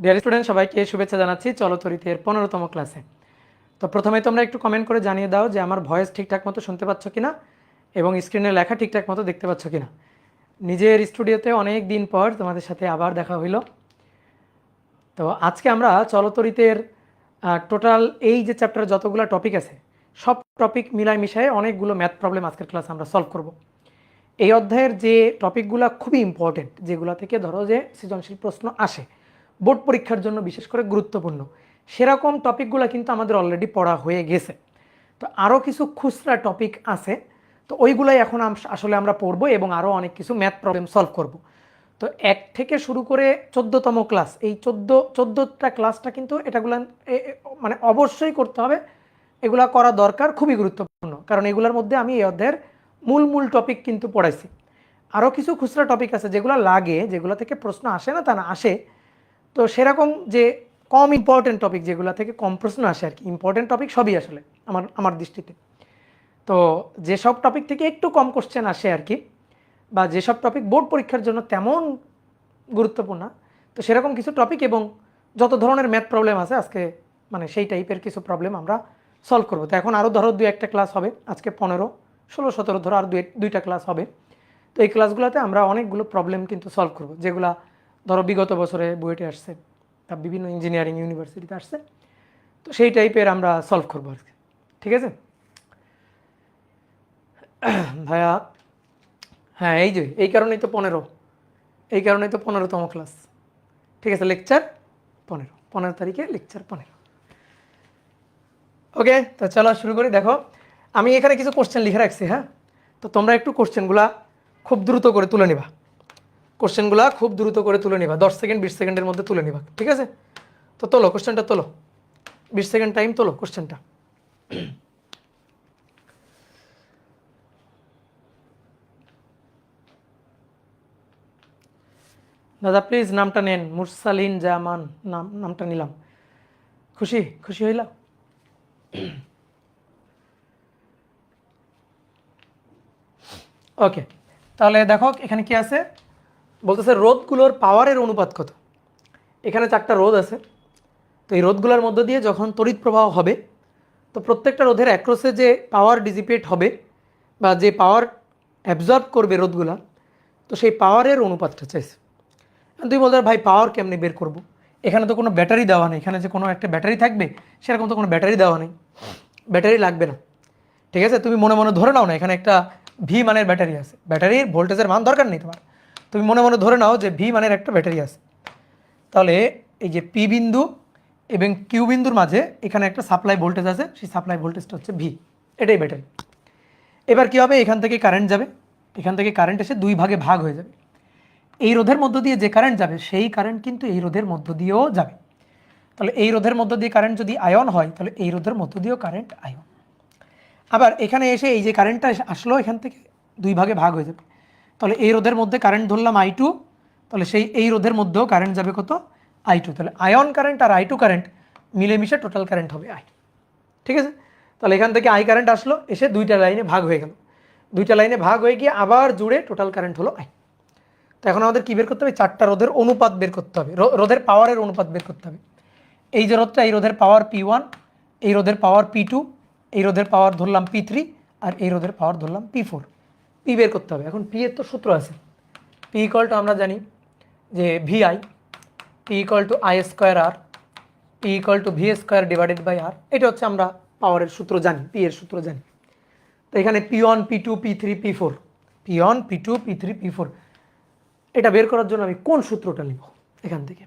Dear student, সবাইকে শুভেচ্ছা জানাচ্ছি চলতরিতের 15তম ক্লাসে। তো প্রথমে তোমরা একটু কমেন্ট করে জানিয়ে দাও যে আমার ভয়েস ঠিকঠাক মতো শুনতে পাচ্ছ কিনা এবং স্ক্রিনে লেখা ঠিকঠাক মতো দেখতে পাচ্ছ কিনা। নিজের স্টুডিওতে অনেক দিন পর তোমাদের সাথে আবার দেখা হইল। তো আজকে আমরা চলতরিতের টোটাল এই যে চ্যাপ্টারে যতগুলো টপিক আছে সব টপিক মিলায় মিশায় অনেকগুলো ম্যাথ প্রবলেম আজকের ক্লাসে আমরা সলভ করব। এই অধ্যায়ের যে টপিকগুলো খুবই ইম্পর্টেন্ট, যেগুলো থেকে ধরো যে সৃজনশীল প্রশ্ন আসে, বোর্ড পরীক্ষার জন্য বিশেষ করে গুরুত্বপূর্ণ, সেরকম টপিকগুলো কিন্তু আমাদের অলরেডি পড়া হয়ে গেছে। তো আরও কিছু খুচরা টপিক আছে, তো ওইগুলাই এখন আসলে আমরা পড়বো এবং আরও অনেক কিছু ম্যাথ প্রবলেম সলভ করব। তো 1 থেকে শুরু করে 14তম ক্লাস, এই 14টা ক্লাসটা কিন্তু এটাগুলো মানে অবশ্যই করতে হবে। এগুলা করা দরকার, খুবই গুরুত্বপূর্ণ, কারণ এগুলোর মধ্যে আমি এই অধ্যায়ের মূল টপিক কিন্তু পড়াইছি। আরও কিছু খুচরা টপিক আছে যেগুলো লাগে, যেগুলো থেকে প্রশ্ন আসে না তা না, আসে। তো সেরকম যে কম ইম্পর্টেন্ট টপিক, যেগুলো থেকে কম প্রশ্ন আসে আর কি, ইম্পর্টেন্ট টপিক সবই আসলে আমার দৃষ্টিতে। তো যেসব টপিক থেকে একটু কম কোশ্চেন আসে আর কি, বা যেসব টপিক বোর্ড পরীক্ষার জন্য তেমন গুরুত্বপূর্ণ, তো সেরকম কিছু টপিক এবং যত ধরনের ম্যাথ প্রবলেম আছে আজকে মানে সেই টাইপের কিছু প্রবলেম আমরা সলভ করবো। তো এখন আরও ধরো 2-1টা ক্লাস হবে, আজকে 15, 16, 17 ধরো আর 2টা ক্লাস হবে। তো এই ক্লাসগুলোতে আমরা অনেকগুলো প্রবলেম কিন্তু সলভ করব, যেগুলা ধরো বিগত বছরে বুয়েটে আসছে বা বিভিন্ন ইঞ্জিনিয়ারিং ইউনিভার্সিটিতে আসছে। তো সেই টাইপের আমরা সলভ করবো আজকে, ঠিক আছে ভাইয়া? হ্যাঁ, এই যে এই কারণেই তো 15, এই কারণেই তো 15তম ক্লাস। ঠিক আছে, লেকচার 15 তারিখে লেকচার 15। ওকে, তো চলো শুরু করি। দেখো আমি এখানে কিছু কোশ্চেন লিখে রাখছি, হ্যাঁ? তো তোমরা একটু কোশ্চেনগুলা খুব দ্রুত করে তুলে নিবা, কোশ্চেনগুলা খুব দ্রুত করে তুলে নিবা, 10 সেকেন্ড 20 সেকেন্ডের মধ্যে তুলে নিবা, ঠিক আছে? তো তোলো কোশ্চেনটা, তোলো, 20 সেকেন্ড টাইম, তোলো কোশ্চেনটা। দাদা প্লিজ নামটা নেন, মুরসালিন জামান নামটা নিলাম, খুশি খুশি হইলাম। ওকে, তাহলে দেখো এখানে কি আছে, বলতেছে রোধগুলোর পাওয়ারের অনুপাত কত। এখানে 4টা রোধ আছে, তো এই রোধগুলোর মধ্য দিয়ে যখন তড়িৎ প্রবাহ হবে, তো প্রত্যেকটা রোধের অ্যাক্রসে যে পাওয়ার ডিসিপেট হবে বা যে পাওয়ার অ্যাবজর্ব করবে রোধগুলা, তো সেই পাওয়ারের অনুপাতটা চাইছে। তুই বলতে ভাই পাওয়ার কেমনে বের করব, এখানে তো কোনো ব্যাটারি দেওয়া নেই, এখানে যে কোনো একটা ব্যাটারি থাকবে সেরকম তো কোনো ব্যাটারি দেওয়া নেই, ব্যাটারি লাগবে না, ঠিক আছে? তুমি মনে মনে ধরে নাও না এখানে একটা ভি মানের ব্যাটারি আছে, ব্যাটারির ভোল্টেজের মান দরকার নেই তোমার, তুমি মনে মনে ধরে নাও যে ভি মানের একটা ব্যাটারি আছে। তাহলে এই যে পি বিন্দু এবং কিউ বিন্দুর মাঝে এখানে একটা সাপ্লাই ভোল্টেজ আছে, সেই সাপ্লাই ভোল্টেজটা হচ্ছে ভি, এটাই ব্যাটারি। এবার কী হবে, এখান থেকে কারেন্ট যাবে, এখান থেকে কারেন্ট এসে 2 ভাগে ভাগ হয়ে যাবে। এই রোধের মধ্য দিয়ে যে কারেন্ট যাবে সেই কারেন্ট কিন্তু এই রোধের মধ্য দিয়েও যাবে। তাহলে এই রোধের মধ্য দিয়ে কারেন্ট যদি আয়ন হয়, তাহলে এই রোধের মধ্য দিয়েও কারেন্ট আয়ন। আবার এখানে এসে এই যে কারেন্টটা আসলো এখান থেকে 2 ভাগে ভাগ হয়ে যাবে। তাহলে এই রোধের মধ্যে কারেন্ট ধরলাম I2, তাহলে সেই এই রোধের মধ্যেও কারেন্ট যাবে কত, I2। তাহলে আয়ন কারেন্ট আর I2 কারেন্ট মিলেমিশে টোটাল কারেন্ট হবে I, ঠিক আছে? তাহলে এখান থেকে I কারেন্ট আসলো, এসে 2টা লাইনে ভাগ হয়ে গেল, 2টা লাইনে ভাগ হয়ে গিয়ে আবার জুড়ে টোটাল কারেন্ট হলো I। তো এখন আমাদের কী বের করতে হবে, 4টা রোধের অনুপাত বের করতে হবে, রোধের পাওয়ারের অনুপাত বের করতে হবে। এই যে রোধটা, এই রোধের পাওয়ার P1, এই রোধের পাওয়ার P2, এই রোধের পাওয়ার ধরলাম P3, আর এই রোধের পাওয়ার ধরলাম P4। পি বের করতে হবে। এখন পি এর তো সূত্র আছে, পি ইকুয়াল টু আমরা জানি যে VI, P equal to I square R, P equal to V square divided by R. এটা হচ্ছে আমরা পাওয়ারের সূত্র জানি, পি এর সূত্র জানি। তো এখানে P1 P2 P3 P4, P1 P2 P3 P4, এটা বের করার জন্য আমি কোন সূত্রটা নিব? এখান থেকে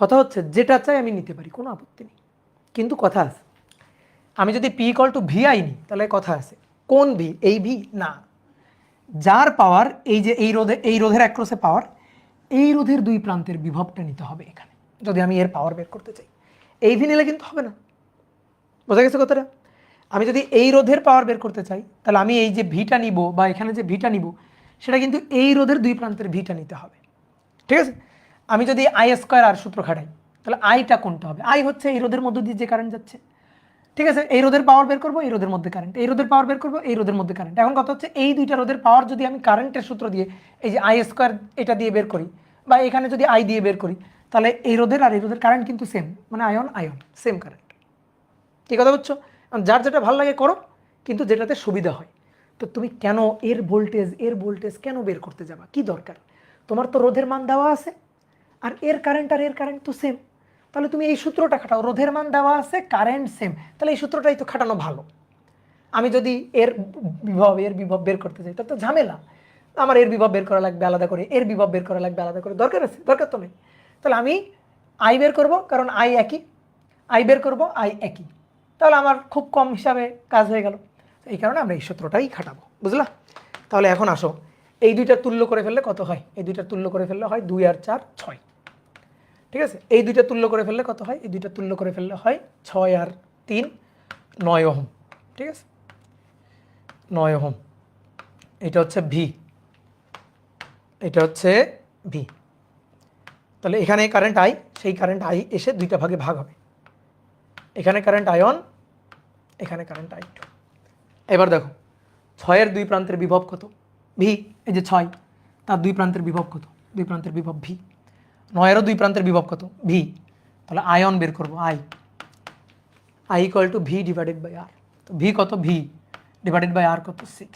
কথা হচ্ছে যেটা চাই আমি নিতে পারি, কোনো আপত্তি নেই, কিন্তু কথা আছে আমি যদি পি ইকুয়াল টু VI নিই তাহলে কথা আছে কোন ভি, এই ভি না, যার পাওয়ার এই যে এই রোধের অ্যাক্রসে পাওয়ার, এই রোধের 2 প্রান্তের বিভবটা নিতে হবে এখানে, যদি আমি এর পাওয়ার বের করতে চাই। এই ভি নিলে কিন্তু হবে না, বোঝা গেছে কথাটা? আমি যদি এই রোধের পাওয়ার বের করতে চাই তাহলে আমি এই যে ভিটা নিব বা এখানে যে ভিটা নিব সেটা কিন্তু এই রোধের 2 প্রান্তের ভিটা নিতে হবে, ঠিক আছে? আমি যদি I স্কোয়ার আর সূত্র খাটাই তাহলে আইটা কোনটা হবে, আই হচ্ছে এই রোধের মধ্য দিয়ে যে কারেন্ট যাচ্ছে, ঠিক আছে? এই রোধের পাওয়ার বের করবো, এই রোধের মধ্যে কারেন্ট, এই রোধের পাওয়ার বের করবো, এই রোধের মধ্যে কারেন্ট। এখন কথা হচ্ছে এই 2টা রোধের পাওয়ার যদি আমি কারেন্টের সূত্র দিয়ে এই যে I স্কোয়ার এটা দিয়ে বের করি বা এখানে যদি I দিয়ে বের করি, তাহলে এই রোধের আর এই রোধের কারেন্ট কিন্তু সেম, মানে আয়ন আয়ন সেম কারেন্ট। কি কথা বুঝছো? যার যেটা ভালো লাগে করো, কিন্তু যেটাতে সুবিধা হয়। তো তুমি কেন এর ভোল্টেজ কেন বের করতে যাবা? কি দরকার? তোমার তো রোধের মান দেওয়া আছে, আর এর কারেন্ট তো সেম। তাহলে তুমি এই সূত্রটা খাটাও, রোধের মান দেওয়া আছে, কারেন্ট সেম, তাহলে এই সূত্রটাই তো খাটানো ভালো। আমি যদি এর বিভব বের করতে চাই তাহলে তো ঝামেলা, আমার এর বিভব বের করা লাগবে আলাদা করে, এর বিভব বের করা লাগবে আলাদা করে, দরকার আছে? দরকার তো নেই। তাহলে আমি আই বের করব, কারণ আই একই, আই বের করব, আই একই, তাহলে আমার খুব কম হিসাবে কাজ হয়ে গেল। এই কারণে আমরা এই সূত্রটাই খাটাবো, বুঝলা? তাহলে এখন আসো, এই দুইটা তুল্য করে ফেললে কত হয়? এই দুইটা তুল্য করে ফেললে হয় 2 আর 4 6। ঠিক আছে, এই দুইটা তুল্য করে ফেললে কত হয়? এই দুইটা তুল্য করে ফেললে হয় 6 আর 3 9 ওহম। ঠিক আছে, 9 ওহম। এটা হচ্ছে ভি, এটা হচ্ছে ভি। তাহলে এখানে কারেন্ট আই, সেই কারেন্ট আই এসে দুইটা ভাগে ভাগ হবে। এখানে কারেন্ট আয়ন, এখানে কারেন্ট আই টু। এবার দেখো 6-এর দুই প্রান্তের বিভব কত? ভি। এই যে 6, তার দুই প্রান্তের বিভব কত? দুই প্রান্তের বিভব ভি। 9-এরও দুই প্রান্তের বিভব কত? ভি। তাহলে আয়ন বের করবো, I equal to V divided by R. তো ভি কত? ভি ডিভাইডেড বাই আর কত? 6।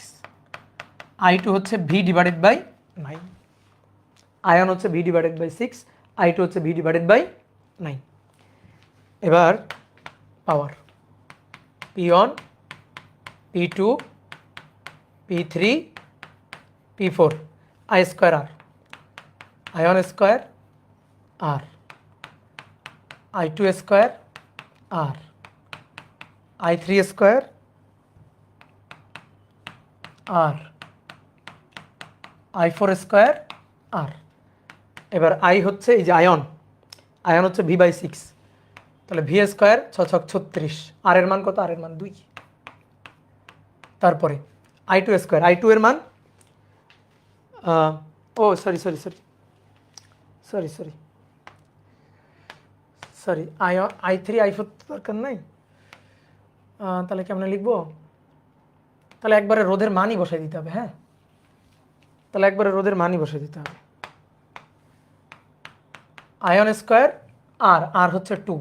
আই টু হচ্ছে ভি ডিভাইডেড বাই 9, আয়ন হচ্ছে V divided by 6, I two হচ্ছে ভি ডিভাইডেড বাই 9। এবার power P1 P2 P3 P4 I square R, I one square R, I2 square R, I3 square R, I4 square R. এবার I হচ্ছে এই যে I one, I one হচ্ছে V by 6, তাহলে V square 6 6 36, আর এর মান কত? আর এর মান 2। তারপরে I2 স্কোয়ার, I2 এর মান ও sorry sorry sorry sorry sorry sorry I3 I4 দরকার নাই, তাহলে কেমন লিখবো? তাহলে একবারে রোধের মানই বসাই দিতে হবে। হ্যাঁ, তাহলে একবারে রোধের মানই বসাই দিতে হবে। আয়ন স্কোয়ার আর, আর হচ্ছে 2,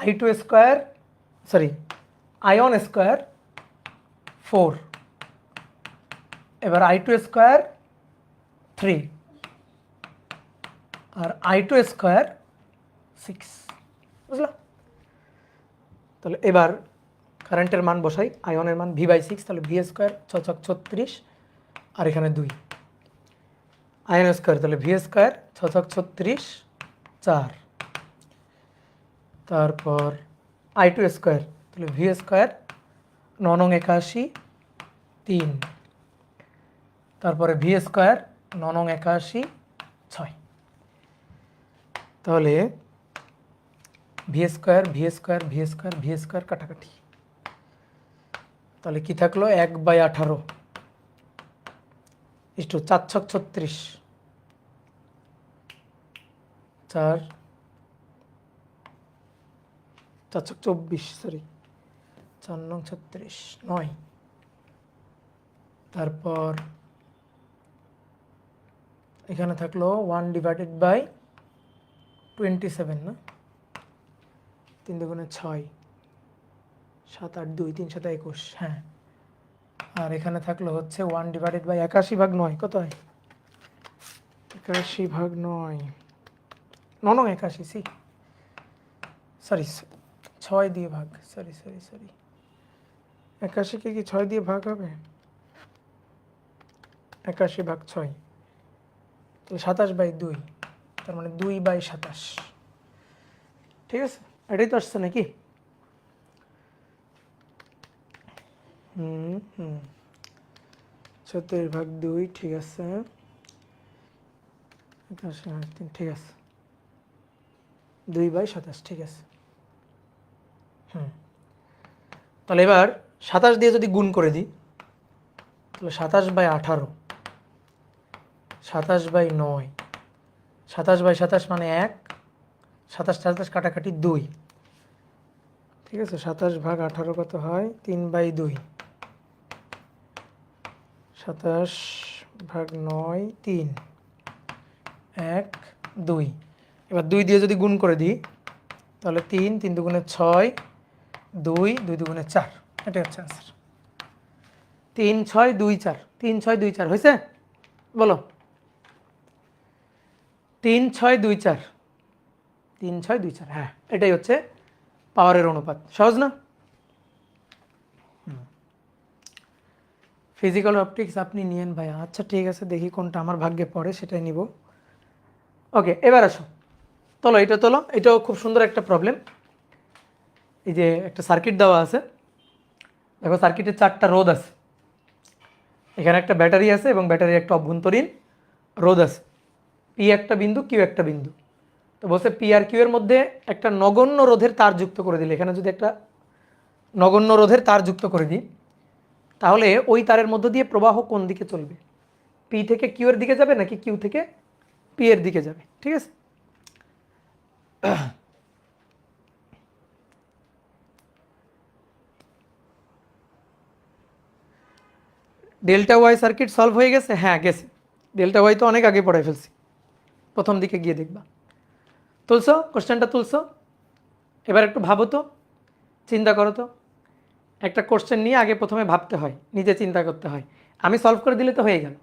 I2 square sorry ion square 4, এবার I2 স্কোয়ার 3 আর I2 স্কোয়ার 6, বুঝলো? তাহলে এবার কারেন্টের মান বসাই, আয়নের মান ভি বাই 6, তাহলে ভি স্কোয়ার 6 6 36 আর এখানে 2, আয়ন স্কোয়ার তাহলে ভি স্কোয়ার 6 6 36 4, তারপর I2 স্কোয়ার তাহলে ভি স্কোয়ার 9 9 81 3, তারপরে ভি স্কোয়ার 9 9 81 6। তাহলে V square V square V square V square কাটাকাটি, তাহলে কি থাকলো? 1/18 ইস্টু 4 6 36 4 4 6 24 সরি 4 9 36 9, তারপর এখানে থাকলো 1 ডিভাইডেড বাই 27 না, 3 দুগুণে 6 7 8 2 3 7 21, হ্যাঁ। আর এখানে থাকলো হচ্ছে 1 ডিভাইডেড বাই 81/9 কত হয়? 81/9 9 9 81 সি সরি 6 দিয়ে ভাগ, সরি সরি সরি 81কে কি 6 দিয়ে ভাগ হবে? 81/6 তাহলে 27/2, তার মানে 2/27। ঠিক আছে, এটাই তো আসছে নাকি? 70/2, ঠিক আছে 81/3, ঠিক আছে 2/27, ঠিক আছে। তাহলে এবার 27 দিয়ে যদি গুণ করে দিই তাহলে 27/18, 27/9, 27/27 মানে 1, 27 27 কাটাকাটি 2, ঠিক আছে। 27/18 কত হয়? 3/2, 27/9 3 1 2। এবার 2 দিয়ে যদি গুণ করে দিই তাহলে 3, 3 দুগুণে 6, 2, 2 দুগুণে 4, এটাই হচ্ছে আনসার। 3, 6, 2, 4, 3, 6, 2, 4 হয়েছে? বলো 3, 6, 2, 4, 3, 6, 2, 4, হ্যাঁ এটাই হচ্ছে পাওয়ারের অনুপাত। সহজ না? ফিজিক্যাল অপটিক্স আপনি নিয়েন ভাই, আচ্ছা ঠিক আছে, দেখি কোনটা আমার ভাগ্যে পড়ে সেটাই নিব। ওকে, এবার আসো, তোলো এটা, তোলো, এটাও খুব সুন্দর একটা প্রবলেম। এই যে একটা সার্কিট দেওয়া আছে, দেখো সার্কিটে 4টা রোধ আছে, এখানে একটা ব্যাটারি আছে এবং ব্যাটারির একটা অভ্যন্তরীণ রোধ আছে, পি একটা বিন্দু, কিউ একটা বিন্দু। তো বলছে পি আর কিউ এর মধ্যে একটা নগণ্য রোধের তার যুক্ত করে দিলে, এখানে যদি একটা নগণ্য রোধের তার যুক্ত করে দিই তাহলে ওই তারের মধ্য দিয়ে প্রবাহ কোন দিকে চলবে? পি থেকে কিউ এর দিকে যাবে নাকি কিউ থেকে পি এর দিকে যাবে? ঠিক আছে, ডেল্টা ওয়াই সার্কিট সলভ হয়ে গেছে? হ্যাঁ গেছে, ডেল্টা ওয়াই তো অনেক আগে পড়াই ফেলছি, প্রথম দিকে গিয়ে দেখবা। তুলছো কোশ্চেনটা, তুলছো? এবার একটু ভাবো তো, চিন্তা করো তো। একটা কোশ্চেন নিয়ে আগে প্রথমে ভাবতে হয়, নিজে চিন্তা করতে হয়, আমি সলভ করে দিলে তো হয়ে গেল,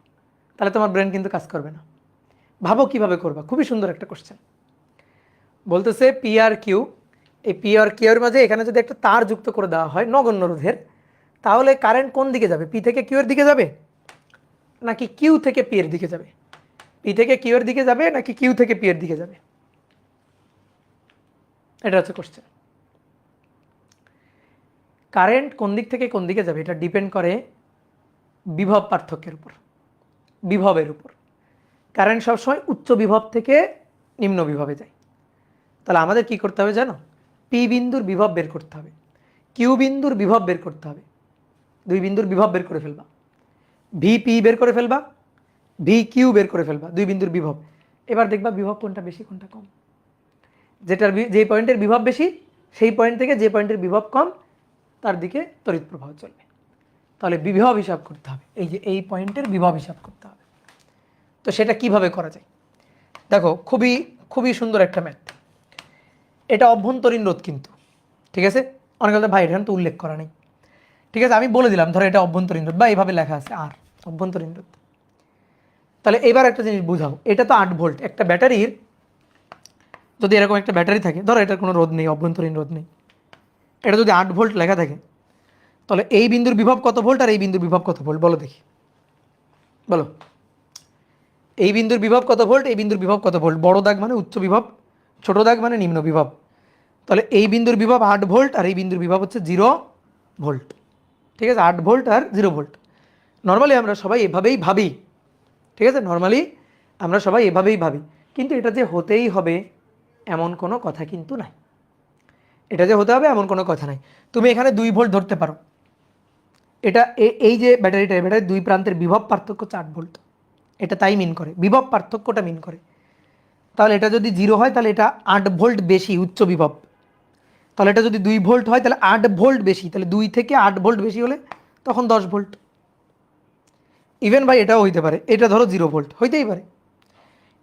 তাহলে তোমার ব্রেন কিন্তু কাজ করবে না। ভাবো কিভাবে করবা, খুবই সুন্দর একটা কোশ্চেন। বলতেছে পি আর কিউ, এই পি আর কিউ এর মাঝে এখানে যদি একটা তার যুক্ত করে দেওয়া হয় নগণ্য রোধের, তাহলে কারেন্ট কোন দিকে যাবে? পি থেকে কিউ এর দিকে যাবে নাকি কিউ থেকে পি এর দিকে যাবে? পি থেকে কিউ এর দিকে যাবে নাকি কিউ থেকে পি এর দিকে যাবে? এটা হচ্ছে কোশ্চেন। কারেন্ট কোন দিক থেকে কোন দিকে যাবে এটা ডিপেন্ড করে বিভব পার্থক্যের উপর, বিভবের উপর। কারেন্ট সবসময় উচ্চ বিভব থেকে নিম্ন বিভবে যায়। তাহলে আমাদের কি করতে হবে জানো? পি বিন্দুর বিভব বের করতে হবে, কিউ বিন্দুর বিভব বের করতে হবে, দুই বিন্দুর বিভব বের করে ফেলবা, ভি পি বের করে ফেলবা, ভি কিউ বের করে ফেলবা, দুই বিন্দুর বিভব। এবার দেখবা বিভব কোনটা বেশি কোনটা কম, যে পয়েন্টের বিভব বেশি সেই পয়েন্ট থেকে যে পয়েন্টের বিভব কম তার দিকে তড়িৎ প্রবাহ চলবে। তাহলে বিভব হিসাব করতে হবে, এই যে এই পয়েন্টের বিভব হিসাব করতে হবে। তো সেটা কিভাবে করা যায় দেখো, খুবই খুবই সুন্দর একটা ম্যাথ। এটা অভ্যন্তরীণ রোধ কিন্তু, ঠিক আছে? অনেক কথা ভাই এখানে তো উল্লেখ করা নেই, ঠিক আছে আমি বলে দিলাম, ধরো এটা অভ্যন্তরীণ রোধ বা এইভাবে লেখা আছে আর অভ্যন্তরীণ রোধ। তাহলে এবার একটা জিনিস বুঝাও, এটা তো 8 ভোল্ট, একটা ব্যাটারির যদি এরকম একটা ব্যাটারি থাকে, ধরো এটার কোনো রোধ নেই, অভ্যন্তরীণ রোধ নেই, এটা যদি 8 ভোল্ট লেখা থাকে, তাহলে এই বিন্দুর বিভব কত ভোল্ট আর এই বিন্দুর বিভব কত ভোল্ট বলো দেখি, বলো। এই বিন্দুর বিভব কত ভোল্ট, এই বিন্দুর বিভব কত ভোল্ট? বড় দাগ মানে উচ্চ বিভব, ছোট দাগ মানে নিম্ন বিভব। তাহলে এই বিন্দুর বিভব 8 ভোল্ট আর এই বিন্দুর বিভব হচ্ছে 0 ভোল্ট, ঠিক আছে? 8 ভোল্ট আর 0 ভোল্ট। নর্মালি আমরা সবাই এভাবেই ভাবি, ঠিক আছে? নর্মালি আমরা সবাই এভাবেই ভাবি, কিন্তু এটা যে হতেই হবে এমন কোনো কথা কিন্তু নাই, এটা যে হতে হবে এমন কোনো কথা নাই। তুমি এখানে 2 ভোল্ট ধরতে পারো, এটা এই যে ব্যাটারিটা, ব্যাটারির দুই প্রান্তের বিভব পার্থক্য 4 ভোল্ট, এটা তাই মিন করে, বিভব পার্থক্যটা মিন করে। তাহলে এটা যদি 0 হয় তাহলে এটা 8 ভোল্ট বেশি উচ্চ বিভব, তাহলে এটা যদি 2 ভোল্ট হয় তাহলে 8 ভোল্ট বেশি, তাহলে 2 থেকে 8 ভোল্ট বেশি হলে তখন 10 ভোল্ট। ইভেন ভাই এটাও হইতে পারে, এটা ধরো 0 ভোল্ট হইতেই পারে,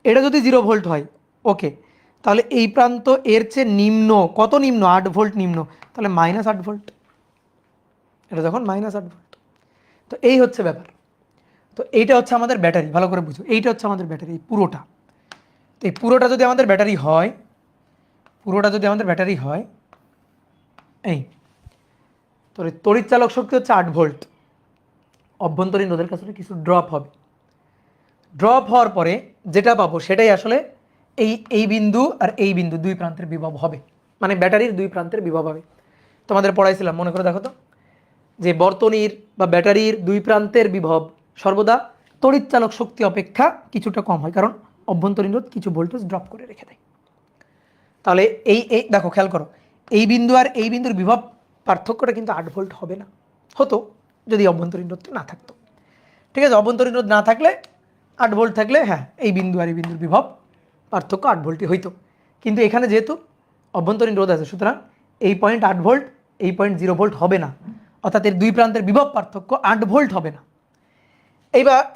এটা যদি 0 ভোল্ট হয় ওকে, তাহলে এই প্রান্ত এর চেয়ে নিম্ন, কত নিম্ন? 8 ভোল্ট নিম্ন, তাহলে -8 ভোল্ট, এটা যখন -8 ভোল্ট। তো এই হচ্ছে ব্যাপার। তো এইটা হচ্ছে আমাদের ব্যাটারি, ভালো করে বুঝো, এইটা হচ্ছে আমাদের ব্যাটারি, এই পুরোটা। তো এই পুরোটা যদি আমাদের ব্যাটারি হয়, পুরোটা যদি আমাদের ব্যাটারি হয়, এই তো তড়িৎ চালক শক্তি হচ্ছে 8 ভোল্ট, অভ্যন্তরীণ রোধের কাছে কিছু ড্রপ হবে, ড্রপ হওয়ার পরে যেটা পাবো সেটাই আসলে এই বিন্দু আর এই বিন্দু দুই প্রান্তের বিভব হবে, মানে ব্যাটারির দুই প্রান্তের বিভব হবে। তোমাদের পড়াইছিলাম, মনে করে দেখো তো, যে বর্তনীর বা ব্যাটারির দুই প্রান্তের বিভব সর্বদা তড়িৎ চালক শক্তি অপেক্ষা কিছুটা কম হয়, কারণ অভ্যন্তরীণ রোধ কিছু ভোল্টেজ ড্রপ করে রেখে দেয়। তাহলে এই এই দেখো খেয়াল করো, এই বিন্দু আর এই বিন্দুর বিভব পার্থক্যটা কিন্তু 8 ভোল্ট হবে না, হতো যদি অভ্যন্তরীণ রোধটা না থাকতো, ঠিক আছে? অভ্যন্তরীণ রোধ না থাকলে 8 ভোল্ট থাকলে হ্যাঁ এই বিন্দু আর এই বিন্দুর বিভব পার্থক্য 8 ভোল্টই হইতো। কিন্তু এখানে যেহেতু অভ্যন্তরীণ রোধ আছে, সুতরাং এই পয়েন্ট 8 ভোল্ট, এই পয়েন্ট 0 ভোল্ট হবে না, অর্থাৎ এর দুই প্রান্তের বিভব পার্থক্য 8 ভোল্ট হবে না।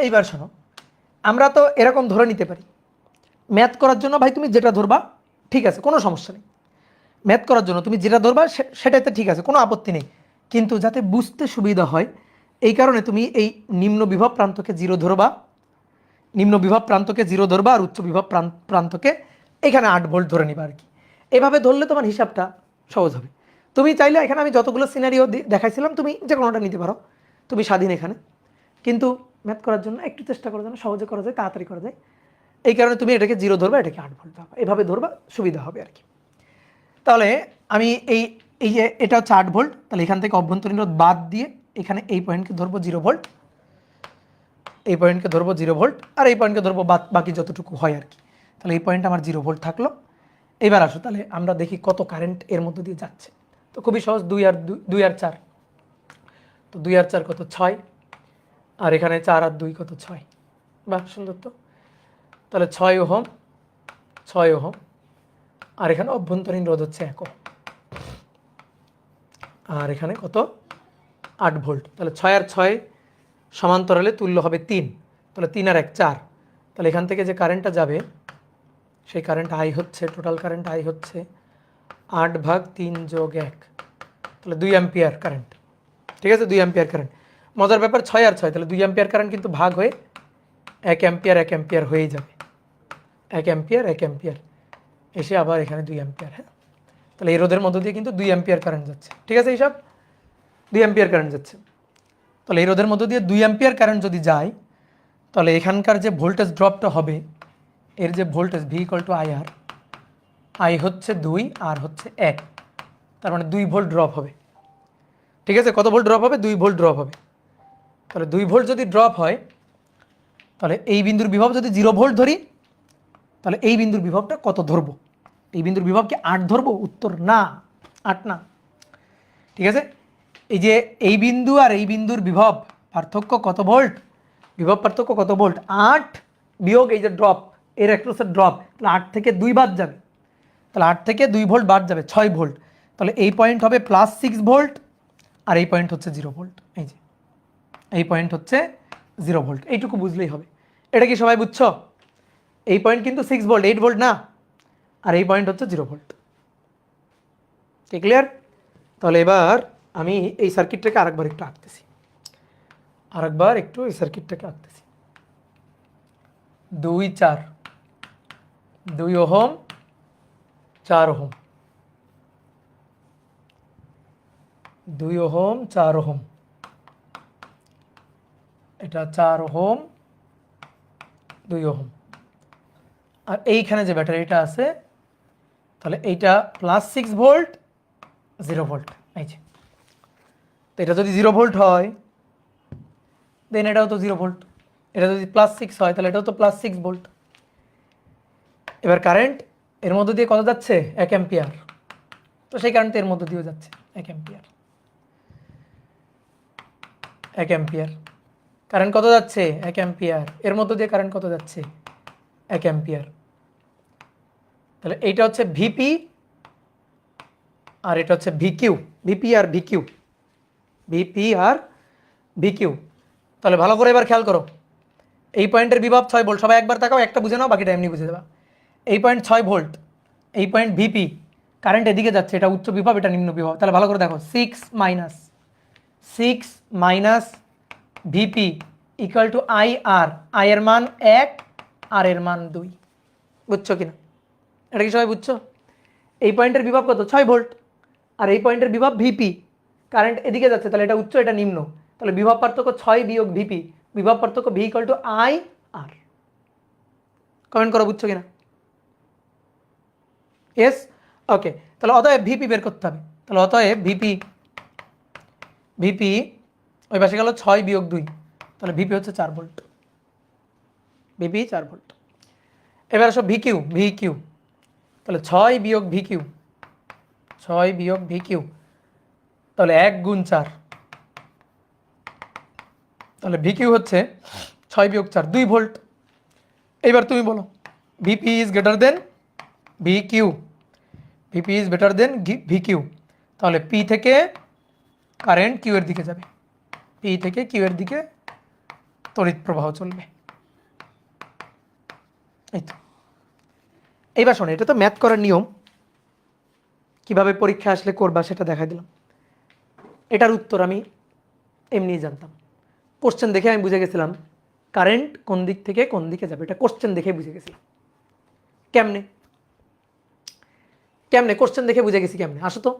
এইবার শোনো, আমরা তো এরকম ধরে নিতে পারি ম্যাথ করার জন্য ভাই তুমি যেটা ধরবা ঠিক আছে, কোনো সমস্যা নেই। ম্যাথ করার জন্য তুমি যেটা ধরবা সেটাতে ঠিক আছে, কোনো আপত্তি নেই। কিন্তু যাতে বুঝতে সুবিধা হয় এই কারণে তুমি এই নিম্ন বিভব প্রান্তকে 0 ধরবা, নিম্ন বিভব প্রান্তকে 0 ধরবা, আর উচ্চ বিভব প্রান্তকে এখানে 8 ভোল্ট ধরে নিবা আর কি। এভাবে ধরলে তোমার হিসাবটা সহজ হবে। তুমি চাইলে এখানে আমি যতগুলো সিনারিও দেখাইছিলাম তুমি যে কোনোটা নিতে পারো, তুমি স্বাধীন এখানে। কিন্তু ম্যাথ করার জন্য একটু চেষ্টা করার জন্য সহজে করা যায়, তাড়াতাড়ি করা যায়, এই কারণে তুমি এটাকে 0 ধরবা, এটাকে 8 ভোল্ট ধরবা, এভাবে ধরবা, সুবিধা হবে আর কি। তাহলে আমি এই এই যে এটা হচ্ছে 8 ভোল্ট, তাহলে এখান থেকে অভ্যন্তরীণ রোধ বাদ দিয়ে এখানে এই পয়েন্টকে ধরবো 0 ভোল্ট, এই পয়েন্টকে ধরবো 0 ভোল্ট, আর এই পয়েন্টকে ধরবো বাকি যতটুকু হয় আর কি। তাহলে এই পয়েন্ট আমার 0 ভোল্ট থাকলো। এবার আসো তাহলে আমরা দেখি কত কারেন্ট এর মধ্যে দিয়ে যাচ্ছে। তো খুবই সহজ, 2 আর 4, তো 2 আর 4 কত 6, আর এখানে 4 আর 2 কত 6। বাহ, সুন্দর তো। তাহলে 6 ওহম, 6 ওহম, আর এখানে অভ্যন্তরীণ রোধ হচ্ছে 1 ওহম, আর এখানে কত 8 ভোল্ট। তাহলে 6 আর 6 সমান্তরালে তুল্য হবে 3, তাহলে 3 আর 1 4। তাহলে এখান থেকে যে কারেন্টটা যাবে সেই কারেন্ট আই হচ্ছে, টোটাল কারেন্ট আই হচ্ছে 8/3 যোগ 1, তাহলে 2 অ্যাম্পিয়ার কারেন্ট। ঠিক আছে, 2 অ্যাম্পিয়ার কারেন্ট। মজার ব্যাপার 6 আর 6, তাহলে 2 অ্যাম্পিয়ার কারেন্ট কিন্তু ভাগ হয়ে 1 অ্যাম্পিয়ার 1 অ্যাম্পিয়ার হয়ে যাবে, 1 অ্যাম্পিয়ার 1 অ্যাম্পিয়ার এসে আবার এখানে 2 অ্যাম্পিয়ার। হ্যাঁ, তাহলে এই রোধের মধ্য দিয়ে কিন্তু 2 অ্যাম্পিয়ার কারেন্ট যাচ্ছে। ঠিক আছে, এইসব 2 অ্যাম্পিয়ার কারেন্ট যাচ্ছে। তাহলে এই রোধের মধ্য দিয়ে 2 অ্যাম্পিয়ার কারেন্ট যদি যায়, তাহলে এখানকার যে ভোল্টেজ ড্রপটা হবে, এর যে voltage V equal to I R, I হচ্ছে 2 আর হচ্ছে 1, তার মানে 2 ভোল্ট ড্রপ হবে। ঠিক আছে, কত ভোল্ট ড্রপ হবে? 2 ভোল্ট ড্রপ হবে। তাহলে 2 ভোল্ট যদি ড্রপ হয়, তাহলে এই বিন্দুর বিভব যদি 0 ভোল্ট ধরি, তাহলে এই বিন্দুর বিভবটা কত ধরবো? এই বিন্দুর বিভবকে 8 ধরবো? উত্তর না, 8 না। ঠিক আছে, এই যে এই বিন্দু আর এই বিন্দুর বিভব পার্থক্য কত ভোল্ট? বিভব পার্থক্য কত ভোল্ট? 8 বিয়োগ এই যে ড্রপ, এর অ্যাক্রসের ড্রপ, তাহলে 8 থেকে 2 বাদ যাবে, তাহলে 8 থেকে 2 ভোল্ট বাদ যাবে 6 ভোল্ট। তাহলে এই পয়েন্ট হবে +6 ভোল্ট, আর এই পয়েন্ট হচ্ছে 0 ভোল্ট। এই যে এই পয়েন্ট হচ্ছে 0 ভোল্ট, এইটুকু বুঝলেই হবে। এটা কি সবাই বুঝছো? এই পয়েন্ট কিন্তু 6 ভোল্ট, 8 ভোল্ট না, আর এই পয়েন্ট হচ্ছে 0 ভোল্ট। কি ক্লিয়ার? তাহলে এবার আমি এই সার্কিটটাকে আরেকবার একটু আঁকতেছি, আরেকবার একটু এই সার্কিটটাকে আঁকতেছি। 2 4, 2 ওহম 4 ওহম, 2 ওহম 4 ওহম, এটা 4 ওহম 2 ওহম, আর এইখানে যে ব্যাটারিটা আছে, তাহলে এইটা +6 ভোল্ট 0 ভোল্ট। এই যে, তো এটা যদি 0 ভোল্ট হয়, দেন এটাও তো 0 ভোল্ট। এটা যদি +6 হয়, তাহলে এটাও তো +6 ভোল্ট। এবার কারেন্ট এর মধ্যে দিয়ে কত যাচ্ছে? 1 অ্যাম্পিয়ার, তো সেই কারেন্ট এর মধ্যে দিয়েও যাচ্ছে 1 অ্যাম্পিয়ার। 1 অ্যাম্পিয়ার কারেন্ট কত যাচ্ছে? 1 অ্যাম্পিয়ার। এর মধ্যে দিয়ে কারেন্ট কত যাচ্ছে? 1 অ্যাম্পিয়ার। তাহলে এইটা হচ্ছে ভিপি, আর এটা হচ্ছে ভিকিউ, ভিপি আর ভিকিউ, ভিপি আর ভিকিউ। তাহলে ভালো করে এবার খেয়াল করো, এই পয়েন্টের বিভব 6 ভোল্ট, সবাই একবার তাকাও, একটা বুঝে নাও, বাকিটা এমনি বুঝে দেবা। এই পয়েন্ট 6 ভোল্ট, এই পয়েন্ট ভিপি, কারেন্ট এদিকে যাচ্ছে, এটা উচ্চ বিভব, এটা নিম্ন বিভব। তাহলে ভালো করে দেখো, 6 minus VP equal to I R, I এর মান 1 আর এর মান 2। বুঝছো কিনা? এটা কি সবাই বুঝছো? এই পয়েন্টের বিভব কত? 6 ভোল্ট, আর এই পয়েন্টের বিভব ভিপি, কারেন্ট এদিকে যাচ্ছে, তাহলে এটা উচ্চ, এটা নিম্ন। তাহলে বিভব পার্থক্য 6 বিয়োগ ভিপি, বিভব পার্থক্য V equal to I R. Comment করো বুঝছো কিনা? Yes, okay. তাহলে অতএব ভিপি বের করতে হবে। তাহলে অতএব ভিপি ওই পাশে গেল 6 বিয়োগ 2, তাহলে ভিপি হচ্ছে 4 ভোল্ট, ভিপি 4 ভোল্ট। এবার আসো ভিকিউ, তাহলে 6 বিয়োগ ভিকিউ, 6 বিয়োগ ভিকিউ, তাহলে 1 গুণ 4, তাহলে ভিকিউ হচ্ছে 6 বিয়োগ 4, 2 ভোল্ট। এইবার তুমি বলো, VP is greater than VQ, VP is better than VQ. তাহলে পি থেকে কারেন্ট কিউ এর দিকে যাবে, পি থেকে কিউ এর দিকে তড়িৎ প্রবাহ চলবে। এই তো এইবার শোনো, এটা তো ম্যাথ করার নিয়ম, কিভাবে পরীক্ষা আসলে করবা সেটা দেখাই দিলাম। এটার উত্তর আমি এমনিই জানতাম, কোশ্চেন দেখে আমি বুঝে গেছিলাম কারেন্ট কোন দিক থেকে কোন দিকে যাবে, এটা কোশ্চেন দেখে বুঝে গেছিলাম। কেমনে কেমনে কোশ্চেন দেখে বুঝে গেছি কেমনে? আসো তো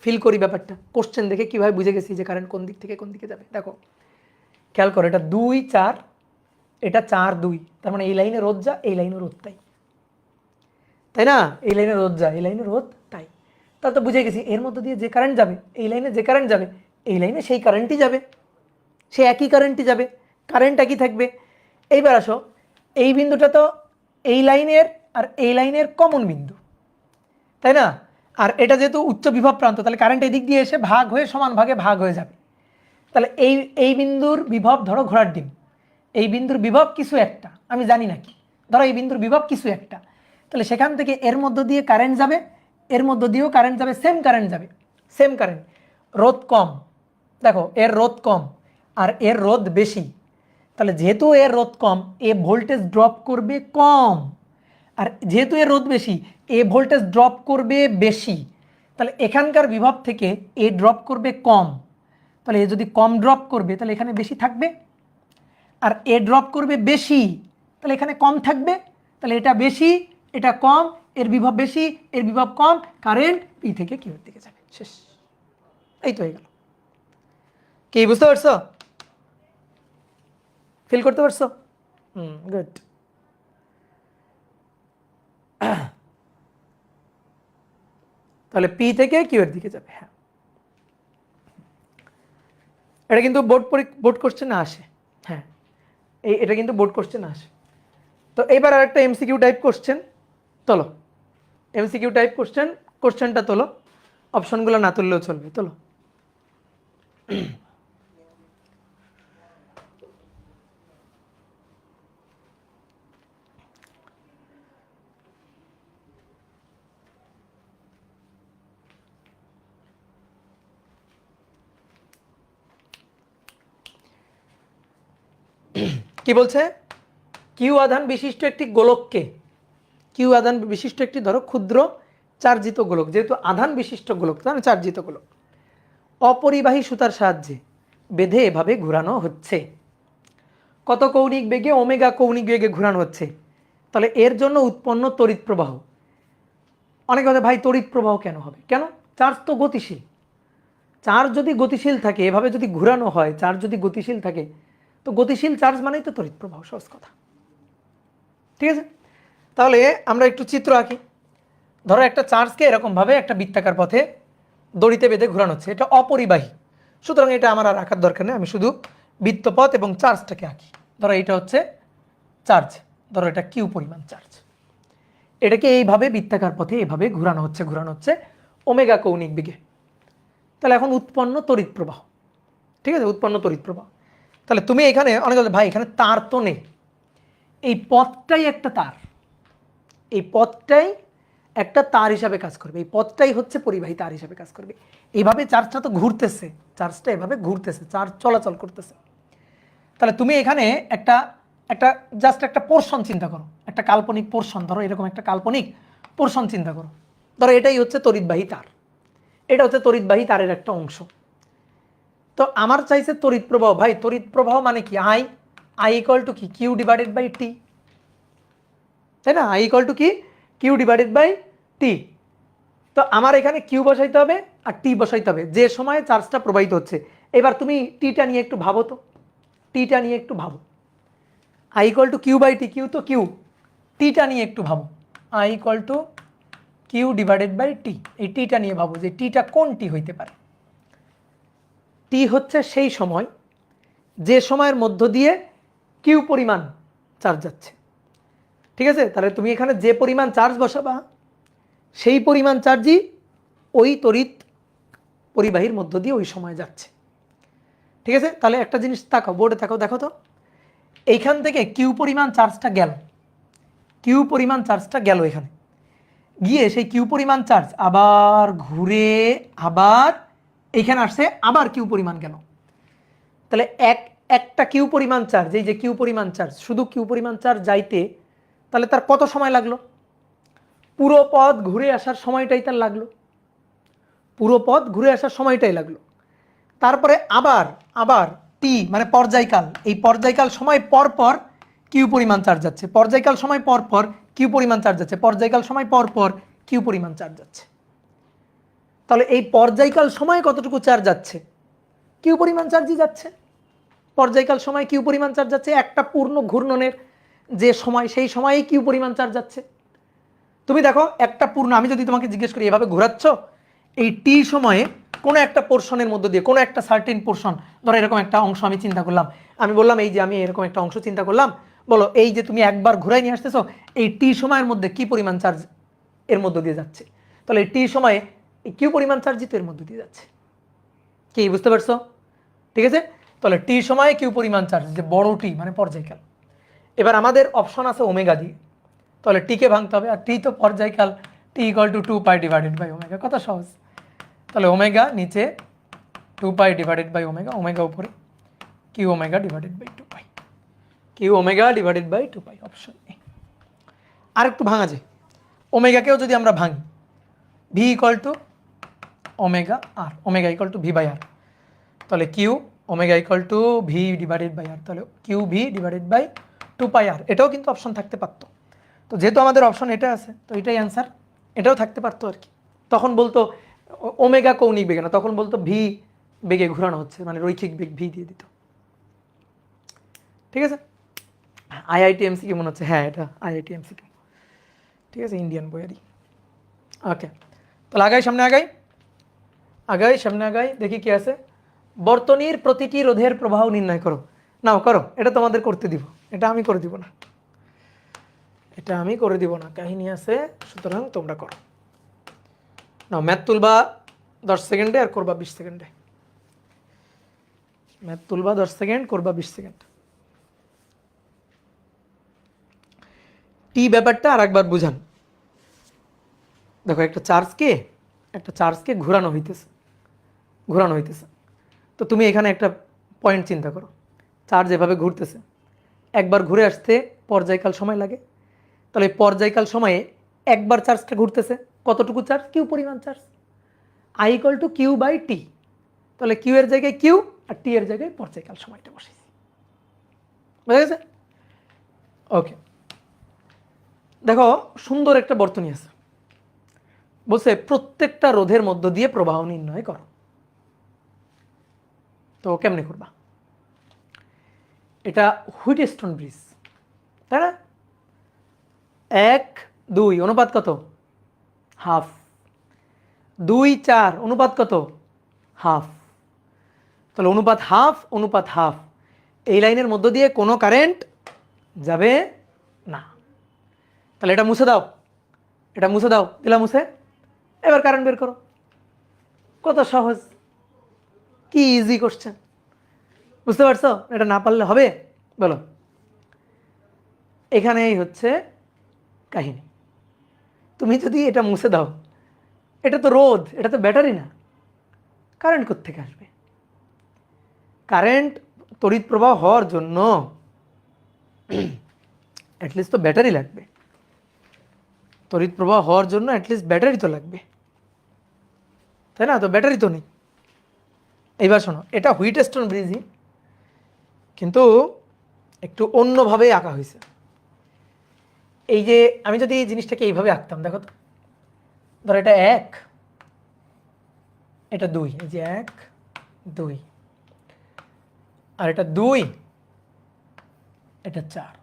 ফিল করি ব্যাপারটা, কোশ্চেন দেখে কিভাবে বুঝে গেছি যে কারেন্ট কোন দিক থেকে কোন দিকে যাবে। দেখো খেয়াল করো, এটা 2 4, এটা 4 2, তার মানে এই লাইনে রোধ যা, এই লাইনে রোধ তাই, তাই না? এই লাইনে রোধ যা, এই লাইনে রোধ তাই। তাহলে তো বুঝে গেছি এর মধ্যে দিয়ে যে কারেন্ট যাবে, এই লাইনে যে কারেন্ট যাবে, এই লাইনে সেই কারেন্টই যাবে, সে একই কারেন্টই যাবে, কারেন্ট একই থাকবে। এইবার আসো, এই বিন্দুটা তো এই লাইনের আর এই লাইনের কমন বিন্দু, তাই না? আর এটা যেহেতু উচ্চ বিভব প্রান্ত, তাহলে কারেন্ট এই দিক দিয়ে এসে ভাগ হয়ে সমান ভাগে ভাগ হয়ে যাবে। তাহলে এই বিন্দুর বিভব ধরো ঘোড়ার ডিম, এই বিন্দুর বিভব কিছু একটা, আমি জানি না কি, ধরো এই বিন্দুর বিভব কিছু একটা, তাহলে সেখান থেকে এর মধ্য দিয়ে কারেন্ট যাবে, এর মধ্য দিয়েও কারেন্ট যাবে, সেম কারেন্ট যাবে, সেম কারেন্ট। রোধ কম, দেখো এর রোধ কম আর এর রোধ বেশি, তাহলে যেহেতু এর রোধ কম, এ ভোল্টেজ ড্রপ করবে কম, আর যেহেতু এর রোধ বেশি, এ ভোল্টেজ ড্রপ করবে বেশি, তাহলে এখানকার বিভব থেকে এ ড্রপ করবে কম, তাহলে এ যদি কম ড্রপ করবে তাহলে এখানে বেশি থাকবে, আর এ ড্রপ করবে বেশি, তাহলে এখানে কম থাকবে, তাহলে এটা বেশি এটা কম, এর বিভব বেশি এর বিভব কম, কারেন্ট পি থেকে কিউর দিকে যাবে, শেষ। এই তো হয়ে গেল। কি বুঝতে পারছো? ফিল করতে পারছো? গুড। তাহলে পি থেকে কিউ এর দিকে যাবে। হ্যাঁ, এটা কিন্তু বোর্ড কোশ্চেনে আসে। হ্যাঁ, এটা কিন্তু বোর্ড কোশ্চেনে আসে। তো এবার আর একটা এমসিকিউ টাইপ কোশ্চেন তোলো, এমসিকিউ টাইপ কোশ্চেনটা তোলো, অপশনগুলো না তুললেও চলবে, তোলো। কি বলছে? কিউ আধান বিশিষ্ট একটি গোলককে, কিউ আধান বিশিষ্ট একটি ধরো ক্ষুদ্র চার্জিত গোলক, যেহেতু আধান বিশিষ্ট গোলক তাহলে চার্জিত গোলক, অপরিবাহী সুতার সাহায্যে বেঁধে এভাবে ঘোরানো হচ্ছে। কত কৌণিক বেগে? ওমেগা কৌণিক বেগে ঘোরানো হচ্ছে। তাহলে এর জন্য উৎপন্ন তড়িৎ প্রবাহ, অনেকে বলে ভাই তড়িৎ প্রবাহ কেন হবে? কেন? চার্জ তো গতিশীল, চার্জ যদি গতিশীল থাকে, এভাবে যদি ঘোরানো হয়, চার্জ যদি গতিশীল থাকে, তো গতিশীল চার্জ মানেই তো তড়িৎ প্রবাহ, সহজ কথা। ঠিক আছে, তাহলে আমরা একটু চিত্র আঁকি। ধরো একটা চার্জকে এরকমভাবে একটা বৃত্তাকার পথে দড়িতে বেঁধে ঘোরানো হচ্ছে, এটা অপরিবাহী, সুতরাং এটা আমার আর আঁকার দরকার নেই, আমি শুধু বৃত্তপথ এবং চার্জটাকে আঁকি। ধরো এটা হচ্ছে চার্জ, ধরো এটা কিউ পরিমাণ চার্জ, এটাকে এইভাবে বৃত্তাকার পথে এভাবে ঘোরানো হচ্ছে ওমেগা কৌণিক বেগে। তাহলে এখন উৎপন্ন তড়িৎ প্রবাহ, ঠিক আছে, উৎপন্ন তড়িৎ প্রবাহ। তাহলে তুমি এখানে অনেকে বলে ভাই এখানে তার তো নেই, এই পথটাই একটা তার, এই পথটাই একটা তার হিসাবে কাজ করবে, এই পথটাই হচ্ছে পরিবাহী তার হিসাবে কাজ করবে। এইভাবে চার্জটা তো ঘুরতেছে, চার্জটা এভাবে ঘুরতেছে, চার্জ চলাচল করতেছে। তাহলে তুমি এখানে একটা একটা জাস্ট একটা পোর্শন চিন্তা করো, একটা কাল্পনিক পোর্শন, ধরো এরকম একটা কাল্পনিক পোর্শন চিন্তা করো, ধরো এটাই হচ্ছে তড়িৎবাহী তার, এটা হচ্ছে তড়িৎবাহী তারের একটা অংশ। তো আমার চাইছে তড়িৎ প্রবাহ, ভাই তড়িৎ প্রবাহ মানে কি? আই ইকুয়াল টু কি? কিউ ডিভাইডেড বাই টি, তাই না? আই ইকুয়াল টু কি? কিউ ডিভাইডেড বাই টি। তো আমার এখানে কিউ বসাইতে হবে আর টি বসাইতে হবে, যে সময়ে চার্জটা প্রবাহিত হচ্ছে। এবার তুমি টিটা নিয়ে একটু ভাবো তো, টিটা নিয়ে একটু ভাবো, I equal to Q by T, Q তো কিউ, টিটা নিয়ে একটু ভাবো, I equal to Q divided by T, এই টিটা নিয়ে ভাবো যে টিটা কোন টি হইতে পারে? টি হচ্ছে সেই সময় যে সময়ের মধ্য দিয়ে কিউ পরিমাণ চার্জ যাচ্ছে, ঠিক আছে? তাহলে তুমি এখানে যে পরিমাণ চার্জ বসাবা, সেই পরিমাণ চার্জই ওই তড়িৎ পরিবাহীর মধ্য দিয়ে ওই সময় যাচ্ছে, ঠিক আছে? তাহলে একটা জিনিস তাকাও, বোর্ডে তাকাও, দেখো তো, এইখান থেকে কিউ পরিমাণ চার্জটা গেল, কিউ পরিমাণ চার্জটা গেল এখানে গিয়ে, সেই কিউ পরিমাণ চার্জ আবার ঘুরে আবার এইখানে আসছে, আবার কিউ পরিমাণ গেল। তাহলে একটা কিউ পরিমাণ চার্জ, এই যে কিউ পরিমাণ চার্জ, শুধু কিউ পরিমাণ চার্জ যাইতে তাহলে তার কত সময় লাগলো? পুরো পথ ঘুরে আসার সময়টাই তার লাগলো, পুরো পথ ঘুরে আসার সময়টাই লাগলো। তারপরে আবার আবার টি মানে পর্যায়কাল, এই পর্যায়কাল সময় পর পর কিউ পরিমাণ চার্জ যাচ্ছে, পর্যায়কাল সময় পর পর কিউ পরিমাণ চার্জ যাচ্ছে, পর্যায়কাল সময় পর পর কিউ পরিমাণ চার্জ যাচ্ছে। তাহলে এই পর্যায়কাল সময় কতটুকু চার্জ যাচ্ছে? কিউ পরিমাণ চার্জই যাচ্ছে। পর্যায়কাল সময় কিউ পরিমাণ চার্জ যাচ্ছে, একটা পূর্ণ ঘূর্ণনের যে সময় সেই সময়েই কিউ পরিমাণ চার্জ যাচ্ছে। তুমি দেখো একটা পূর্ণ, আমি যদি তোমাকে জিজ্ঞেস করি এভাবে ঘোরাচ্ছ, এই টি সময়ে কোনো একটা পোর্শনের মধ্য দিয়ে, কোনো একটা সার্টেন পোর্শন, ধরো এরকম একটা অংশ আমি চিন্তা করলাম, আমি বললাম এই যে আমি এরকম একটা অংশ চিন্তা করলাম, বলো এই যে তুমি একবার ঘুরাই নিয়ে আসতেছো, এই টি সময়ের মধ্যে কি পরিমাণ চার্জ এর মধ্য দিয়ে যাচ্ছে? তাহলে এই টি সময়ে এই কিউ পরিমাণ চার্জই তো এর মধ্য দিয়ে যাচ্ছে। কি বুঝতে পারছো? ঠিক আছে, তাহলে টি সময়ে কিউ পরিমাণ চার্জ, যে বড় টি মানে পর্যায়কাল। এবার আমাদের অপশন আছে ওমেগা দিয়ে, তাহলে টিকে ভাঙতে হবে, আর টি তো পর্যায়কাল, T equal to 2 pi divided by omega, কত সহজ। তাহলে ওমেগা নিচে 2 pi divided by omega, omega উপরে Q omega divided by 2 pi, Q omega divided by 2 pi, option A. আর একটু ভাঙা যায়, ওমেগাকেও যদি আমরা ভাঙি, V equal to omega R, omega equal to V by R, তাহলে Q omega equal to V divided by R, তাহলে কিউ ভি ডিভাইডেড বাই 2 পাই আর। এটাও কিন্তু অপশন থাকতে পারতো, তো যেহেতু আমাদের অপশন এটা আছে তো এটাই অ্যান্সার, এটাও থাকতে পারতো আর কি। তখন বলতো ওমেগা কৌণিক বেগে না, তখন বলতো ভি বেগে ঘোরানো হচ্ছে, মানে রৈখিক বেগ ভি দিয়ে দিত। ঠিক আছে, আইআইটি এমসিকিউ মনে হচ্ছে, হ্যাঁ এটা আইআইটি এমসিকিউ, ঠিক আছে, ইন্ডিয়ান বইয়েরই। ওকে, তাহলে আগাই সামনে আগাই, আগাই সামনে আগাই, দেখি কি আছে। বর্তনীর প্রতিটি রোধের প্রবাহ নির্ণয় করো। নাও করো, এটা তোমাদের করতে দিব, এটা আমি করে দিব না, এটা আমি করে দিব না, কাহিনী আছে, সুতরাং তোমরা করো। নাও ম্যাথ তুলবা 10 সেকেন্ডে আর করবা 20 সেকেন্ডে, ম্যাথ তুলবা 10 সেকেন্ড, করবা 20 সেকেন্ড। টি ব্যাপারটা আর একবার বুঝান। দেখো একটা চার্জকে ঘোরানো হইতেছে, ঘোরানো হইতেছে, তো তুমি এখানে একটা পয়েন্ট চিন্তা করো, চার্জ এভাবে ঘুরতেছে, একবার ঘুরে আসতে পর্যায়কাল সময় লাগে, তাহলে এই পর্যায়কাল সময়ে একবার চার্জটা ঘুরতেছে, কতটুকু চার্জ? কিউ পরিমাণ charge, I equal to Q by T. তাহলে কিউ এর জায়গায় কিউ আর টি এর জায়গায় পর্যায়কাল সময়টা বসেছি, বুঝা গেছে? ওকে, দেখো সুন্দর একটা বর্তনী আছে, বলছে প্রত্যেকটা রোধের মধ্য দিয়ে প্রবাহ নির্ণয় করো। তো কেমনে করবা? এটা হুইটস্টোন ব্রিজ, তাই না? 1-2 অনুপাত কত? হাফ। 2-4 অনুপাত কত? হাফ। তাহলে অনুপাত হাফ, অনুপাত হাফ, এই লাইনের মধ্য দিয়ে কোনো কারেন্ট যাবে না। তাহলে এটা মুছে দাও, এটা মুছে দাও, দিলা মুছে। এবার কারেন্ট বের করো, কত সহজ, কি ইজি কোশ্চেন, বুঝতে পারছো? এটা না পারলে হবে? বলো, এখানেই হচ্ছে কাহিনী। তুমি যদি এটা মুছে দাও, এটা তো রোদ, এটা তো ব্যাটারি না, কারেন্ট কোত্থেকে আসবে? কারেন্ট তড়িৎ প্রবাহ হওয়ার জন্য অ্যাটলিস্ট তো ব্যাটারি লাগবে, তড়িৎ প্রবাহ হওয়ার জন্য অ্যাটলিস্ট ব্যাটারি তো লাগবে, তাই না? তো ব্যাটারি তো নেই। এইবার শোনো, এটা হুইটস্টোন ব্রিজই, কিন্তু একটু অন্যভাবে আঁকা হয়েছে। এই যে আমি যদি এই জিনিসটাকে এইভাবে আঁকতাম, দেখো তো, ধরো এটা 1, এটা 2, এই যে 1 2, আর এটা 2, এটা 4।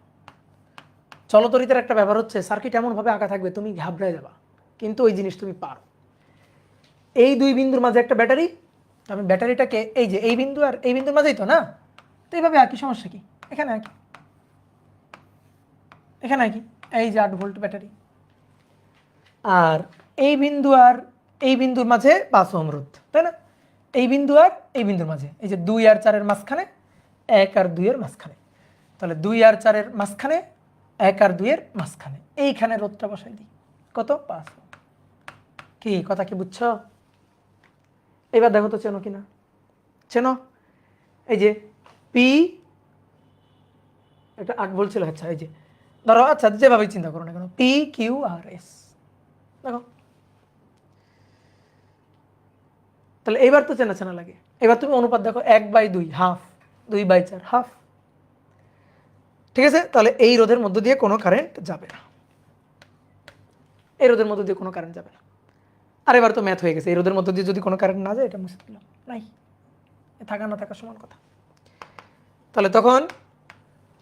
চলতরিতের একটা ব্যাপার হচ্ছে সার্কিট এমনভাবে আঁকা থাকবে তুমি ঘাবড়ায় যাবা, কিন্তু ওই জিনিস তুমি পারো। এই 2 বিন্দুর মাঝে একটা ব্যাটারি, আমি ব্যাটারিটাকে এই যে এই বিন্দু আর এই বিন্দুর মাঝেই তো না, তো এইভাবে আঁকি, সমস্যা কি? এখানে আঁকি, এখানে আঁকি, এই যে 8 ভোল্ট ব্যাটারি, আর এই বিন্দু আর এই বিন্দুর মাঝে 5 ওহম রোধ, তাই না? এই বিন্দু আর এই বিন্দুর মাঝে, এই যে 2 আর 4-এর মাঝখানে, 1 আর 2-এর মাঝখানে, তাহলে 2 আর 4-এর মাঝখানে, 1 আর 2-এর মাঝখানে, এইখানে রোধটা বসাই দিই, কত? 5 ওহম। কি কথা কি বুঝছো? এবার দেখো তো চেনো কিনা, চেনো? এই যে পি, এটা 8 ভোল্ট ছিল, আচ্ছা এই যে ধরো, আচ্ছা যেভাবে চিন্তা করো না কেন, পি কিউ আর এস, দেখো, তাহলে এইবার তো চেনা চেনা লাগে। এবার তুমি অনুপাত দেখো, 1/2 হাফ, 2/4 হাফ। ঠিক আছে, তাহলে এই রোধের মধ্য দিয়ে কোনো কারেন্ট যাবে না, এই রোধের মধ্য দিয়ে কোনো কারেন্ট যাবে না। আর এবার তো ম্যাথ হয়ে গেছে, এই রোধের মধ্য দিয়ে যদি কোনো কারেন্ট না যায় এটা মুছে দিলাম, নাই, থাকা না থাকা সমান কথা। তাহলে তখন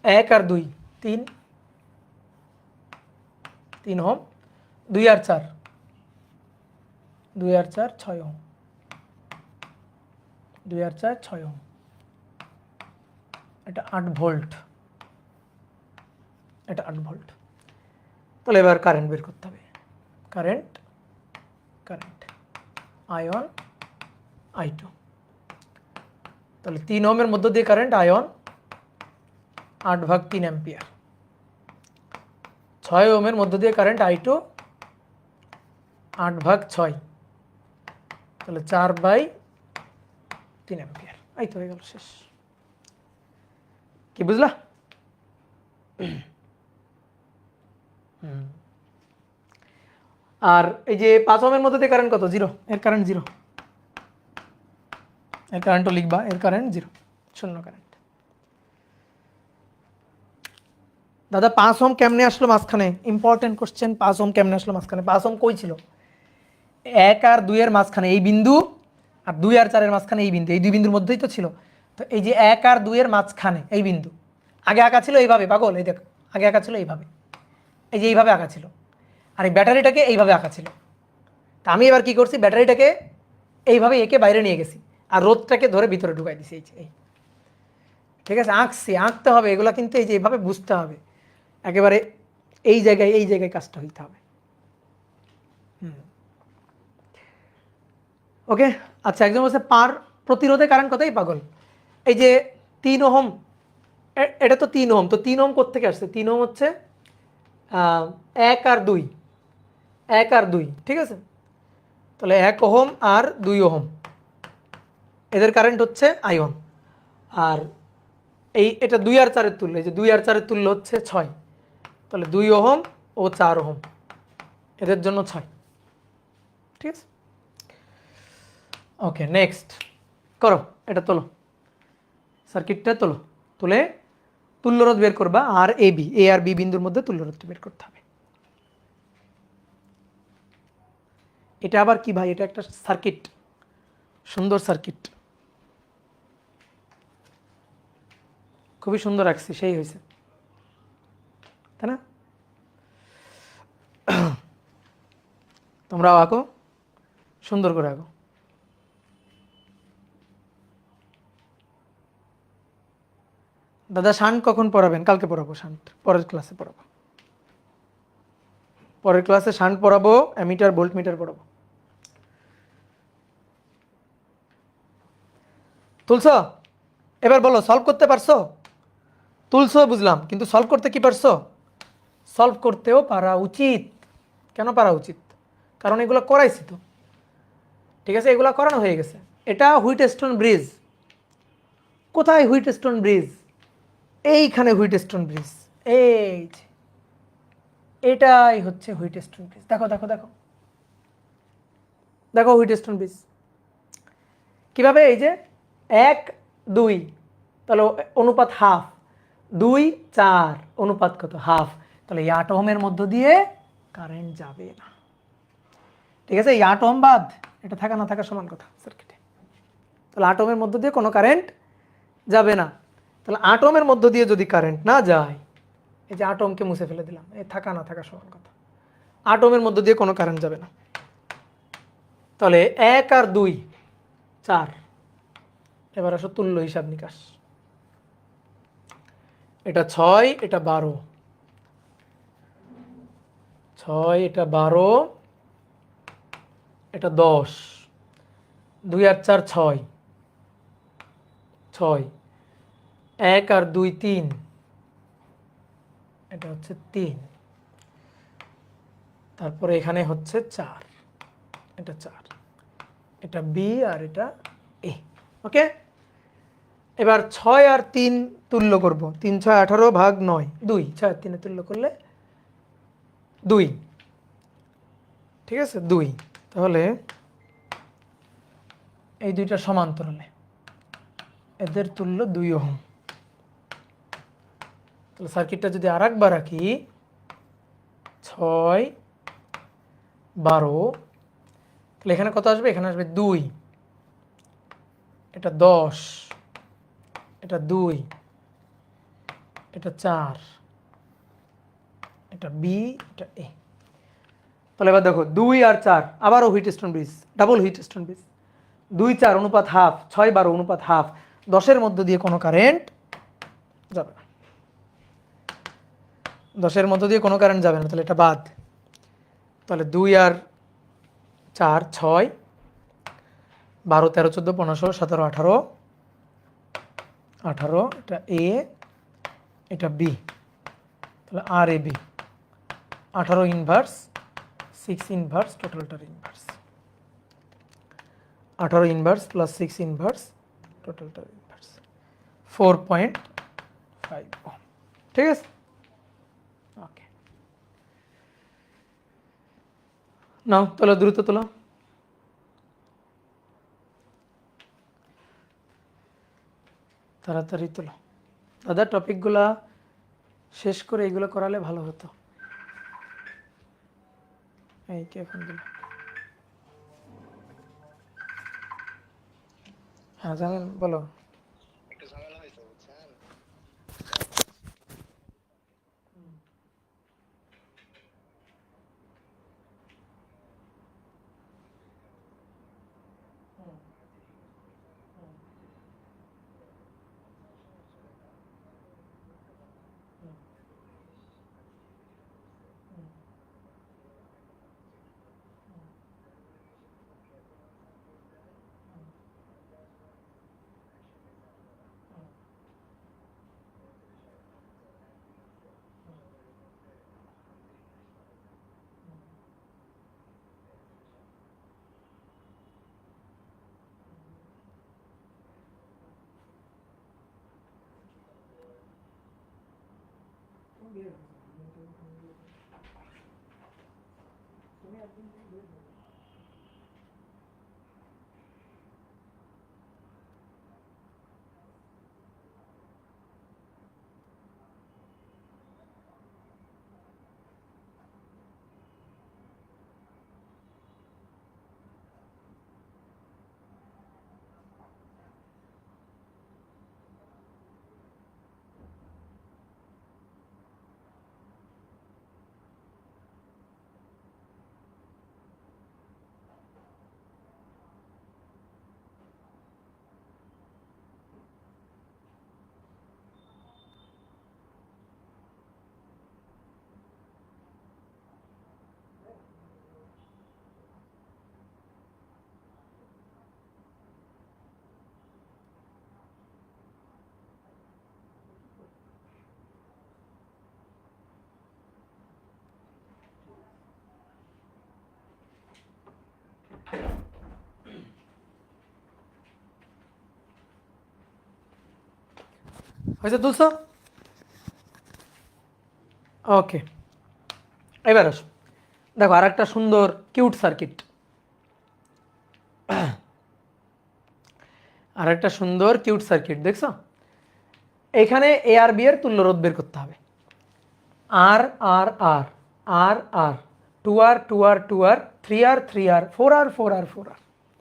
1 আর 2 3, 3 ওহম, 2 আর 4 6 ওহম, 2 আর 4 6 ওহম, এটা 8 ভোল্ট, এটা 8 ভোল্ট। তাহলে এবার কারেন্ট বের করতে হবে, কারেন্ট I1 I2। তাহলে 3 ওহমের মধ্য দিয়ে কারেন্ট I1 8/3 অ্যাম্পিয়ার, 6 ওহমের মধ্য দিয়ে কারেন্ট I2 8/6, তাহলে 4/3 অ্যাম্পিয়ার। এই তো হয়ে গেল, শেষ। কি বুঝলা? আর এই যে 5 ওহমের মধ্যে দিয়ে কারেন্ট কত? 0, এর কারেন্ট 0, এর কারেন্টও লিখবা, এর কারেন্ট 0, শূন্য কারেন্ট। দাদা 5 ওহম কেমনে আসলো মাঝখানে? ইম্পর্টেন্ট কোশ্চেন, 5 ওহম কেমনে আসলো মাঝখানে? 5 ওহম কই ছিল? 1 আর 2 এর মাঝখানে এই বিন্দু, আর 2 আর 4 এর মাঝখানে এই বিন্দু, এই দুই বিন্দুর মধ্যেই তো ছিল। তো এই যে 1 আর 2 এর মাঝখানে এই বিন্দু, আগে আঁকা ছিল এইভাবে, পাগল, এই দেখো, আগে আঁকা ছিল এইভাবে, এই যে এইভাবে আঁকা ছিল, আর এই ব্যাটারিটাকে এইভাবে আঁকা ছিল। তা আমি এবার কি করছি, ব্যাটারিটাকে এইভাবে এঁকে বাইরে নিয়ে গেছি, আর রোদটাকে ধরে ভিতরে ঢুকাই দিছি, এই। ঠিক আছে, আঁকছি, আঁকতে হবে এগুলো, কিন্তু এই যে এইভাবে বুঝতে হবে, একেবারে এই জায়গায় কাজটা হইতে হবে। ওকে, আচ্ছা, একজন বলছে পার প্রতিরোধে কারেন্ট কতই, পাগল, এই যে 3 ওহম, এটা তো 3 ওহম, তো 3 ওহম কোত্থেকে আসছে? 3 ওহম হচ্ছে 1 আর 2, 1 আর 2, ঠিক আছে। তাহলে 1 ওহম আর 2 ওহম, এদের কারেন্ট হচ্ছে I1। আর এটা 2 আর 4 এর তুল্য, এই যে 2 আর 4 এর তুল্য হচ্ছে 6, তাহলে 2 ওহম ও 4 ওহম, এদের জন্য 6, ঠিক আছে। ওকে, নেক্সট করো, এটা তোলো, সার্কিটটা তোলো, তুলে তুল্যরোধ বের করবা, আর এ আর বি বিন্দুর মধ্যে তুল্যরোধটা বের করতে হবে। এটা আবার কি ভাই? এটা একটা সার্কিট, সুন্দর সার্কিট, খুবই সুন্দর আঁকছি, সেই হয়েছে, তাই না? তোমরাও আঁকো, সুন্দর করে আঁকো। দাদা শান্ট কখন পড়াবেন? কালকে পড়াবো শান্ট, পরের ক্লাসে পড়াবো, পরের ক্লাসে শান্ট পড়াবো, অ্যামিটার ভোল্ট মিটার পড়াবো। তুলছ? এবার বলো, সলভ করতে পারছো? তুলছো বুঝলাম, কিন্তু সলভ করতে কি পারছো? সলভ করতেও পারা উচিত। কেন পারা উচিত? কারণ এগুলো করাইছি তো, ঠিক আছে, এগুলো করানো হয়ে গেছে। এটা হুইটস্টোন ব্রিজ। কোথায় হুইটস্টোন ব্রিজ? এইখানে হুইটস্টোন ব্রিজ, এই এটাই হচ্ছে হুইটস্টোন ব্রিজ। দেখো দেখো দেখো দেখো হুইটস্টোন ব্রিজ কিভাবে, এই যে 1 2, তাহলে অনুপাত হাফ, 2 4, অনুপাত কত? হাফ। তাহলে এই 8 ওহমের মধ্য দিয়ে কারেন্ট যাবে না, ঠিক আছে। এই 8 ওহম বাদ, এটা থাকা না থাকা সমান কথা সার্কিটে। তাহলে 8 ওহমের মধ্য দিয়ে কোনো কারেন্ট যাবে না। তাহলে 8 ওহমের মধ্য দিয়ে যদি কারেন্ট না যায়, এই যে 8 ওহমকে মুছে ফেলে দিলাম, এই থাকা না থাকা সমান কথা। 8 ওহমের মধ্য দিয়ে কোনো কারেন্ট যাবে না। তাহলে 1 আর 2 4, এবার আসো তুল্য হিসাব নিকাশ। এটা 6, এটা 12, 6, এটা 12, এটা 10, 2 আর 4 6, 6, 1 আর 2 3, এটা হচ্ছে 3, তারপরে এখানে হচ্ছে 4, এটা 4, এটা বি আর এটা এ। ওকে, এবার 6 আর 3 তুল্য করব, 3 6 18 ভাগ 9, 2, 6 আর 3 তুল্য করলে 2, ঠিক আছে 2, তাহলে এই দুইটা সমান্তরালে এদের তুল্য 2 ওহম। তাহলে সার্কিটটা যদি আর একবার রাখি 6, 12, তাহলে এখানে কত আসবে? এখানে আসবে 2, এটা 10, এটা 2, এটা 4, এটা বি, এটা এ। তাহলে এবার দেখো 2 আর 4 আবারও Wheatstone bridge, double Wheatstone bridge. 2, 4 অনুপাত হাফ, 6, 12 অনুপাত হাফ, 10-এর মধ্য দিয়ে কোনো কারেন্ট যাবে না, 10-এর মধ্য দিয়ে কোনো কারেন্ট যাবে না, তাহলে এটা বাদ। তাহলে 2 আর 4 6, 12, 13, 14, 15, 17, 18, 18, এটা এ, এটা বি, তাহলে R A B, 18 inverse, 6 inverse, টোটালটার ইনভার্স, 18 ইনভার্স প্লাস 6 ইনভার্স, টোটালটার ইনভার্স, 4.5 ওহম। ঠিক আছে, ওকে। নাও তোলো, দ্রুত তোলো, তাড়াতাড়ি তোলো দাদা। টপিকগুলা শেষ করে এগুলো করালে ভালো হতো। এই কে ফোন দিল? হ্যাঁ জানেন, বলো। একটু ঝামেলা হয়েছে বুঝছেন। হয়েছে, তুলছো? ওকে, এবার আসো, দেখো আর একটা সুন্দর কিউট সার্কিট, আর একটা সুন্দর কিউট সার্কিট দেখছো? এখানে এ আর বি এর তুল্য রোধ বের করতে হবে। আর আর আর আর আর, 2R 2R 2R, 3R 3R, 4R 4R 4R,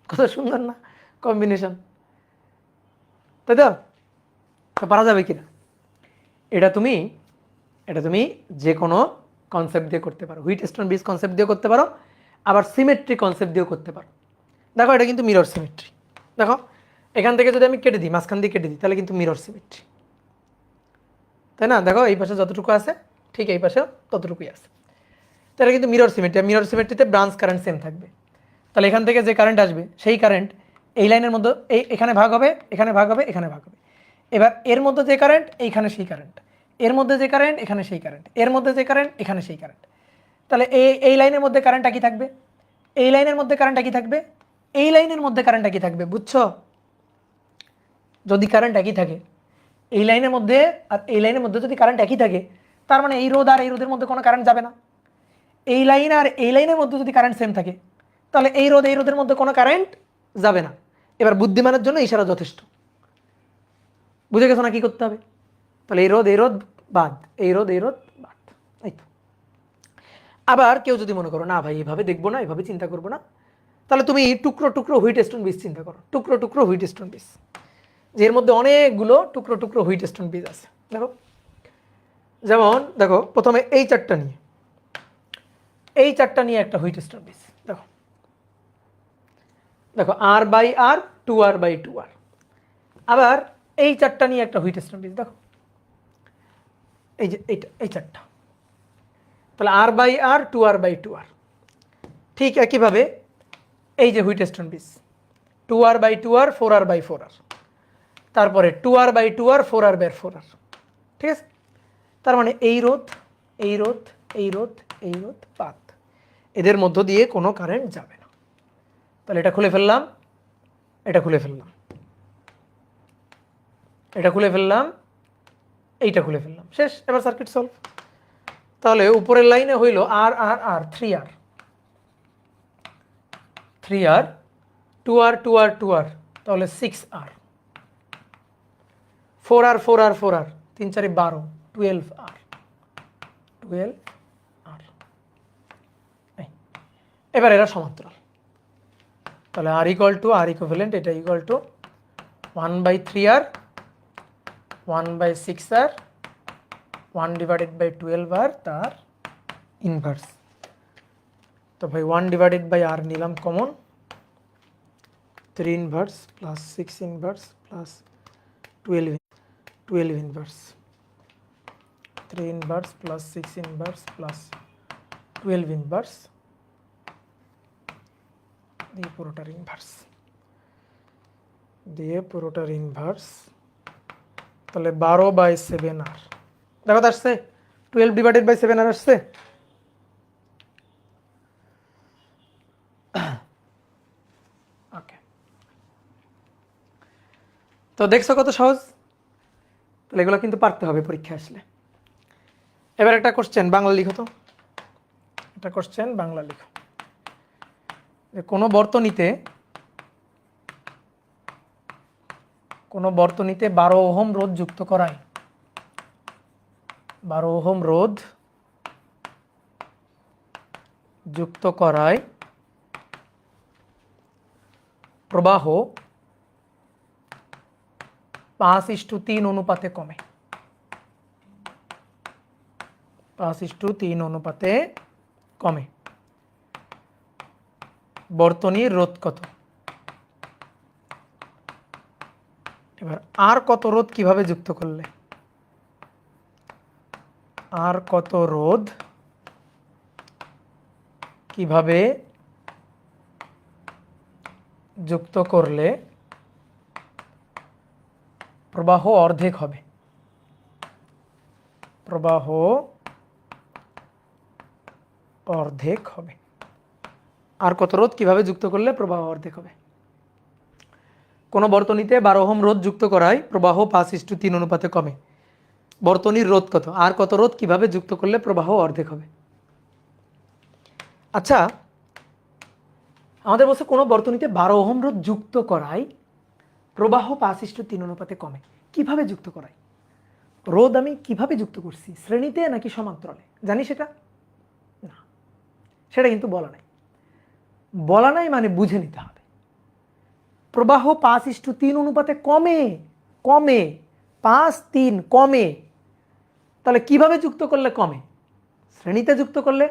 কত সুন্দর না কম্বিনেশন, তাই তো? পারা যাবে কিনা? এটা তুমি যে কোনো কনসেপ্ট দিয়ে করতে পারো, হুইটস্টোন ব্রিজ কনসেপ্ট দিয়ে করতে পারো, আবার সিমেট্রি কনসেপ্ট দিয়েও করতে পারো। দেখো এটা কিন্তু মিরর সিমেট্রি, দেখো এখান থেকে যদি আমি কেটে দিই, মাঝখান দিয়ে কেটে দিই, তাহলে কিন্তু মিরর সিমেট্রি, তাই না? দেখো এই পাশে যতটুকু আছে ঠিক এই পাশেও ততটুকুই আছে, তাহলে কিন্তু মিরর সিমেট্রি। মিরর সিমেট্রিতে ব্রাঞ্চ কারেন্ট সেম থাকবে, তাহলে এখান থেকে যে কারেন্ট আসবে সেই কারেন্ট এই লাইনের মধ্যে এখানে ভাগ হবে, এখানে ভাগ হবে, এখানে ভাগ হবে। এবার এর মধ্যে যে কারেন্ট এইখানে সেই কারেন্ট, এর মধ্যে যে কারেন্ট এখানে সেই কারেন্ট, এর মধ্যে যে কারেন্ট এখানে সেই কারেন্ট, তাহলে এই লাইনের মধ্যে কারেন্টটা কি থাকবে? এই লাইনের মধ্যে কারেন্টটা কি থাকবে? এই লাইনের মধ্যে কারেন্টটা কি থাকবে? বুঝছো? যদি কারেন্ট একই থাকে এই লাইনের মধ্যে আর এই লাইনের মধ্যে, যদি কারেন্ট একই থাকে, তার মানে এই রোধ আর এই রোধের মধ্যে কোনো কারেন্ট যাবে না। এই লাইন আর এই লাইনের মধ্যে যদি কারেন্ট সেম থাকে তাহলে এই রোধের মধ্যে কোনো কারেন্ট যাবে না। এবার বুদ্ধিমানের জন্য ইশারা যথেষ্ট। বুঝে গেছো না কি করতে হবে? তাহলে এই রোধ বাদ, এই রোধ বাদ। এই তো। আবার কেউ যদি মনে করো না ভাই এভাবে দেখবো না, এভাবে চিন্তা করবো না, তাহলে তুমি টুকরো টুকরো হুইট স্টোন বীজ চিন্তা করো। টুকরো টুকরো হুইট স্টোন বীজ, যে এর মধ্যে অনেকগুলো টুকরো টুকরো হুইট স্টোন বীজ আছে। দেখো, যেমন দেখো প্রথমে এই চারটা নিয়ে একটা হুইট স্টোন বীজ। দেখো দেখো R/R 2R/2R। আবার এই চারটা নিয়ে একটা হুইট স্টোন বীজ। দেখো এই যে এই চারটা, তাহলে R/R 2R/2R। ঠিক একইভাবে এই যে হুইট স্টোন বীজ 2R/2R 4R/4R, তারপরে 2R/2R 4R/4R। ঠিক আছে, তার মানে এই রোধ বাদ, এদের মধ্য দিয়ে কোনো কারেন্ট যাবে না। তাহলে এটা খুলে ফেললাম, এটা খুলে ফেললাম, এটা খুলে ফেললাম, এইটা খুলে ফেললাম, শেষ। এবার সার্কিট সলভ। তাহলে উপরের লাইনে হইল R 3R 2R, তাহলে 6R, 4R 3 4 12, 12R। এবার এরা সমান্তরাল, তাহলে R ইকুইভ্যালেন্ট, এটা equal to 1/3R 1/6R 1/12R তার ইনভার্স। তো ভাই 1/R নিলাম common, 3 inverse plus 6 inverse plus 12 inverse, 3 inverse plus 6 inverse plus 12 inverse দিয়ে পুরোটার ইনভার্স, তাহলে 12/7R। দেখো তো আসছে, 12/7R আসছে। ওকে, তো দেখছো কত সহজ? তাহলে এগুলো কিন্তু পারতে হবে পরীক্ষা আসলে। এবার একটা কোশ্চেন বাংলা লিখো তো, একটা কোশ্চেন বাংলা লিখো। কোনো বর্তনীতে 12 ওহম রোধ যুক্ত করায়, 12 ওহম রোধ যুক্ত করায় প্রবাহ 5:3 অনুপাতে কমে। 5:3 অনুপাতে কমে। বর্তনীর রোধ কত? এবার আর কত রোধ কিভাবে যুক্ত করলে, আর কত রোধ কিভাবে যুক্ত করলে প্রবাহ অর্ধেক হবে? প্রবাহ অর্ধেক হবে। আর কত রোধ কিভাবে যুক্ত করলে প্রবাহ অর্ধেক হবে? কোনো বর্তনীতে 12 ওহম রোধ যুক্ত করায় প্রবাহ 5:3 অনুপাতে কমে। বর্তনীর রোধ কত? আর কত রোধ কিভাবে যুক্ত করলে প্রবাহ অর্ধেক হবে? আচ্ছা, আমাদের বলছে কোনো বর্তনীতে 12 ওহম রোধ যুক্ত করায় প্রবাহ 5:3 অনুপাতে কমে। কিভাবে যুক্ত করায়? রোধ আমি কিভাবে যুক্ত করছি, শ্রেণীতে নাকি সমান্তরালে? জানি সেটা না, সেটা কিন্তু বলা নাই। বলা নাই মানে বুঝে নিতে হবে। প্রবাহ 5:3 অনুপাতে কমে, 5:3 কমে, তাহলে কিভাবে যুক্ত করলে কমে? শ্রেণীতে যুক্ত করলে।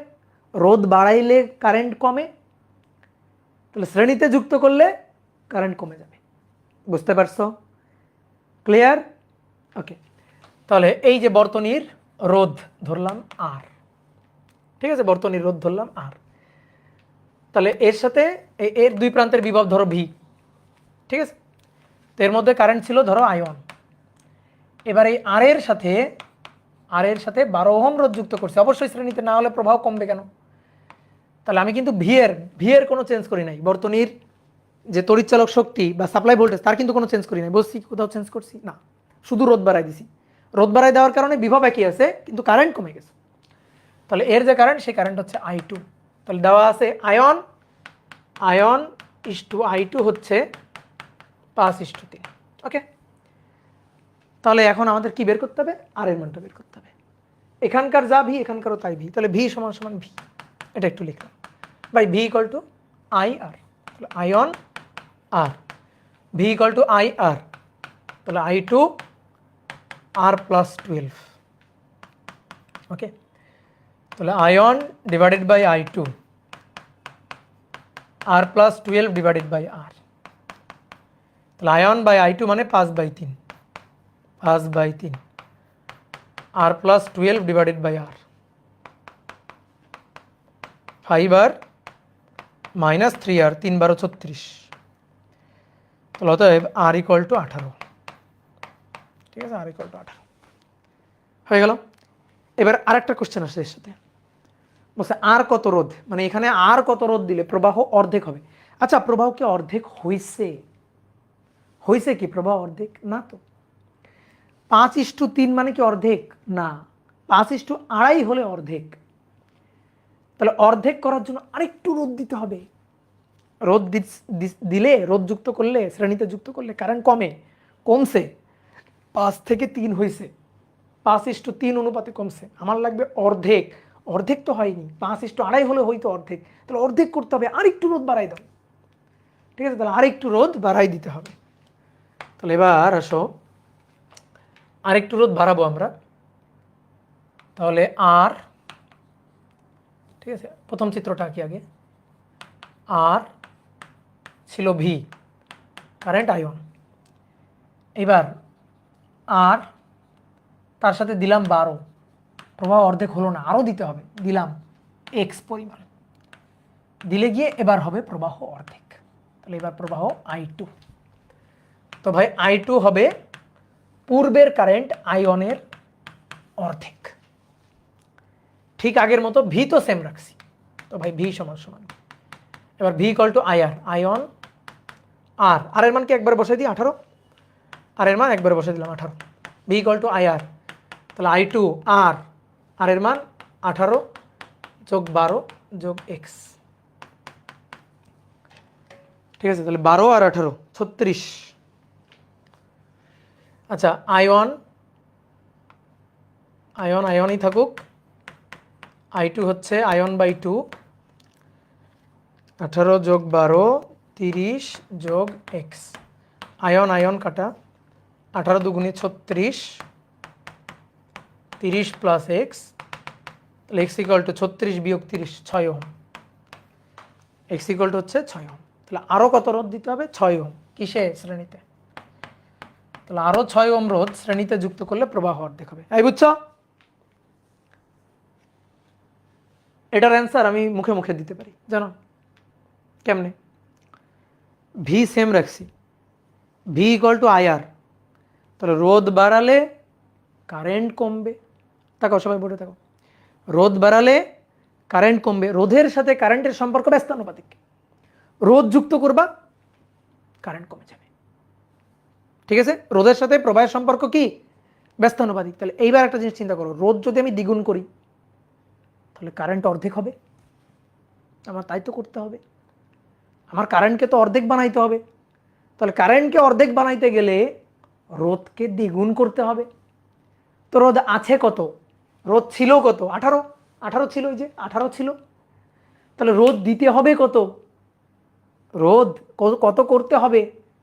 রোধ বাড়াইলে কারেন্ট কমে, তাহলে শ্রেণীতে যুক্ত করলে কারেন্ট কমে যাবে। বুঝতে পারছো? ক্লিয়ার? ওকে, তাহলে এই যে বর্তনীর রোধ ধরলাম R, ঠিক আছে, বর্তনীর রোধ ধরলাম R। তাহলে এর সাথে এর দুই প্রান্তের বিভব ধরো V, ঠিক আছে, তো এর মধ্যে কারেন্ট ছিল ধরো I1। এবার এই R এর সাথে 12 ওহম রোধ যুক্ত করছে। অবশ্যই শ্রেণীতে, না হলে প্রবাহ কমবে কেন? তাহলে আমি কিন্তু ভি এর কোনো চেঞ্জ করি নাই। বর্তনীর যে তড়িৎচালক শক্তি বা সাপ্লাই ভোল্টেজ তার কিন্তু কোনো চেঞ্জ করি নাই। বলছি কোথাও চেঞ্জ করছি না, শুধু রোধ বাড়াই দিছি। রোধ বাড়াই দেওয়ার কারণে বিভব একই আছে কিন্তু কারেন্ট কমে গেছে। তাহলে এর যে কারেন্ট সেই কারেন্ট হচ্ছে I2। তাহলে দেওয়া আছে ion ion is to I2 হচ্ছে 5:3। ওকে, তাহলে এখন আমাদের কি বের করতে হবে? আর এর মানটা বের করতে হবে। এখানকার যা ভি এখানকারও তাই ভি, তাহলে ভি সমান সমান ভি, এটা একটু লিখলাম by V equal to I R. তাহলে I one R V equal to I R, তাহলে I2 আর প্লাস 12। ওকে, তাহলে I one divided by I2 R plus 12 divided by R. তাহলে আয়ন বাই I2 মানে 5/3, 5/3 R plus 12 divided by R, 5 R minus 3 R 3 12 36। তাহলে অতএব আর equal two 18। ঠিক আছে, আর equal two 18 হয়ে গেল। এবার আরেকটা কোশ্চেন আসছে এর সাথে, বলছে আর কত রোধ, মানে এখানে আর কত রোধ দিলে প্রবাহ অর্ধেক হবে। আচ্ছা, প্রবাহ কি অর্ধেক হয়েছে? হয়েছে কি প্রবাহ অর্ধেক? না তো। 5:3 মানে কি অর্ধেক? না, 5:2.5 হলে অর্ধেক। তাহলে অর্ধেক করার জন্য আরেকটু রোধ দিতে হবে। রোধ দিলে, রোধ যুক্ত করলে, শ্রেণীতে যুক্ত করলে কারেন্ট কমছে, 5 থেকে 3 হয়েছে, 5:3 অনুপাতে কমছে। আমার লাগবে অর্ধেক, অর্ধেক তো হয়নি, 5:2.5 হলে হয়তো অর্ধেক। তাহলে অর্ধেক করতে হবে, আরেকটু রোধ বাড়াই দাও। ঠিক আছে, তাহলে আরেকটু রোধ বাড়াই দিতে হবে। তাহলে এবার আসো আরেকটু রোধ বাড়াবো আমরা। তাহলে আর, ঠিক আছে, প্রথম চিত্রটা কি আগে, আর ছিল ভি, কারেন্ট আয়ন। এবার আর তার সাথে দিলাম 12, প্রবাহ অর্ধেক হলো না, আরও দিতে হবে, দিলাম এক্স পরিমাণ, দিলে গিয়ে এবার হবে প্রবাহ অর্ধেক। তাহলে এবার প্রবাহ I2। তো ভাই I2 হবে পূর্বের কারেন্ট আয়নের অর্ধেক। ঠিক আগের মতো ভি তো সেম রাখছি, তো ভাই ভি সমান সমান, এবার V equal to I R, I one R, R এর মান কি একবার বসাই দিই 18, আর এর মান একবার বসাই দিলাম 18, V equal to I R. তাহলে I2 আর এর মান 18 যোগ 12 যোগ এক্স। ঠিক আছে, তাহলে 12 আর 18 36। আচ্ছা, আয়নই থাকুক, I2 হচ্ছে আয়ন বাই 2, 18 যোগ 12 30 যোগ এক্স। আয়ন কাটা, 18 দুগুণে 36, 30 প্লাস এক্স, তাহলে এক্স ইকুয়াল টু 36 বিয়োগ 30 6 ওহম, এক্স ইকুয়াল টু হচ্ছে 6 ওহম। তাহলে আরও কত রোধ দিতে হবে? 6 ওহম। কিসে? শ্রেণীতে। তাহলে আরও 6 ওহম রোধ শ্রেণীতে যুক্ত করলে প্রবাহ অর্ধেক হবে। এই বুঝছো? এটার অ্যান্সার আমি মুখে মুখে দিতে পারি, জানো কেমনে? ভি সেম রাখছি, V equal to I R. তাহলে রোধ বাড়ালে কারেন্ট কমবে। তাকাও, সবাই বলে থাকো, রোধ বাড়ালে কারেন্ট কমবে। রোধের সাথে কারেন্টের সম্পর্ক ব্যস্তানুপাতিক। রোধ যুক্ত করবা, কারেন্ট কমে যাবে। ঠিক আছে, রোধের সাথে প্রবাহের সম্পর্ক কি? ব্যস্তানুপাতিক। তাহলে এইবার একটা জিনিস চিন্তা করো, রোধ যদি আমি দ্বিগুণ করি তাহলে কারেন্ট অর্ধেক হবে। আমার তাই তো করতে হবে, আমার কারেন্টকে তো অর্ধেক বানাইতে হবে। তাহলে কারেন্টকে অর্ধেক বানাইতে গেলে রোধকে দ্বিগুণ করতে হবে। তো রোধ আছে কত? রোধ ছিল কত? 18 ছিল, এই যে 18 ছিল। তাহলে রোধ দিতে হবে কত? রোধ কত করতে হবে?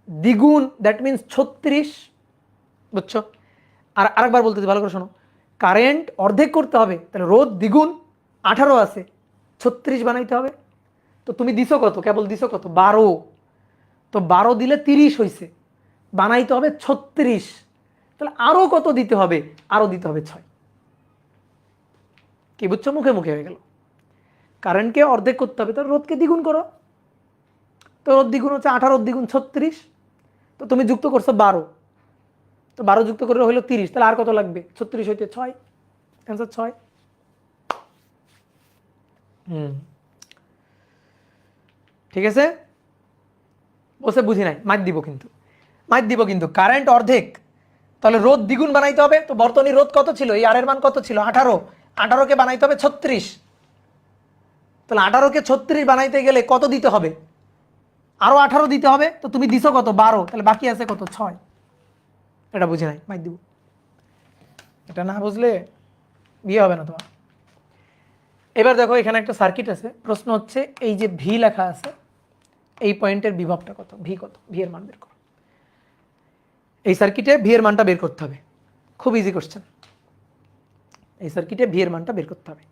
দ্বিগুণ, দ্যাট মিনস 36। বুঝছো? আর আরেকবার বলতে ভালো করে শোনো, কারেন্ট অর্ধেক করতে হবে, তাহলে রোধ দ্বিগুণ, 18 আছে, 36 বানাইতে হবে। তো তুমি দিছো কত? কেবল দিছো কত? 12। তো 12 দিলে 30 হয়েছে, বানাইতে হবে 36। তাহলে আরও কত দিতে হবে? আরও দিতে হবে 6। কি বুঝছো? মুখে মুখে হয়ে গেল। কারেন্টকে অর্ধেক করতে হবে, তো রোধকে দ্বিগুণ করো। তো রোধ দ্বিগুণ হচ্ছে 18 দ্বিগুণ 36। তো তুমি যুক্ত করছো 12, তো 12 যুক্ত করে হলো 30। তাহলে আর কত লাগবে? 36 হইতে 6, অ্যান্সার 6। ঠিক আছে, বসে বুঝি নাই, মাইর দিব কিন্তু কারেন্ট অর্ধেক, তাহলে রোধ দ্বিগুণ বানাইতে হবে। তো বর্তনী রোধ কত ছিল? এই আর এর মান কত ছিল? 18। 18কে বানাইতে হবে 36, তাহলে 18কে 36 বানাইতে গেলে কত দিতে হবে? আরো 18 দিতে হবে। তো তুমি দিছো কত? 12, তাহলে বাকি আছে কত? 6। এটা বুঝে নাই, মাই দিব। এটা না বুঝলে বিয়ে হবে না তোমার। এবার দেখো এখানে একটা সার্কিট আছে, প্রশ্ন হচ্ছে এই যে ভি লেখা আছে এই পয়েন্টের বিভবটা কত? ভি কত? ভি এর মান বের করো। এই সার্কিটে ভি এর মানটা বের করতে হবে, খুব ইজি কোশ্চেন। এই সার্কিটে ভি এর মানটা বের করতে হবে।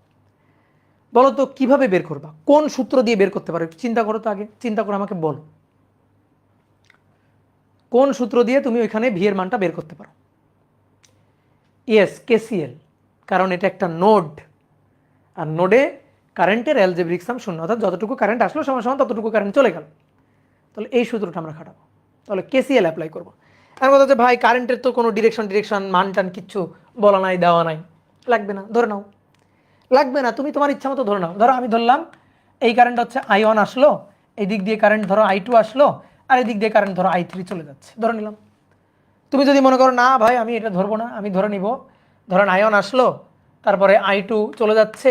বলো তো কিভাবে বের করবা, কোন সূত্র দিয়ে বের করতে পারো? একটু চিন্তা করো তো, আগে চিন্তা করে আমাকে বলো কোন সূত্র দিয়ে তুমি ওইখানে ভি এর মানটা বের করতে পারো। ইয়েস, কেসিএল, কারণ এটা একটা নোড, আর নোডে কারেন্টের অ্যালজেব্রিক সাম 0, অর্থাৎ যতটুকু কারেন্ট আসলো সমান সমান ততটুকু কারেন্ট চলে গেল। তাহলে এই সূত্রটা আমরা খাটাবো, তাহলে কেসিএল অ্যাপ্লাই করবো। এখন কথা হচ্ছে ভাই কারেন্টের তো কোনো ডিরেকশন মান টান কিচ্ছু বলা নাই, দেওয়া নাই, লাগবে না, ধরে নাও। লাগবে না, তুমি তোমার ইচ্ছা মতো ধরে নাও। ধরো আমি ধরলাম এই কারেন্ট হচ্ছে I1 আসলো, এই দিক দিয়ে কারেন্ট ধরো I2 আসলো, আর এই দিক দিয়ে কারেন্ট ধরো I3 চলে যাচ্ছে, ধরে নিলাম। তুমি যদি মনে করো না ভাই আমি এটা ধরবো না, আমি ধরে নিব ধরেন I1 আসলো, তারপরে I2 চলে যাচ্ছে,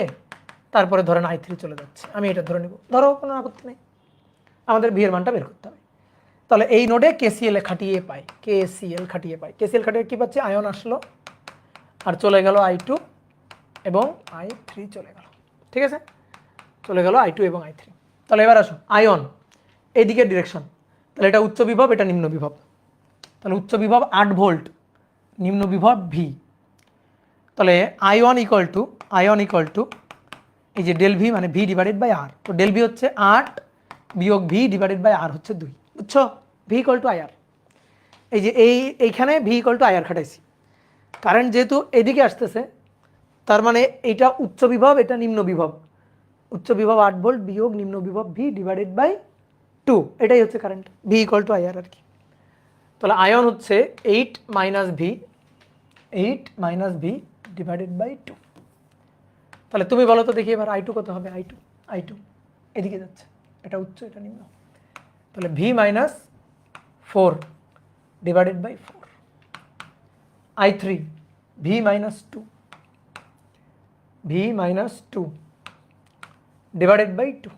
তারপরে ধরেন I3 চলে যাচ্ছে, আমি এটা ধরে নিব, ধরো, কোনো আপত্তি নেই। আমাদের ভি এর মানটা বের করতে হবে। তাহলে এই নোডে কেসিএল খাটিয়ে পাই, কেসিএল খাটিয়ে কি পাচ্ছি? I1 আসলো আর চলে গেল I2 এবং I3 চলে গেল, ঠিক আছে, চলে গেল I2 এবং I3। তাহলে এবার আসো I1 এইদিকে ডিরেকশন, তাহলে এটা উচ্চ বিভব, এটা নিম্ন বিভব। তাহলে উচ্চ বিভব 8 ভোল্ট, নিম্ন বিভব ভি। তাহলে I1 ইকুয়াল টু এই যে ডেল ভি মানে ভি ডিভাইডেড বাই আর। তো ডেল ভি হচ্ছে 8 বিয়োগ ভি ডিভাইডেড বাই আর হচ্ছে 2, বুঝছো? V equal to IR. এই যে এইখানে ভি ইকুয়াল টু আইআর খাটাইছি, কারেন্ট যেহেতু এদিকে আসতেছে, তার মানে এটা উচ্চ বিভব, এটা নিম্ন বিভব। উচ্চ বিভব 8 ভোল্ট বিয়োগ নিম্ন বিভব ভি ডিভাইডেড বাই 2, এটাই হচ্ছে current, V equal to IR আর কি। তাহলে আয়ন হচ্ছে 8 মাইনাস ভি ডিভাইডেড বাই 2। তাহলে তুমি বলো তো দেখি এবার I2 কত হবে? I2 এদিকে যাচ্ছে, এটা উচ্চ এটা নিম্ন, তাহলে V minus 4 divided by 4। I3 V minus 2 divided by 2।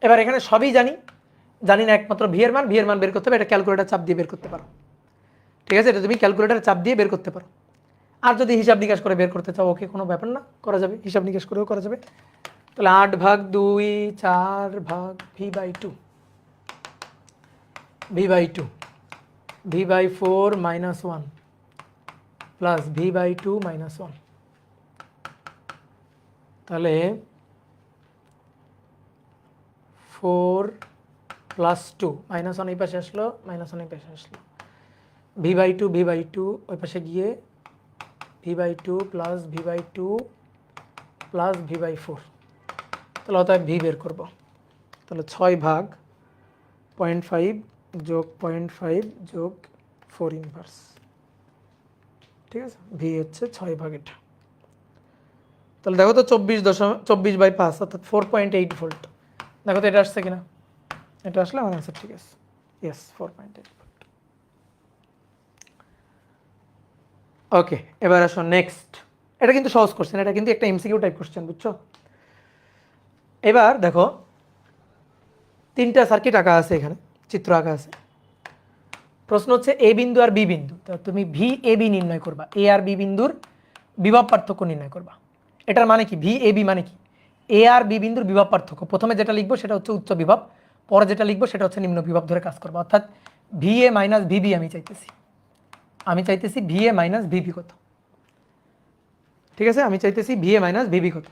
এবার এখানে সবই জানি না, একমাত্র ভি এর মান বের করতে হবে, এটা ক্যালকুলেটর চাপ দিয়ে বের করতে পারো, ঠিক আছে? এটা তুমি ক্যালকুলেটর চাপ দিয়ে বের করতে পারো। আর যদি হিসাব নিকাশ করে বের করতে চাও, ওকে, কোনো ব্যাপার না, করা যাবে, হিসাব নিকাশ করেও করা যাবে। তাহলে 8 ভাগ 2 4 ভাগ V by 2 V by 4 minus 1 plus V by 2 minus 1। তাহলে 4 প্লাস 2 মাইনাস 1 এই পাশে আসলো, মাইনাস 1 এই পাশে আসলো, ভি বাই 2 ওই পাশে গিয়ে V by 2 plus V by 2 plus V by 4। তাহলে অতএব ভি বের করব। তাহলে 6 ভাগ 0.5 যোগ 0.5 যোগ 4 ইনভার্স, ঠিক আছে? ভি হচ্ছে 6 ভাগ এটা। তাহলে দেখো তো 24/5 অর্থাৎ 4.8 ভোল্ট। দেখো তো এটা আসছে কিনা, এটা আসলে আমার অ্যান্সার ঠিক আছে, ইয়েস 4.8 ভোল্ট। ওকে, এবার আসো নেক্সট। এটা কিন্তু সহজ কোশ্চেন, এটা কিন্তু একটা এমসিকিউ টাইপ কোশ্চেন, বুঝছো? এবার দেখো 3টা সার্কিট আঁকা আছে, এখানে চিত্র আঁকা আছে। প্রশ্ন হচ্ছে এ বিন্দু আর বি বিন্দু, তো তুমি ভি এ বি নির্ণয় করবা, এ আর বি বিন্দুর বিভব পার্থক্য নির্ণয় করবা। এটার মানে কি? ভি এ বি মানে কি? এ আর বি বিন্দুর বিভব পার্থক্য। প্রথমে যেটা লিখবো সেটা হচ্ছে উচ্চ বিভব, পরে যেটা লিখবো সেটা হচ্ছে নিম্ন বিভব ধরে কাজ করবো। অর্থাৎ ভি এ মাইনাস ভিবি আমি চাইতেছি ভি এ মাইনাস ভিবি কত, ঠিক আছে? আমি চাইতেছি ভি এ মাইনাস ভিবি কত।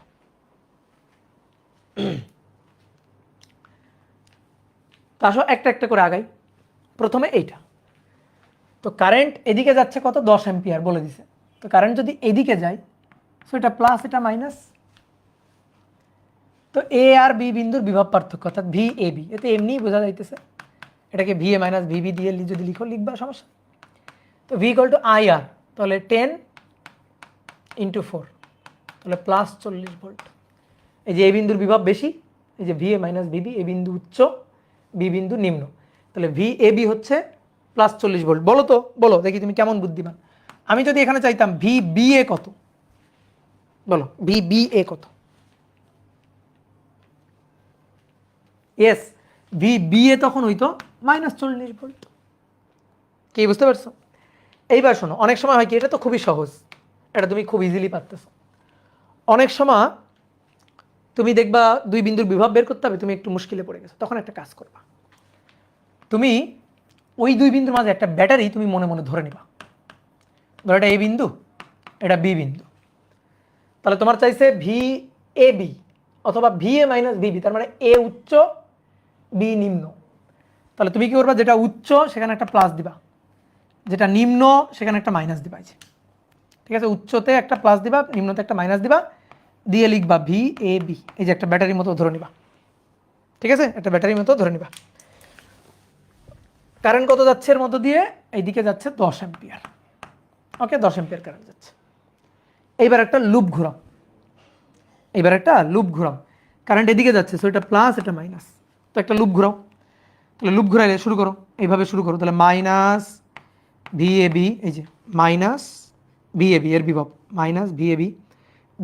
তা আসো একটা একটা করে আগাই। প্রথমে এইটা, তো কারেন্ট এদিকে যাচ্ছে কত? 10 অ্যাম্পিয়ার বলে দিছে। তো কারেন্ট যদি এদিকে যায়, সো এটা প্লাস এটা মাইনাস। তো এ আর বি বিন্দুর বিভব পার্থক্য অর্থাৎ ভি এ বি, এতে এমনিই বোঝা যাইতেছে, এটাকে ভি এ মাইনাস ভিবি দিয়ে যদি লিখবা সমস্যা। তো V equal to I R, তাহলে 10 × 4, তাহলে প্লাস 40 ভোল্ট। এই যে এ বিন্দুর বিভব বেশি, এই যে ভি এ মাইনাস ভিবি, এ বিন্দু উচ্চ, বি বিন্দু নিম্ন, তাহলে ভি এ বি হচ্ছে প্লাস 40 ভোল্ট। বলো তো, বলো দেখি তুমি কেমন বুদ্ধিমান। আমি যদি এখানে চাইতাম ভি বি এ কত, বলো VBA কত? ইয়েস, VBA তখন হইতো -40 ভোল্ট। কি বুঝতে পারছো? এইবার শোনো, অনেক সময় হয় কি, এটা তো খুবই সহজ, এটা তুমি খুব ইজিলি পারতেছো। অনেক সময় তুমি দেখবা দুই বিন্দুর বিভব বের করতে হবে, তুমি একটু মুশকিলে পড়ে গেছো, তখন একটা কাজ করবা, তুমি ওই দুই বিন্দুর মাঝে একটা ব্যাটারি তুমি মনে মনে ধরে নিবা। ধরো এটা A বিন্দু, এটা B বিন্দু, তাহলে তোমার চাইছে VAB অথবা VA - VB, তার মানে A উচ্চ B নিম্ন। তাহলে তুমি কি করবা, যেটা উচ্চ সেখানে একটা প্লাস দিবা, যেটা নিম্ন সেখানে একটা মাইনাস দিবা। এই যে, ঠিক আছে, উচ্চতে একটা প্লাস দিবা, নিম্নতে একটা মাইনাস দিবা, দিয়ে লিখবা VAB। এই যে একটা ব্যাটারির মতো ধরে নিবা, ঠিক আছে, একটা ব্যাটারির মতো ধরে নিবা। কারেন্ট কত যাচ্ছে এর মধ্য দিয়ে? এইদিকে যাচ্ছে 10 অ্যাম্পিয়ার। ওকে, 10 অ্যাম্পিয়ার কারেন্ট যাচ্ছে। এইবার একটা লুপ ঘোরাও, এইবার একটা লুপ ঘোরাও, কারেন্ট এদিকে যাচ্ছে, সো এটা প্লাস এটা মাইনাস, তো একটা লুপ ঘোরাও। তাহলে লুপ ঘোরাইলে শুরু করো, এইভাবে শুরু করো, তাহলে -VAB, এই যে -VAB এর বিভব -VAB,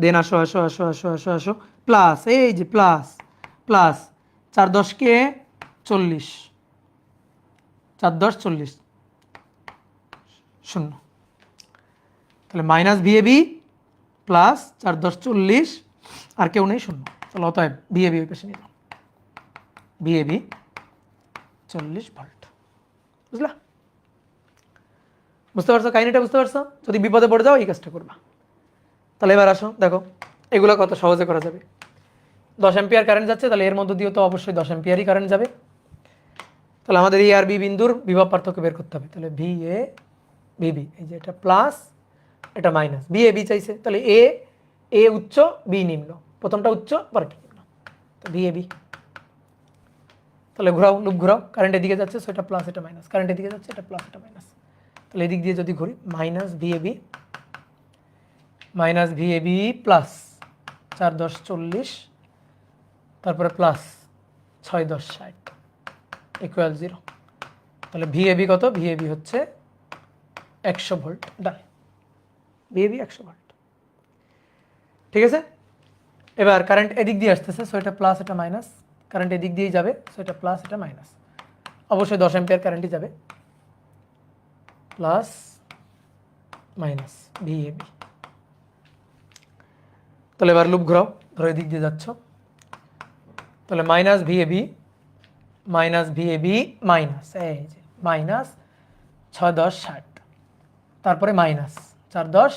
দেন আসো আসো আসো আসো আসো আসো প্লাস, এই যে প্লাস প্লাস 4 10 কে 40, 4 10 40 শূন্য, তাহলে -VAB প্লাস 4 10 40, আর কেউ নেই, শূন্য। তাহলে অতএব VAB ওই পাশে নিলাম, VAB 40 ভোল্ট। বুঝলা? বুঝতে পারছো কাহিনিটা? বুঝতে পারছো? যদি বিপদে পড়ে যাও এই কাজটা করবা। তাহলে এবার আসো, দেখো এগুলো কত সহজে করা যাবে। 10 অ্যাম্পিয়ার কারেন্ট যাচ্ছে, তাহলে এর মধ্যে দিয়েও তো অবশ্যই 10 অ্যাম্পিয়ারই কারেন্ট যাবে। তাহলে আমাদের A আর B বিন্দুর বিভব পার্থক্য বের করতে হবে। তাহলে VA VB, এই যে এটা প্লাস এটা মাইনাস, VAB চাইছে, তাহলে A উচ্চ B নিম্ন, প্রথমটা উচ্চ পরেরটা নিম্ন, তো VAB। তাহলে ঘোরাও, লুপ ঘোরাও, কারেন্ট এদিকে যাচ্ছে, সো এটা প্লাস এটা মাইনাস, কারেন্ট এদিকে যাচ্ছে, এটা প্লাস এটা মাইনাস, তাহলে এদিক দিয়ে যদি ঘুরি -VAB প্লাস 4 10 40, তারপরে প্লাস 6 10 60 ইকুয়াল 0। তাহলে VAB কত? VAB হচ্ছে 100 ভোল্ট। ডান, VAB 100 ভোল্ট। ঠিক আছে, এবার কারেন্ট এদিক দিয়ে আসতেছে, সো এটা প্লাস এটা মাইনাস, কারেন্ট এদিক দিয়েই যাবে, সো এটা প্লাস এটা মাইনাস, অবশ্যই 10 অ্যাম্পিয়ার কারেন্টই যাবে, প্লাস মাইনাস VAB। তাহলে এবার লুপ ঘোরাও, ধরো এদিক দিয়ে যাচ্ছ, তাহলে -VAB মাইনাস, এই যে মাইনাস 6 10 60, তারপরে মাইনাস 4 10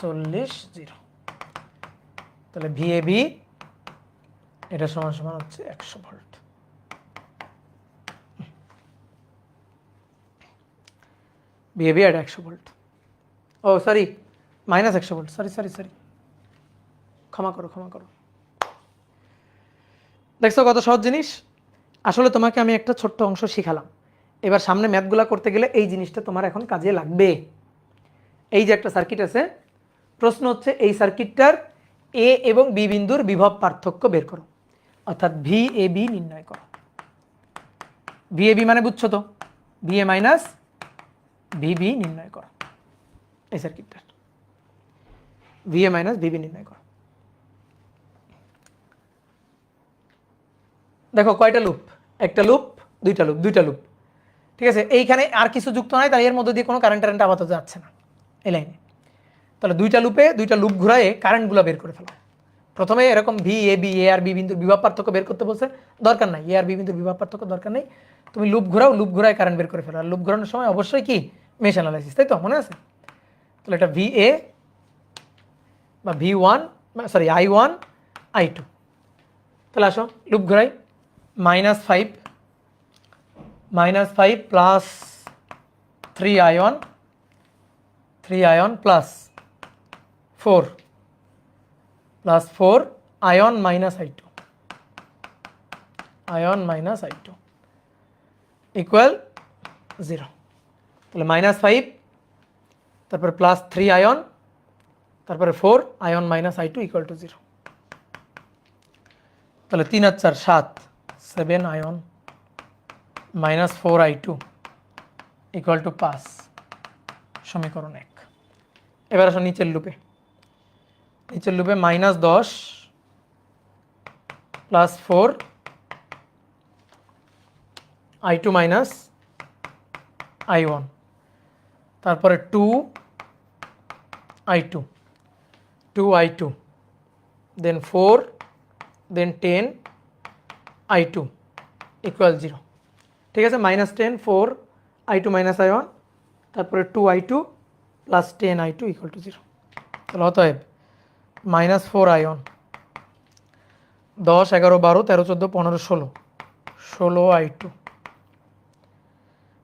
40 0, তাহলে VAB এটা সমান সমান হচ্ছে 100 ভোল্ট। VAB এটা 100 ভোল্ট, ও sorry -100 volt, sorry sorry sorry, ক্ষমা করো ক্ষমা করো। দেখছো কত সহজ জিনিস? আসলে তোমাকে আমি একটা ছোট্ট অংশ শিখালাম, এবার সামনে ম্যাথগুলো করতে গেলে এই জিনিসটা তোমার এখন কাজে লাগবে। এই যে একটা সার্কিট আছে, প্রশ্ন হচ্ছে এই সার্কিটটার A এবং B বিন্দুর বিভব পার্থক্য বের করো, অর্থাৎ VAB নির্ণয় করো। VAB মানে বুঝছো তো, VA মাইনাস VB নির্ণয় করো, এই সার্কিটটার VA মাইনাস VB নির্ণয় করো। দেখো কয়টা লুপ, একটা লুপ, দুইটা লুপ, দুইটা লুপ, ঠিক আছে, এইখানে আর কিছু যুক্ত নাই, তাই এর মধ্যে দিয়ে কোনো কারেন্ট টারেন্ট আপাতত যাচ্ছে না এই লাইনে। তাহলে দুইটা লুপে দুইটা লুপ ঘুরায়ে কারেন্টগুলো বের করে ফেলো। প্রথমে এরকম VAB A আর B বিন্দুর বিভব পার্থক্য বের করতে বলছে, দরকার নাই, A আর B বিন্দুর বিভব পার্থক্য দরকার নেই, তুমি লুপ ঘোরাও, লুপ ঘোরায় কারেন্ট বের করে ফেলো। আর লুপ ঘোরানোর সময় অবশ্যই কি মেশ অ্যানালাইসিস, তাই তো মনে আছে? তাহলে এটা VA বা V1 সরি I1 I2, তাহলে আসো লুপ ঘোরাই, -5 plus 3 I1 plus 4 I1 minus I2 equal 0। তাহলে -5, তারপরে প্লাস 3 I1, তারপরে 4 I1 minus I2 equal to 0। তাহলে 3 আর 4 7 7 I1 minus 4 I2 equal to 5, সমীকরণ 1। এবার আসো নিচের লুপে, নিচের লুপে -10 প্লাস 4 I2 মাইনাস I1, তারপরে 2I2 দেন 4 দেন 10 I2 ইকুয়াল 0। ঠিক আছে, -10 4 I2 মাইনাস I1, তারপরে 2I2 plus 10 I2 equal to 0। তাহলে অতএব -4 I1 10 11 12 13 14 15 16 16 I2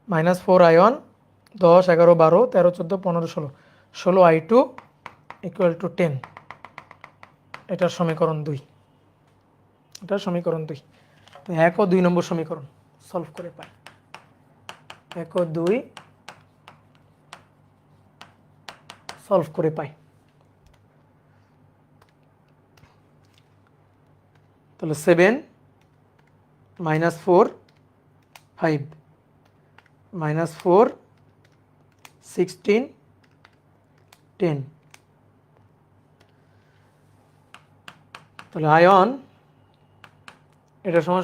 -4 I1 10 11 12 13 14 15 16 16 I2 equal to 10। এটার সমীকরণ 2। এটার সমীকরণ 2। তো 1 ও 2 নম্বর সমীকরণ সলভ করে পাই। 1 ও 2 সলভ করে পাই। তাহলে 7 -4 5 -4 16 10। তাহলে আয়ন এটা সমান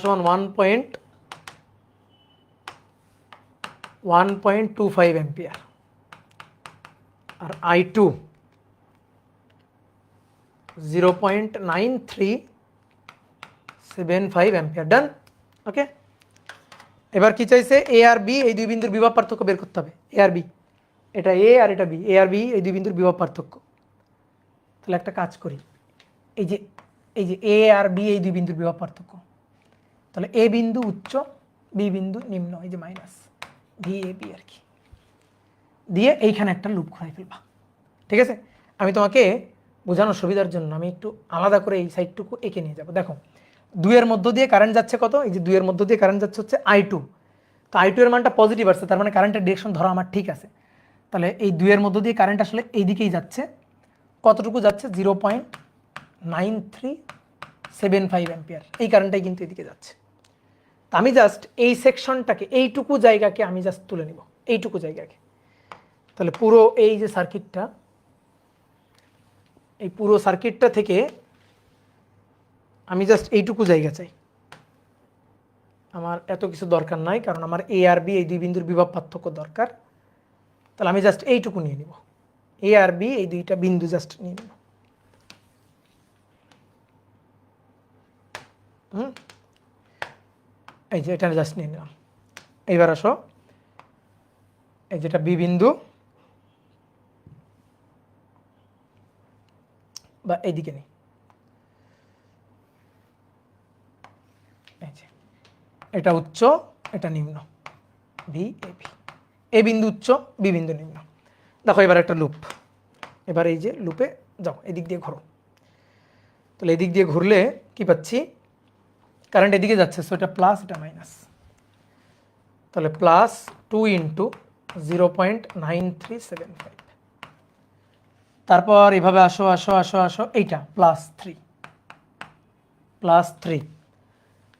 1.25 অ্যাম্পিয়ার, আর I2 0.9375 অ্যাম্পিয়ার। ডান। ওকে, এবার কি চাইছে? এ আর বি এই দুই বিন্দুর বিভব পার্থক্য বের করতে হবে। এ আর বি, এটা এ আর এটা বি, এ আর বি এই দুই বিন্দুর বিভব পার্থক্য। তাহলে একটা কাজ করি, এই যে এ আর বি এই দুই বিন্দুর বিভব পার্থক্য, তাহলে এ বিন্দু উচ্চ বি বিন্দু নিম্ন, এই যে মাইনাস ভি এ বি আর কি, দিয়ে এইখানে একটা লুপ ঘুরাই ফেলবা। ঠিক আছে, আমি তোমাকে বোঝানোর সুবিধার জন্য আমি একটু আলাদা করে এই সাইডটুকু এঁকে নিয়ে যাবো। দেখো 2 এর মধ্য দিয়ে কারেন্ট যাচ্ছে কত? এই যে 2 এর মধ্য দিয়ে কারেন্ট যাচ্ছে হচ্ছে I2। তো I2 এর মানটা পজিটিভ আসছে, তার মানে কারেন্টের ডিরেকশন ধরা আমার ঠিক আছে। তাহলে এই 2 এর মধ্য দিয়ে কারেন্ট আসলে এই দিকেই যাচ্ছে। কতটুকু যাচ্ছে? 0.9375 অ্যাম্পিয়ার। এই কারেন্টটাই কিন্তু এদিকে যাচ্ছে। তা আমি জাস্ট এই সেকশনটাকে, এইটুকু জায়গাকে আমি জাস্ট তুলে নিব, এইটুকু জায়গাকে। তাহলে পুরো এই যে সার্কিটটা, এই পুরো সার্কিটটা থেকে আমি জাস্ট এইটুকু জায়গা চাই। আমার এত কিছু দরকার নাই, কারণ আমার এ আর বি এই দুই বিন্দুর বিভব পার্থক্য দরকার। তাহলে আমি জাস্ট এইটুকু নিয়ে নিব, এ আর বি এই দুইটা বিন্দু জাস্ট নিয়ে নিব। এই যে এটা জাস্ট নিয়ে নিলাম। এইবার আসো, এই যেটা বি বিন্দু বা এইদিকে নেই, এই যে এটা উচ্চ এটা নিম্ন, ভি এ বি, এ বিন্দু উচ্চ বি বিন্দু নিম্ন। দেখো এবার একটা লুপ, এবার এই যে লুপে যাও, এদিক দিয়ে ঘোরো। তাহলে এদিক দিয়ে ঘুরলে কি পাচ্ছি? কারেন্ট এদিকে যাচ্ছে, সো এটা প্লাস এটা মাইনাস। তাহলে প্লাস 2 ইন্টু 0.9375। তারপর এভাবে আসো আসো আসো আসো, এইটা +3,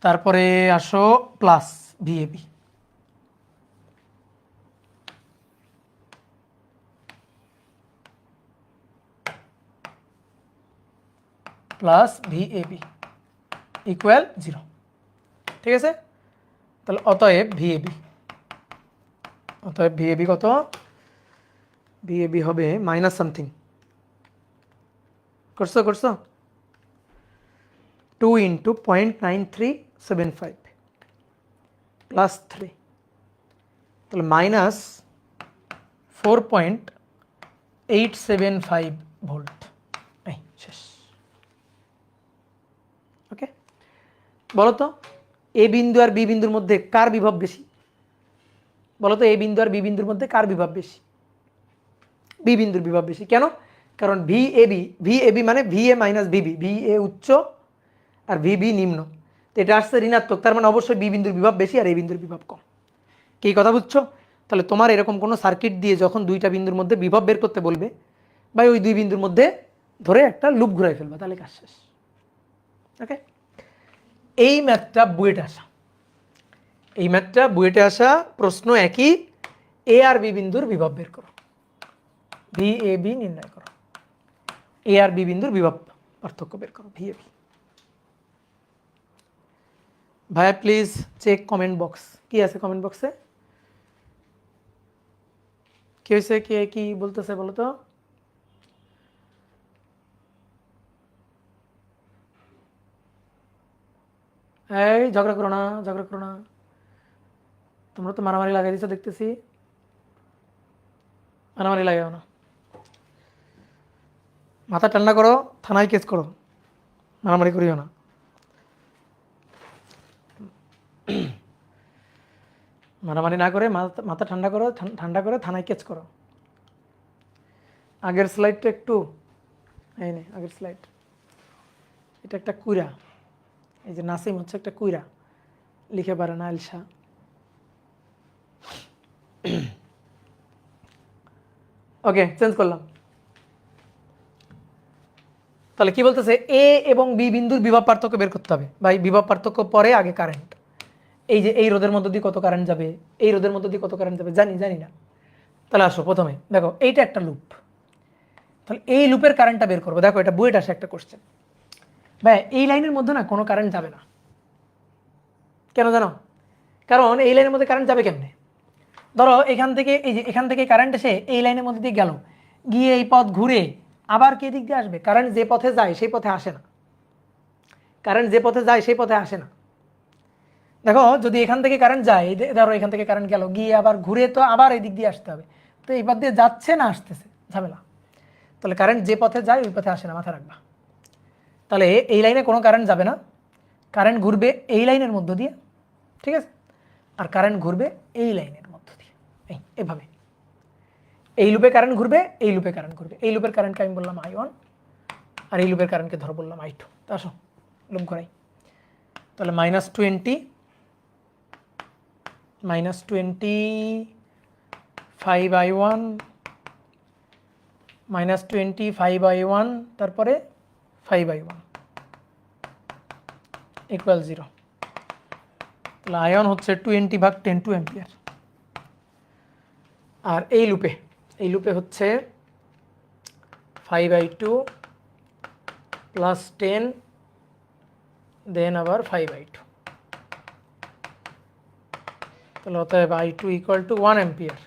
তারপরে আসো প্লাস ভিএবি, প্লাস ভিএবি ইকুয়াল 0। ঠিক আছে, তাহলে অতএব ভিএবি কত? ভিএবি হবে মাইনাস সামথিং, করছো 2 ইন্টু 0.9375 প্লাস 3, তাহলে মাইনাস 4.875 ভোল্ট। এই শেষ। ওকে, বলো তো এ বিন্দু আর বি বিন্দুর মধ্যে কার বিভব বেশি? বলো তো, এ বিন্দু আর বি বিন্দুর মধ্যে কার বিভব বেশি? বি বিন্দুর বিভব বেশি। কেন? কারণ ভিএবি মানে ভিএ মাইনাস ভিবি, ভিএ উচ্চ আর ভিবি নিম্ন। তো এটা আসছে ঋণাত্মক, তার মানে অবশ্যই বি বিন্দুর বিভব বেশি আর এ বিন্দুর বিভব কম। কি কথা বুঝছো? তাহলে তোমার এরকম কোনো সার্কিট দিয়ে যখন দুইটা বিন্দুর মধ্যে বিভব বের করতে বলবে, বা ওই দুই বিন্দুর মধ্যে ধরে একটা লুপ ঘুরাই ফেলবা, তাহলে কাজ শেষ। ওকে, এই ম্যাথটা বুয়েটে আসা প্রশ্ন একই। এ আর বি বিন্দুর বিভব বের করো, ভি এ বি নির্ণয় করো। এ আর বি বিন্দুর বিভব পার্থক্য বের করো, ভি এ ভি। ভাইয়া প্লিজ চেক কমেন্ট বক্স, কি আছে কমেন্ট বক্সে, কি হয়েছে, কে কি বলতেছে বলো তো। এই ঝগড়া করো না, ঝগড়া করো না, তোমরা তো মারামারি লাগাই দিচ্ছ দেখতেছি, মারামারি লাগাও না, মাথা ঠান্ডা করো, থানায় কেস করো, মারামারি করিও না। মারামারি না করে মাথা ঠান্ডা করো, ঠান্ডা করে থানায় কেস করো। আগের স্লাইডটা একটু, এই নে আগের স্লাইড, এটা একটা কুইরা, এই যে নাসিম হচ্ছে একটা কুইরা, লিখে পারে না আলসা। ওকে চেঞ্জ করলাম। তাহলে কি বলতেছে, এ এবং বি বিন্দুর বিভব পার্থক্য বের করতে হবে। ভাই বিভব পার্থক্য পরে, আগে কারেন্ট। এই যে এই রোধের মধ্য দিয়ে কত কারেন্ট যাবে, এই রোধের মধ্য দিয়ে কত কারেন্ট যাবে জানি না। তাহলে আসো প্রথমে দেখো, এইটা একটা লুপ, তাহলে এই লুপের কারেন্টটা বের করবো। দেখো এটা বুয়েট আসে একটা কোশ্চেন, ভাই এই লাইনের মধ্যে না কোনো কারেন্ট যাবে না, কেন জানো? কারণ এই লাইনের মধ্যে কারেন্ট যাবে কেমনে? ধরো এখান থেকে, এই যে এখান থেকে কারেন্ট এসে এই লাইনের মধ্যে দিয়ে গেল, গিয়ে এই পথ ঘুরে আবার কে দিক দিয়ে আসবে? কারেন্ট যে পথে যায় সেই পথে আসে না, কারেন্ট যে পথে যায় সেই পথে আসে না। দেখো যদি এখান থেকে কারেন্ট যায়, ধরো এখান থেকে কারেন্ট গেল, গিয়ে আবার ঘুরে তো আবার এই দিক দিয়ে আসতে হবে, তো এই পথ দিয়ে যাচ্ছে না আসতেছে, ঝামেলা। তাহলে কারেন্ট যে পথে যায় ওই পথে আসে না, মাথায় রাখবা। তাহলে এই লাইনে কোনো কারেন্ট যাবে না, কারেন্ট ঘুরবে এই লাইনের মধ্য দিয়ে, ঠিক আছে? আর কারেন্ট ঘুরবে এই লাইনের মধ্য দিয়ে, এভাবে এই লুপে কারেন্ট ঘুরবে, এই লুপে কারেন্ট ঘুরবে। এই লুপের কারেন্টকে আমি বললাম I1, আর এই লুপের কারেন্টকে ধরো বললাম I2। তো আসো লুপ ঘোরাই, তাহলে -20 5I1 -20 5I1 তারপরে 5I1 = 0। তাহলে আয়ন হচ্ছে 20/10 2 অ্যাম্পিয়ার। আর এই লুপে হচ্ছে 5I2 + 10 দেন আবার 5I2, তাহলে অতএব I2 = 1 অ্যাম্পিয়ার,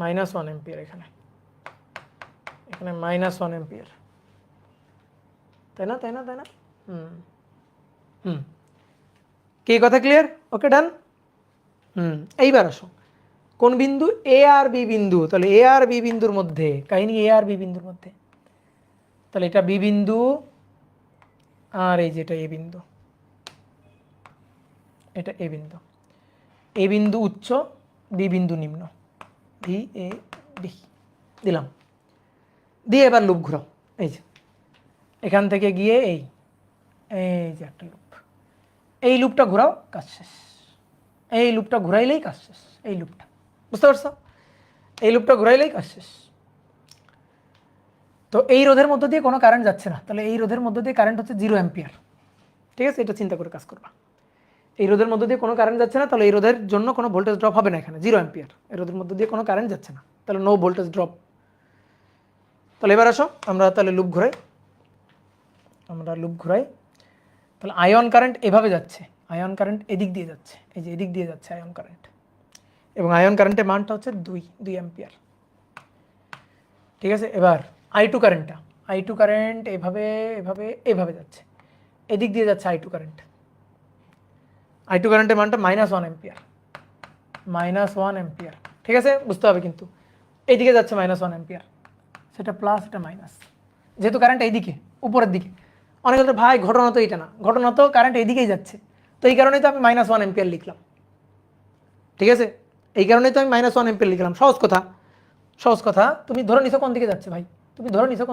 -1 অ্যাম্পিয়ার, এখানে -1 অ্যাম্পিয়ার, তাই না? কি কথা ক্লিয়ার? ওকে ডান। এইবার আসো কোন বিন্দু, এ আর বি বিন্দু। তাহলে এ আর বি বিন্দুর মধ্যে কাহিনী, এ আর বি বিন্দুর মধ্যে, তাহলে এটা বি বিন্দু আর এই যেটা এ বিন্দু, এটা এ বিন্দু। এ বিন্দু উচ্চ, বি বিন্দু নিম্ন, ভি এ বি দিলাম। দিয়ে এবার লুপ ঘুরাও, এই যে এখান থেকে গিয়ে এই যে একটা লুপ, এই লুপটা ঘোরাও, কাজ শেষ। এই লুপটা ঘুরাইলেই কাজ শেষ, এই লুপটা, বুঝতে পারছো? এই লুপটা ঘুরাইলেই কাজ শেষ। তো এই রোধের মধ্য দিয়ে কোনো কারেন্ট যাচ্ছে না, তাহলে এই রোধের মধ্য দিয়ে কারেন্ট হচ্ছে 0 অ্যাম্পিয়ার, ঠিক আছে? এটা চিন্তা করে কাজ করবা। এই রোধের মধ্য দিয়ে কোনো কারেন্ট যাচ্ছে না, তাহলে এই রোধের জন্য কোনো ভোল্টেজ ড্রপ হবে না, এখানে 0 অ্যাম্পিয়ার। এই রোধের মধ্য দিয়ে কোনো কারেন্ট যাচ্ছে না, তাহলে নো ভোল্টেজ ড্রপ। তাহলে এবার আসো আমরা তাহলে লুপ ঘুরাই, তাহলে আয়ন কারেন্ট এভাবে যাচ্ছে, আয়ন কারেন্ট এদিক দিয়ে যাচ্ছে, এই যে এদিক দিয়ে যাচ্ছে আয়ন কারেন্ট, এবং আয়ন কারেন্টের মানটা হচ্ছে 2 অ্যাম্পিয়ার, ঠিক আছে? এবার I2 কারেন্ট এভাবে যাচ্ছে, এদিক দিয়ে যাচ্ছে I2 কারেন্টের মানটা -1 অ্যাম্পিয়ার, ঠিক আছে? বুঝতে হবে কিন্তু এইদিকে যাচ্ছে -1 অ্যাম্পিয়ার, সেটা প্লাস, এটা মাইনাস, যেহেতু কারেন্ট এইদিকে উপরের দিকে। অনেক বলতে ভাই ঘটনা তো এটা না, ঘটনা তো কারেন্ট এইদিকেই যাচ্ছে, তো এই কারণেই তো আমি -1 অ্যাম্পিয়ার লিখলাম, ঠিক আছে? এই কারণেই তো আমি -1 অ্যাম্পিয়ার লিখলাম। সহজ কথা। তুমি ধরে নিছো কোন দিকে যাচ্ছে ভাই, তুমি ধরে নিছো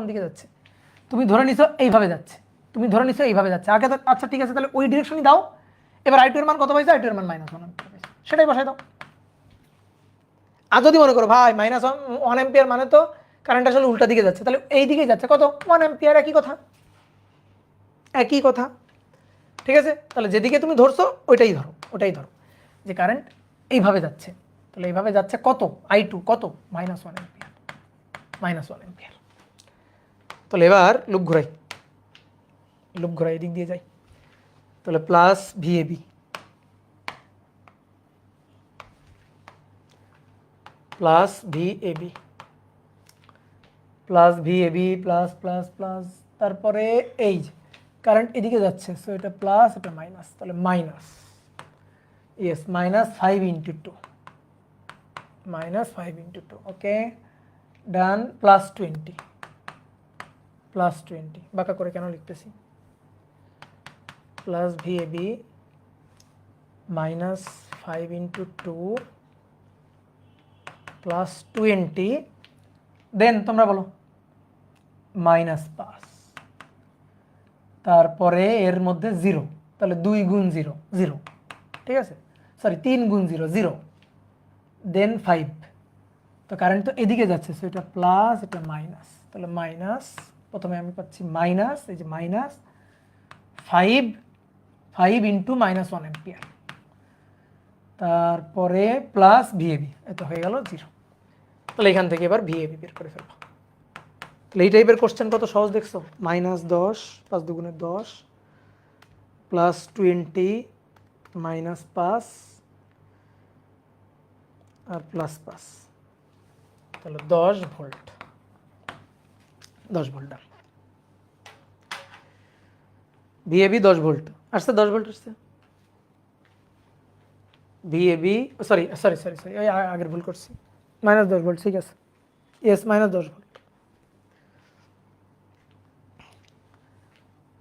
এইভাবে যাচ্ছে, আগে তো আচ্ছা ঠিক আছে, তাহলে ওই ডিরেকশনই দাও। এবার I2 এর মান কত পাইছো? I2 এর মান -1 অ্যাম্পিয়ার, সেটাই বসাই দাও। আর যদি মনে করো ভাই -1 অ্যাম্পিয়ার মানে তো কারেন্ট আসলে উল্টা দিকে যাচ্ছে, তাহলে এই দিকেই যাচ্ছে কত? 1 অ্যাম্পিয়ার, একই কথা, ঠিক আছে? তাহলে যেদিকে তুমি ধরছো ওটাই ধরো, যে কারেন্ট এইভাবে যাচ্ছে, তাহলে এইভাবে যাচ্ছে কত? I2 কত? -1 অ্যাম্পিয়ার, তাহলে এবার লুপ ঘোরাই, এদিক দিয়ে যাই। তাহলে plus ভিএবি plus ভিএবি plus ভিএবি plus plus plus, তারপরে এই যে কারেন্ট এদিকে যাচ্ছে, সো এটা প্লাস এটা মাইনাস, তাহলে মাইনাস, ইয়েস -5 × 2, -5 × 2, ওকে ডান। +20 বাঁকা করে কেন লিখতেছি, প্লাস ভিএবি -5 × 2 +20, দেন তোমরা বলো -5, তারপরে এর মধ্যে 0, তাহলে 2 × 0 0, ঠিক আছে, সরি 3 × 0 0, দেন 5, তো কারেন্ট তো এদিকে যাচ্ছে, সো এটা প্লাস এটা মাইনাস, তাহলে মাইনাস, প্রথমে আমি পাচ্ছি মাইনাস, এই যে মাইনাস 5 × -1 অ্যাম্পিয়ার, তারপরে প্লাস ভিএবি, এত হয়ে গেল 0। তাহলে এখান থেকে এবার ভিএবি বের করে ফেলবো। তাহলে এই টাইপের কোশ্চেন কত সহজ দেখছো, -10 5 × 2 = 10 +20 -5 আর +5, তাহলে 10 ভোল্ট ভিএবি 10 ভোল্ট আসছে, 10 ভোল্ট আসছে ভিএবি, সরি ওই আগের ভুল করছি, -10 ভোল্ট, ঠিক আছে, ইয়েস -10 ভোল্ট।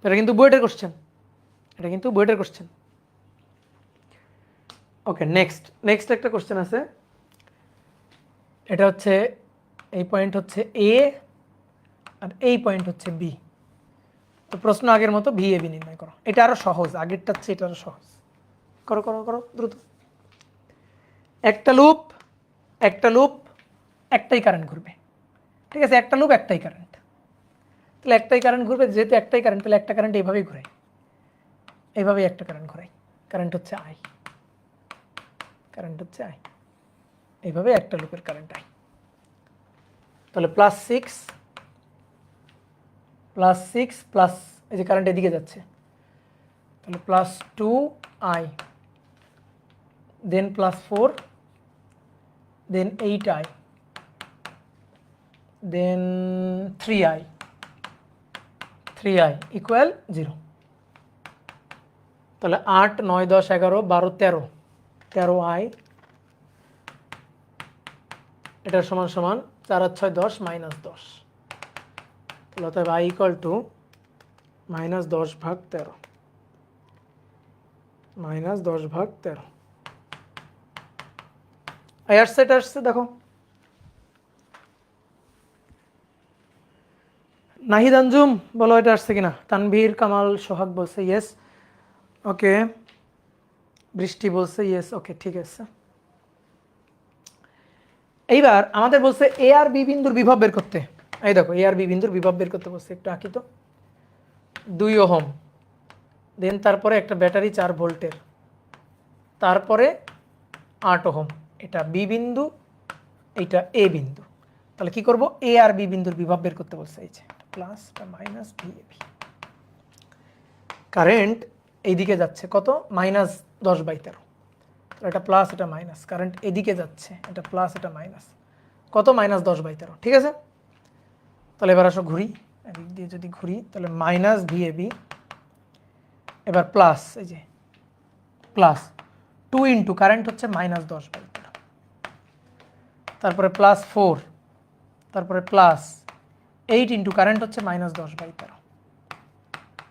এটা কিন্তু বুয়েটের কোশ্চেন, ওকে নেক্সট একটা কোশ্চেন আছে, এটা হচ্ছে এই পয়েন্ট হচ্ছে এ আর এই পয়েন্ট হচ্ছে বি, তো প্রশ্ন আগের মতো ভিএবি নির্ণয় করো, এটা আরো সহজ, আগেরটা হচ্ছে এটা আরো সহজ, করো দ্রুত। একটা লুপ একটাই কারেন্ট ঘুরবে, ঠিক আছে, একটা লুপ একটাই কারেন্ট, তাহলে একটাই কারেন্ট ঘুরবে, যেহেতু একটাই কারেন্ট তাহলে একটা কারেন্ট এইভাবেই ঘুরাই, এইভাবেই একটা কারেন্ট ঘুরাই, কারেন্ট হচ্ছে আই, এইভাবে একটা লুপের কারেন্ট আই, তাহলে +6 প্লাস এই যে কারেন্ট এদিকে যাচ্ছে, তাহলে +2I, দেন +4, দেন 8I, দেন 3I ইকুয়াল 0। তাহলে 8 9 10 11 12 13 13I, এটার সমান 4 আর 6 10 -10, তাহলে অতএব I = -10/13, -10/13, এটা আসছে দেখো, নাহিদ আঞ্জুম বলো এটা আসছে কিনা, তানভীর কামাল সোহাগ বলছে ইয়েস, ওকে বৃষ্টি বলছে ইয়েস, ওকে ঠিক আছে। এইবার আমাদের বলছে এ আর বি বিন্দুর বিভব বের করতে, এই দেখো এ আর বি বিন্দুর বিভব বের করতে বলছে, একটু আঁকি তো, 2 ওহম, দেন তারপরে একটা ব্যাটারি 4 ভোল্টের, তারপরে 8 ওহম, এটা বি বিন্দু, এইটা এ বিন্দু, তাহলে কি করব, এ আর বি বিন্দুর বিভব বের করতে বলছে, এই যে প্লাস এটা মাইনাস ভিএবি, কারেন্ট এইদিকে যাচ্ছে কত -10/13, এটা প্লাস এটা মাইনাস, কারেন্ট এদিকে যাচ্ছে, এটা প্লাস এটা মাইনাস, কত -10/13, ঠিক আছে। তাহলে এবার আসো ঘুরি, এদিক দিয়ে যদি ঘুরি তাহলে -ভিএবি, এবার প্লাস, এই যে প্লাস 2 × কারেন্ট হচ্ছে -10/13, তারপরে +4, তারপরে +8 × কারেন্ট হচ্ছে -10/13,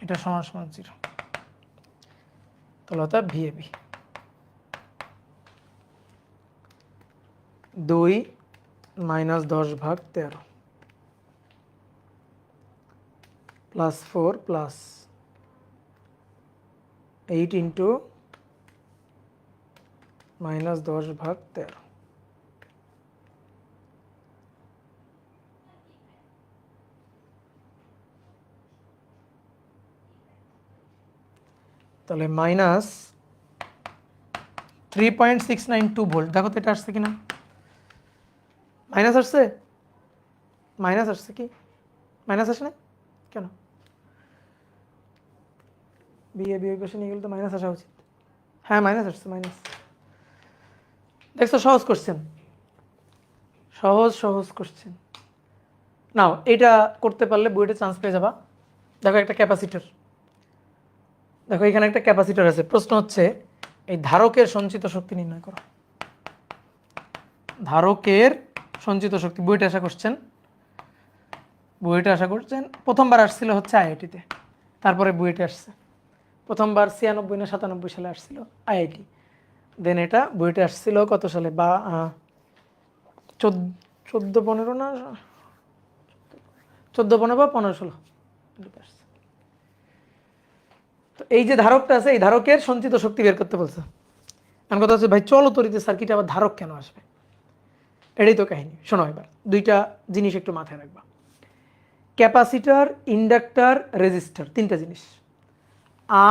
এটা সমান 0, তাহলে অর্থাৎ ভিএবি 2 -10/13 +4 +8 × -10/13, তাহলে -3.692 ভোল্ট, দেখো তো এটা আসছে কিনা, মাইনাস আসছে কি, মাইনাস আসে না, কেন বিয়ে পাশে নিয়ে গেলে তো মাইনাস আসা উচিত। হ্যাঁ মাইনাস আসছে, মাইনাস। দেখছো সহজ কোশ্চেন, সহজ কোশ্চেন। নাও এটা করতে পারলে বুয়েটে চান্স পেয়ে যাবা। দেখো একটা ক্যাপাসিটর, দেখো এখানে একটা ক্যাপাসিটর আছে। প্রশ্ন হচ্ছে এই ধারকের সঞ্চিত শক্তি নির্ণয় করো। ধারকের সঞ্চিত শক্তি বুয়েটে আসা করছেন। প্রথমবার আসছিল হচ্ছে আইআইটিতে, তারপরে বুয়েটে আসছে। প্রথমবার 96 না 97 সালে আসছিল আইআইটি, দেন এটা বুয়েটে আসছিল কত সালে, বা 14-15 না 14-15 বা 15-16। তো এই যে ধারকটা আছে, এই ধারকের সঞ্চিত শক্তি বের করতে বলছে। আমার কথা হচ্ছে ভাই চলো তড়িতের সার্কিটে আবার ধারক কেন আসবে, এটাই তো কাহিনী। শোনো এবার দুইটা জিনিস একটু মাথায় রাখবা। ক্যাপাসিটর, ইন্ডাক্টর, রেজিস্টার, তিনটা জিনিস।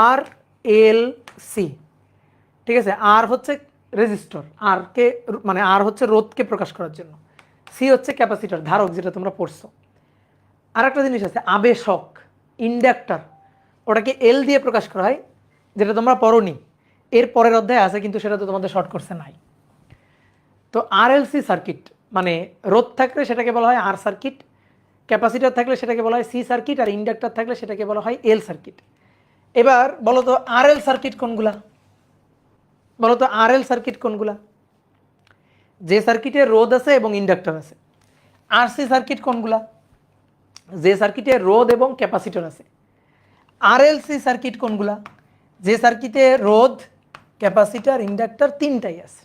আর এল সি, ঠিক আছে। আর হচ্ছে রেজিস্টর, আর কে মানে আর হচ্ছে রোধকে প্রকাশ করার জন্য, সি হচ্ছে ক্যাপাসিটর ধারক, যেটা তোমরা পড়ছো। আর একটা জিনিস আছে আবেশক, ইন্ডাক্টর, ওটাকে এল দিয়ে প্রকাশ করা হয়, যেটা তোমরা পড়োনি। এর পরের অধ্যায় আছে কিন্তু সেটা তো তোমাদের শর্ট কোর্সে নাই। তো আরএলসি সার্কিট মানে রোধ থাকলে সেটাকে বলা হয় আর সার্কিট, ক্যাপাসিটর থাকলে সেটাকে বলা হয় সি সার্কিট, আর ইন্ডাক্টর থাকলে সেটাকে বলা হয় এল সার্কিট। এবার বলো তো আরএল সার্কিট কোনগুলা, বলো তো আরএল সার্কিট কোনগুলা? যে সার্কিটে রোধ আছে এবং ইন্ডাক্টর আছে। আরসি সার্কিট কোনগুলা? যে সার্কিটে রোধ এবং ক্যাপাসিটর আছে। আরএলসি সার্কিট কোনগুলা? যে সার্কিটে রোধ, ক্যাপাসিটর, ইন্ডাক্টর তিনটাই আছে।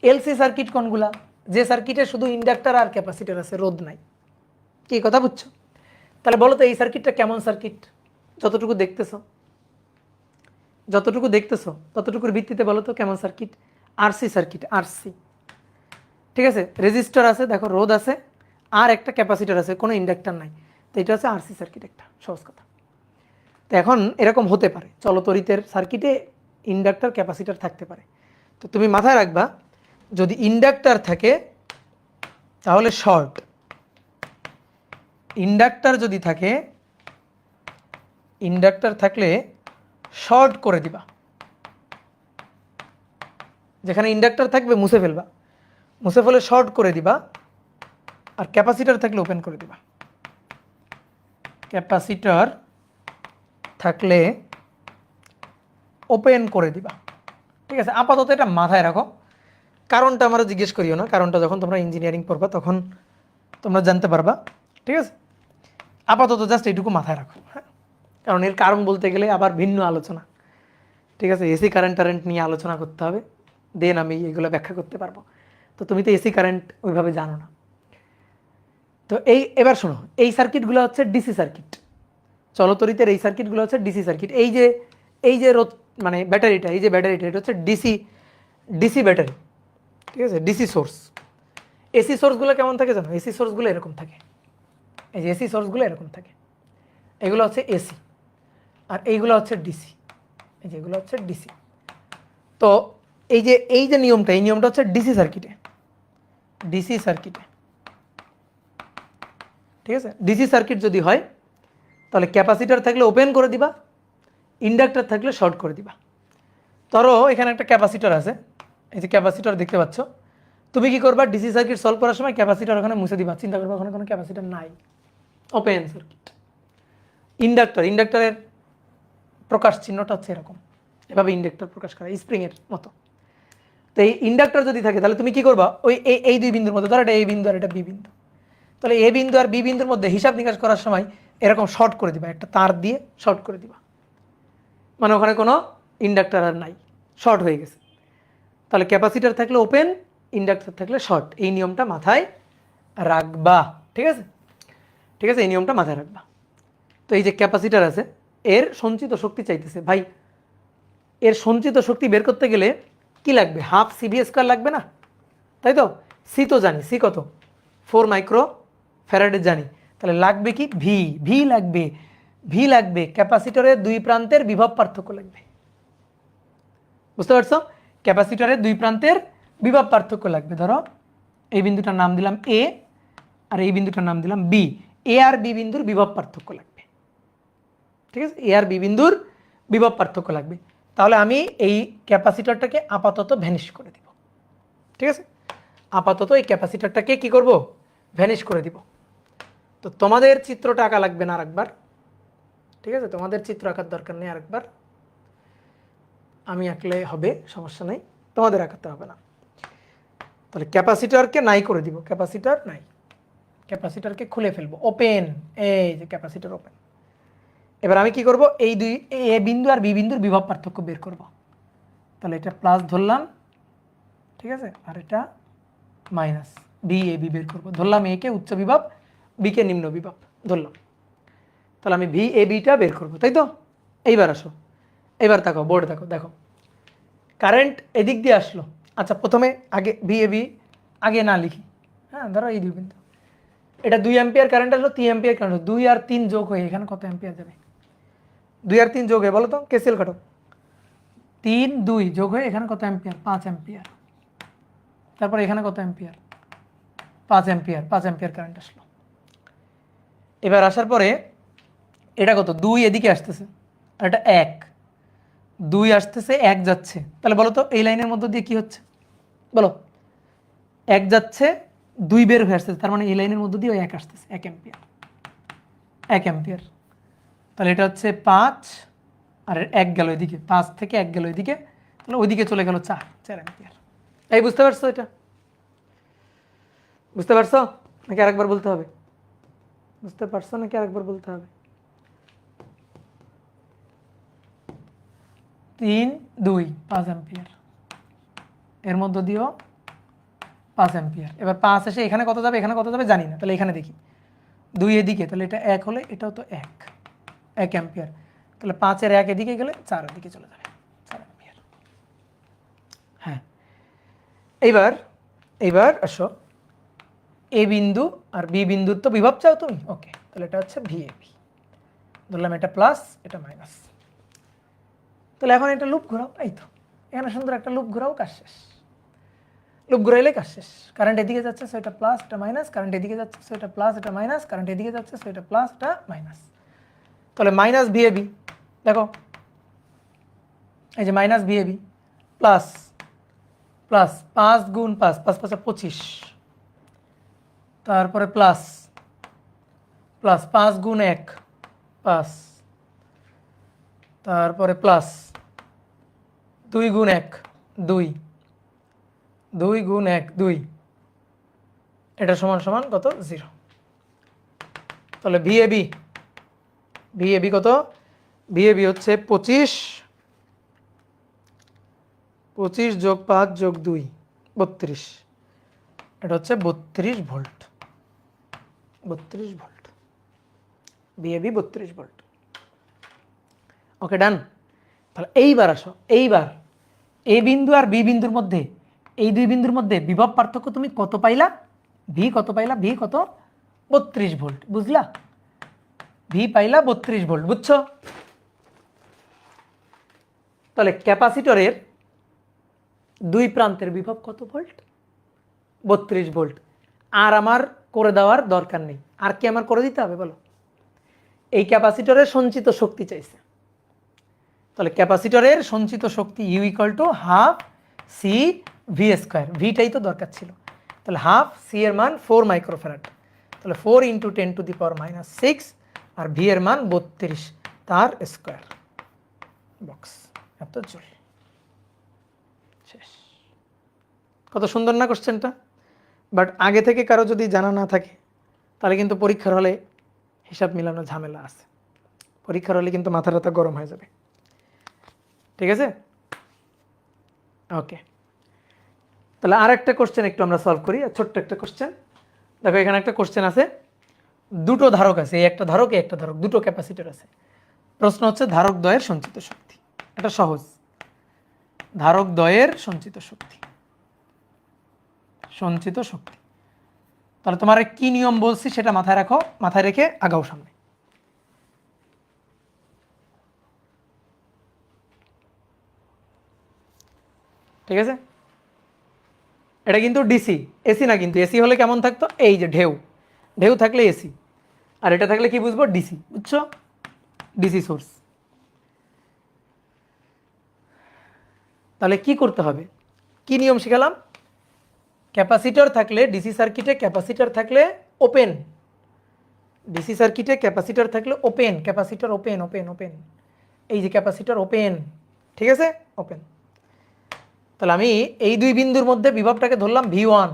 এলসি সার্কিট কোনগুলা? যে সার্কিটে শুধু ইন্ডাক্টর আর ক্যাপাসিটর আছে, রোধ নাই। কি কথা বুঝছো? তাহলে বলো তো এই সার্কিটটা কেমন সার্কিট? যতটুকু দেখতেছো ততটুকুর ভিত্তিতে বলো তো কেমন সার্কিট? RC circuit, RC. ঠিক আছে, রেজিস্টার আছে, দেখো রোধ আছে, আর একটা ক্যাপাসিটর আছে, কোনো ইন্ডাক্টর নাই। তো এটা হচ্ছে আরসি সার্কিট, একটা সহজ কথা। তো এখন এরকম হতে পারে চলতরিতের সার্কিটে ইন্ডাক্টর, ক্যাপাসিটর থাকতে পারে। তো তুমি মাথায় রাখবা যদি ইন্ডাক্টর থাকে তাহলে শর্ট, ইন্ডাক্টর যদি থাকে, ইন্ডাক্টর থাকলে শর্ট করে দিবা। যেখানে ইন্ডাক্টর থাকবে মুছে ফেলবা, মুছে ফেলে শর্ট করে দিবা। আর ক্যাপাসিটর থাকলে ওপেন করে দিবা। ক্যাপাসিটর থাকলে ওপেন করে দিবা। ঠিক আছে, আপাতত এটা মাথায় রাখো। কারণটা আমরা জিজ্ঞেস করিও না, কারণটা যখন তোমরা ইঞ্জিনিয়ারিং পড়বা তখন তোমরা জানতে পারবা। ঠিক আছে, আপাতত জাস্ট এইটুকু মাথায় রাখো। হ্যাঁ, কারণ এর কারণ বলতে গেলে আবার ভিন্ন আলোচনা। ঠিক আছে, এসি কারেন্ট নিয়ে আলোচনা করতে হবে, দেন আমি এগুলো ব্যাখ্যা করতে পারবো। তো তুমি তো এসি কারেন্ট ওইভাবে জানো না। তো এবার শোনো, এই সার্কিটগুলো হচ্ছে ডিসি সার্কিট। চলতরিতের এই সার্কিটগুলো হচ্ছে ডিসি সার্কিট। এই যে রোধ মানে ব্যাটারিটা, এই যে ব্যাটারিটা, এটা হচ্ছে ডিসি ব্যাটারি। ঠিক আছে, ডিসি সোর্স। এসি সোর্সগুলো কেমন থাকে জানো? এসি সোর্সগুলো এরকম থাকে, এই যে এসি সোর্সগুলো এরকম থাকে, এগুলো হচ্ছে এসি। আর এইগুলো হচ্ছে ডিসি, এই যে এগুলো হচ্ছে ডিসি। তো এই যে নিয়মটা, এই নিয়মটা হচ্ছে ডিসি সার্কিটে, ঠিক আছে। ডিসি সার্কিট যদি হয় তাহলে ক্যাপাসিটর থাকলে ওপেন করে দিবা, ইন্ডাক্টর থাকলে শর্ট করে দিবা। ধরো এখানে একটা ক্যাপাসিটর আছে, এই যে ক্যাপাসিটর দেখতে পাচ্ছ। তুমি কি করবা? ডিসি সার্কিট সলভ করার সময় ক্যাপাসিটর ওখানে মুছে দিবা, চিন্তা করবা ওখানে কোনো ক্যাপাসিটর নাই, ওপেন সার্কিট। ইন্ডাক্টরের প্রকাশ চিহ্নটা হচ্ছে এরকম, এভাবে ইন্ডাক্টর প্রকাশ করা স্প্রিংয়ের মতো। তো এই ইন্ডাক্টর যদি থাকে তাহলে তুমি কি করবা? ওই এই দুই বিন্দুর মধ্যে, ধরো এটা এ বিন্দু আর এটা বি বিন্দু, তাহলে এ বিন্দু আর বি বিন্দুর মধ্যে হিসাব নিকাশ করার সময় এরকম শর্ট করে দিবা, একটা তার দিয়ে শর্ট করে দিবা, মানে ওখানে কোনো ইন্ডাক্টর আর নাই, শর্ট হয়ে গেছে। তাহলে ক্যাপাসিটর থাকলে ওপেন, ইন্ডাক্টর থাকলে শর্ট। এই নিয়মটা মাথায় রাখবা। ঠিক আছে, ঠিক আছে, এই নিয়মটা মাথায় রাখবা। তো এই যে ক্যাপাসিটর আছে, এর সঞ্চিত শক্তি চাইতেছে। ভাই এর সঞ্চিত শক্তি বের করতে গেলে কি লাগবে? হাফ সিভি স্কোয়ার লাগবে না? তাই তো, সি তো জানি, সি কত? 4 মাইক্রো ফ্যারাডে জানি। তাহলে লাগবে কি? ভি লাগবে ক্যাপাসিটরের দুই প্রান্তের বিভব পার্থক্য লাগবে। বুঝতে পারছো? ক্যাপাসিটরের দুই প্রান্তের বিভব পার্থক্য লাগবে। ধরো এই বিন্দুটার নাম দিলাম এ আর এই বিন্দুটার নাম দিলাম বি। এ আর বি বিন্দুর বিভব পার্থক্য লাগবে। ঠিক আছে, এ আর বি বিন্দুর বিভব পার্থক্য লাগবে। তাহলে আমি এই ক্যাপাসিটরটাকে আপাতত ভ্যানিশ করে দিব। ঠিক আছে, আপাতত এই ক্যাপাসিটরটাকে কি করব, ভ্যানিশ করে দিব। তো তোমাদের চিত্রটা আঁকা লাগবে না আরেকবার। ঠিক আছে, তোমাদের চিত্র আঁকার দরকার নেই আরেকবার, আমি আঁকলে হবে, সমস্যা নেই, তোমাদের আঁকাতে হবে না। তাহলে ক্যাপাসিটরকে নাই করে দিব, ক্যাপাসিটর নাই, ক্যাপাসিটরকে খুলে ফেলবো, ওপেন, এই যে ক্যাপাসিটর ওপেন। এবার আমি কি করব, এই দুই এ বিন্দু আর বি বিন্দুর বিভব পার্থক্য বের করব। তাহলে এটা প্লাস ধরলাম, ঠিক আছে, আর এটা মাইনাস, বি এ বি বের করবো। ধরলাম এ কে উচ্চ বিভব, বি কে নিম্ন বিভব ধরলাম। তাহলে আমি ভি এ বিটা বের করবো, তাই তো? এইবার আসো, এবার দেখো বোর্ড, দেখো দেখো কারেন্ট এদিক দিয়ে আসলো। আচ্ছা, প্রথমে আগে ভি এ বি আগে না লিখি, হ্যাঁ, ধরো এই দুই বিন্দু, এটা 2 অ্যাম্পিয়ার কারেন্ট আসলো, 3 অ্যাম্পিয়ার কারেন্ট, 2 আর 3 যোগ হয়ে এখানে কত অ্যাম্পিয়ার যাবে? 2 আর 3 যোগ হয়ে বলো তো, কেসিএল কাটো, 3 2 যোগ হয়ে এখানে কত অ্যাম্পিয়ার? 5 অ্যাম্পিয়ার। তারপর এখানে কত অ্যাম্পিয়ার? 5 অ্যাম্পিয়ার, 5 অ্যাম্পিয়ার কারেন্ট আসলো। এবার আসার পরে এটা কত? 2 এদিকে আসতেছে, আর এটা 1, 2 আসতেছে, 1 যাচ্ছে। তাহলে বলো তো এই লাইনের মধ্য দিয়ে কি হচ্ছে বলো? 1 যাচ্ছে, 2 বের হয়ে আসতেছে, তার মানে এই লাইনের মধ্য দিয়ে 1 আসতেছে, 1 অ্যাম্পিয়ার, 1 অ্যাম্পিয়ার। তাহলে এটা হচ্ছে 5, আর 1 গেল এদিকে, 5 থেকে 1 গেল এদিকে, তাহলে ওইদিকে চলে গেল 4 অ্যাম্পিয়ার। এই বুঝতে পারছো? এটা বুঝতে পারছো নাকি আরেকবার বলতে হবে? বুঝতে পারছো নাকি আরেকবার বলতে হবে? 3 2 5 অ্যাম্পিয়ার, এর মধ্য দিয়েও 5 অ্যাম্পিয়ার। এবার 5 এসে এখানে কত যাবে, এখানে কত যাবে জানি না, তাহলে এখানে দেখি 2 এদিকে, তাহলে এটা 1 হলে এটাও তো 1 অ্যাম্পিয়ার। তাহলে 5 এর 1 এদিকে গেলে 4 এদিকে চলে যাবে, 4 অ্যাম্পিয়ার। হ্যাঁ, এইবার এইবার আসো, এ বিন্দু আর বি বিন্দুর তো বিভব চাও তুমি, ওকে, তাহলে এটা হচ্ছে ভি এ বি, ধরলাম এটা প্লাস, এটা মাইনাস। তাহলে এখন এটা লুপ ঘোরাও, এই তো এখানে সুন্দর একটা লুপ ঘোরাও, কাজ শেষ। লুপ ঘুরাইলে কাজ শেষ। কারেন্ট এদিকে যাচ্ছে, সো এটা প্লাস, এটা মাইনাস, কারেন্ট এদিকে যাচ্ছে, সো এটা প্লাস, এটা মাইনাস, কারেন্ট এদিকে যাচ্ছে, সো এটা প্লাস, এটা মাইনাস। তাহলে মাইনাস ভি এ বি, দেখো এই যে minus V A B, plus plus 5 গুণ 5, 5 5 25, তারপরে প্লাস প্লাস 5 গুণ 1 5, তারপরে প্লাস 2 গুণ 1 2, 2 গুণ 1 2, এটা সমান সমান কত? 0। তাহলে ভি এ বি কত? ভি এ বি হচ্ছে 25 যোগ 5 যোগ 2 32, এটা হচ্ছে 32 volt, 32 volt, V A B 32 volt. Okay, done. তাহলে এইবার আসো, এইবার এ বিন্দু আর বি বিন্দুর মধ্যে, এই দুই বিন্দুর মধ্যে বিভব পার্থক্য তুমি কত পাইলা? ভি কত পাইলা? ভি কত? 32 ভোল্ট, বুঝলা? ভি পাইলা 32 ভোল্ট, বুঝছো? তাহলে ক্যাপাসিটরের দুই প্রান্তের বিভব কত ভোল্ট? 32 ভোল্ট। আর আমার করে দেওয়ার দরকার নেই, আর কি আমার করে দিতে হবে বলো? এই ক্যাপাসিটরের সঞ্চিত শক্তি চাইছে, তাহলে ক্যাপাসিটরের সঞ্চিত শক্তি U equal to half C V square, ভিটাই তো দরকার ছিল। তাহলে হাফ সি এর মান 4 মাইক্রোফ্যারাড, তাহলে 4 × 10⁻⁶, আর ভি এর মান 32, তার স্কোয়ার, বক্স, এত জুল। শেষ। কত সুন্দর না কোশ্চেনটা? বাট আগে থেকে কারো যদি জানা না থাকে তাহলে কিন্তু পরীক্ষার হলে হিসাব মিলানো ঝামেলা আছে, পরীক্ষার হলে কিন্তু মাথা টাথা গরম হয়ে যাবে। ঠিক আছে, ওকে। তাহলে আর একটা কোশ্চেন একটু আমরা সলভ করি, ছোট্ট একটা কোশ্চেন। দেখো এখানে একটা কোশ্চেন আছে, দুটো ধারক আছে, এই একটা ধারক, এই একটা ধারক, দুটো ক্যাপাসিটর আছে। প্রশ্ন হচ্ছে ধারক দ্বয়ের সঞ্চিত শক্তি। এটা সহজ, ধারক দ্বয়ের সঞ্চিত শক্তি, সঞ্চিত শক্তি। তাহলে তোমার কি নিয়ম বলছি সেটা মাথায় রাখো, মাথায় রেখে আগাও সামনে। ঠিক আছে, এটা কিন্তু ডিসি, এসি না কিন্তু। এসি হলে কেমন থাকতো? এই যে ঢেউ, ঢেউ থাকলে এসি, আর এটা থাকলে কি বুঝবো, ডিসি, বুঝছো, ডিসি সোর্স। তাহলে কি করতে হবে, কি নিয়ম শিখালাম, ক্যাপাসিটর থাকলে ডিসি সার্কিটে, ক্যাপাসিটর থাকলে ওপেন, ডিসি সার্কিটে ক্যাপাসিটর থাকলে open, capacitor open open open, এই যে ক্যাপাসিটর ওপেন, ঠিক আছে, ওপেন। তাহলে আমি এই দুই বিন্দুর মধ্যে বিভবটাকে ধরলাম V1,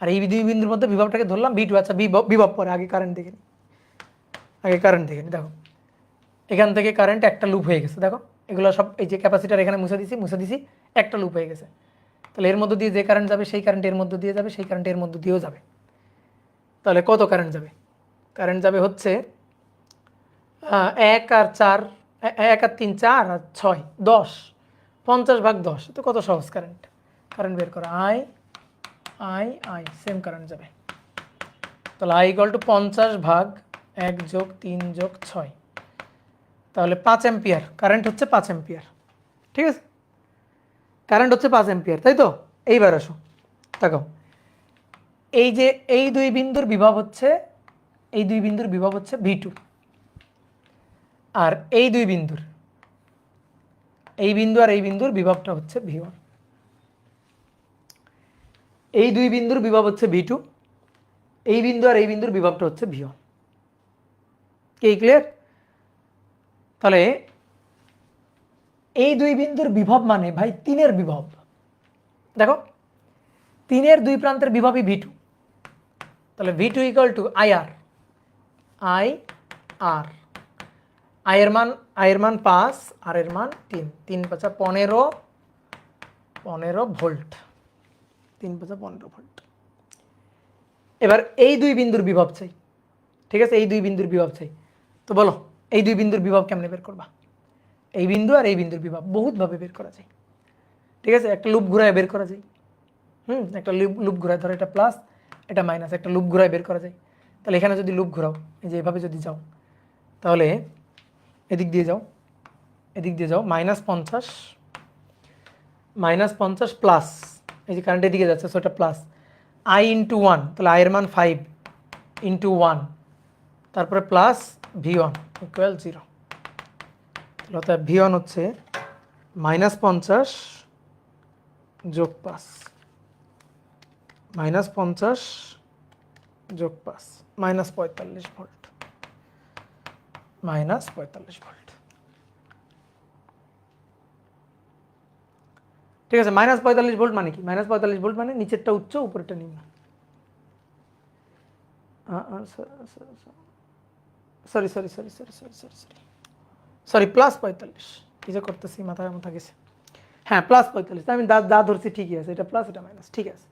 আর এই দুই বিন্দুর মধ্যে বিভবটাকে ধরলাম V2। আচ্ছা বিভব পরে, আগে কারেন্ট দেখে নিই, আগে কারেন্ট দেখে নিই। দেখো এখান থেকে কারেন্ট একটা লুপ হয়ে গেছে, দেখো এগুলো সব, এই যে ক্যাপাসিটর এখানে মুছে দিছি, একটা লুপ হয়ে গেছে। তাহলে এর মধ্যে দিয়ে যে কারেন্ট যাবে সেই কারেন্ট এর মধ্যে দিয়ে যাবে, সেই কারেন্ট এর মধ্যে দিয়েও যাবে। তাহলে কত কারেন্ট যাবে, কারেন্ট যাবে হচ্ছে 1 আর 4, 1 আর 3 4 আর 6 10, 50/10, তো কত সহজ কারেন্ট, কারেন্ট বের করা, I I I, same current যাবে। তাহলে I = 50/1+3+6, তাহলে 5 অ্যাম্পিয়ার কারেন্ট হচ্ছে, 5 অ্যাম্পিয়ার, ঠিক আছে, কারেন্ট হচ্ছে 5 অ্যাম্পিয়ার, তাই তো। এইবার আসো তাকাও, এই যে এই দুই বিন্দুর বিভব হচ্ছে, এই দুই বিন্দুর বিভব হচ্ছে V2, আর এই দুই বিন্দুর, এই বিন্দু আর এই বিন্দুর বিভবটা হচ্ছে V1। এই দুই বিন্দুর বিভব হচ্ছে V2, এই বিন্দু আর এই বিন্দুর বিভবটা হচ্ছে V1। কি ক্লিয়ার? তাহলে এই দুই বিন্দুর বিভব মানে ভাই 3-এর বিভব, দেখো 3-এর দুই প্রান্তের বিভবই V2, তাহলে V2 = IR, I R, I এর মান 5, আর এর মান 3, 3 × 5 = 15 ভোল্ট, 3 × 5 = 15 ভোল্ট। এবার এই দুই বিন্দুর বিভব চাই, ঠিক আছে, এই দুই বিন্দুর বিভব চাই। তো বলো এই দুই বিন্দুর বিভব কেমনে বের করবা, এই বিন্দু আর এই বিন্দুর বিভব বহুতভাবে বের করা যায়, ঠিক আছে, একটা লুপ ঘুরায় বের করা যায়, একটা লুপ ঘুরায়, ধরো এটা প্লাস এটা মাইনাস, একটা লুপ ঘুরায় বের করা যায়। তাহলে এখানে যদি লুপ ঘুরাও, এই যে এভাবে যদি যাও, তাহলে এদিক দিয়ে যাও, এদিক দিয়ে যাও, -50 প্লাস, এই যে কারেন্ট এদিকে যাচ্ছে, সেটা প্লাস I × 1, তাহলে I এর মান 5 × 1, তারপরে প্লাস V1 = 0। তাহলে অর্থাৎ V1 হচ্ছে -50 + 5, -50 + 5, -45 ভোল্ট, -45 ভোল্ট, ঠিক আছে। -45 ভোল্ট মানে কি, -45 ভোল্ট মানে নিচেরটা উচ্চ উপরেরটা নিম্ন, সরি +45, কি যে করতেছি, মাথা গেছে, হ্যাঁ +45, আমি দা ধরছি, ঠিকই আছে, এটা প্লাস এটা মাইনাস, ঠিক আছে।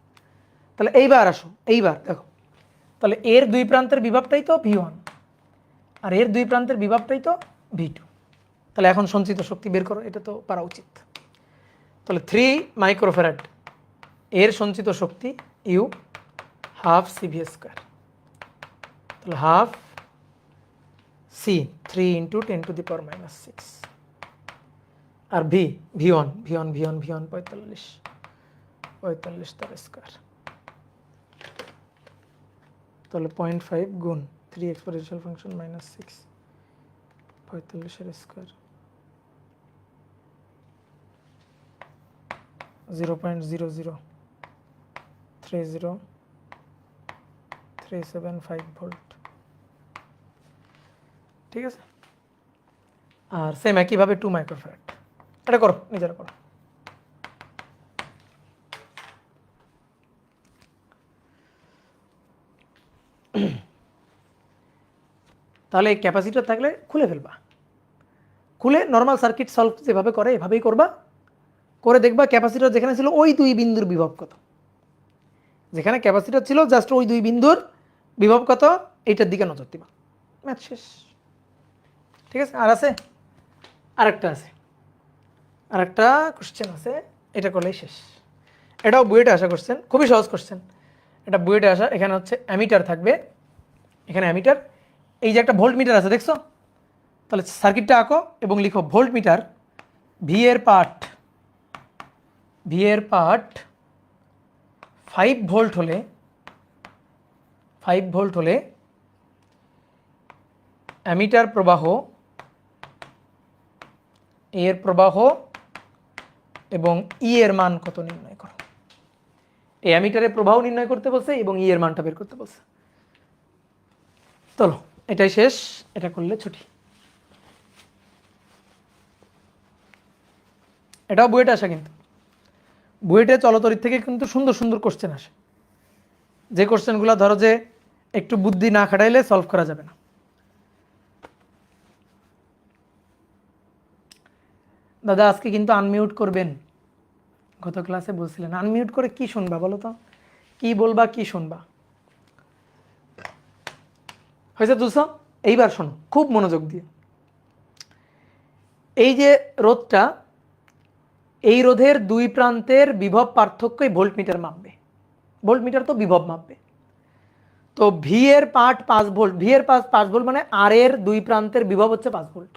তাহলে এইবার আসো, এইবার দেখো, তাহলে এর দুই প্রান্তের বিভবটাই তো V1, আর এর দুই প্রান্তের বিভবটাই তো V2। তাহলে এখন সঞ্চিত শক্তি বের করো, এটা তো পারা উচিত। তাহলে 3 মাইক্রোফ্যারাড এর সঞ্চিত শক্তি U ½ CV², তাহলে ½ C 3 × 10⁻⁶, আর V1 45 তার স্কয়ার, তাহলে 0.5 গুণ 3 এক্সপোনেনশিয়াল ফাংশন -6 45 এর স্কয়ার, 0.0030375 ভোল্ট, ঠিক আছে। আর সেম একইভাবে 2 মাইক্রোফ্যারাড, এটা করো, নিজেরা করো। তাহলে ক্যাপাসিটর থাকলে খুলে ফেলবা, খুলে নর্মাল সার্কিট সলভ যেভাবে করে এভাবেই করবা, করে দেখবা ক্যাপাসিটর যেখানে ছিল ওই দুই বিন্দুর বিভব কত, যেখানে ক্যাপাসিটর ছিল জাস্ট ওই দুই বিন্দুর বিভব কত, এইটার দিকে নজর দিবা, ম্যাথ শেষ, ঠিক আছে। আর আছে আরেকটা আছে, আরেকটা কোশ্চেন আছে, এটা করলেই শেষ। এটাও বুয়েটে আসা কোশ্চেন, খুবই সহজ কোশ্চেন, এটা বুয়েটে আসা। এখানে হচ্ছে অ্যামিটার থাকবে, এখানে অ্যামিটার, এই যে একটা ভোল্ট মিটার আছে দেখছো, তাহলে সার্কিটটা আঁকো এবং লিখো ভোল্ট মিটার, ভি এর পার্ট 5 ভোল্ট হলে অ্যামিটার প্রবাহ, এর প্রবাহ এবং ই এর মান কত নির্ণয় করো। এই অ্যামিটারের প্রবাহ নির্ণয় করতে বলছে এবং ই এর মানটা বের করতে বলছে। চলো এটাই শেষ, এটা করলে ছুটি। এটাও বুয়েটে আসে, কিন্তু বুয়েটে চলতরিৎ থেকে কিন্তু সুন্দর সুন্দর কোশ্চেন আসে, যে কোশ্চেনগুলো ধরো যে একটু বুদ্ধি না খাটাইলে সলভ করা যাবে না। দাদা আজকে কিন্তু আনমিউট করবেন, গত ক্লাসে বলছিলেন। আনমিউট করে কি শুনবা বলো তো, কি বলবা কি শুনবা? হয়েছে দুশো? এইবার শোনো খুব মনোযোগ দিয়ে। এই যে রোধটা, এই রোধের দুই প্রান্তের বিভব পার্থক্যই ভোল্টমিটার মাপবে। ভোল্টমিটার তো বিভব মাপবে। তো ভি এর পার্ট 5 ভোল্ট, ভি এর পার্ট 5 ভোল্ট মানে আর এর দুই প্রান্তের বিভব হচ্ছে 5 ভোল্ট।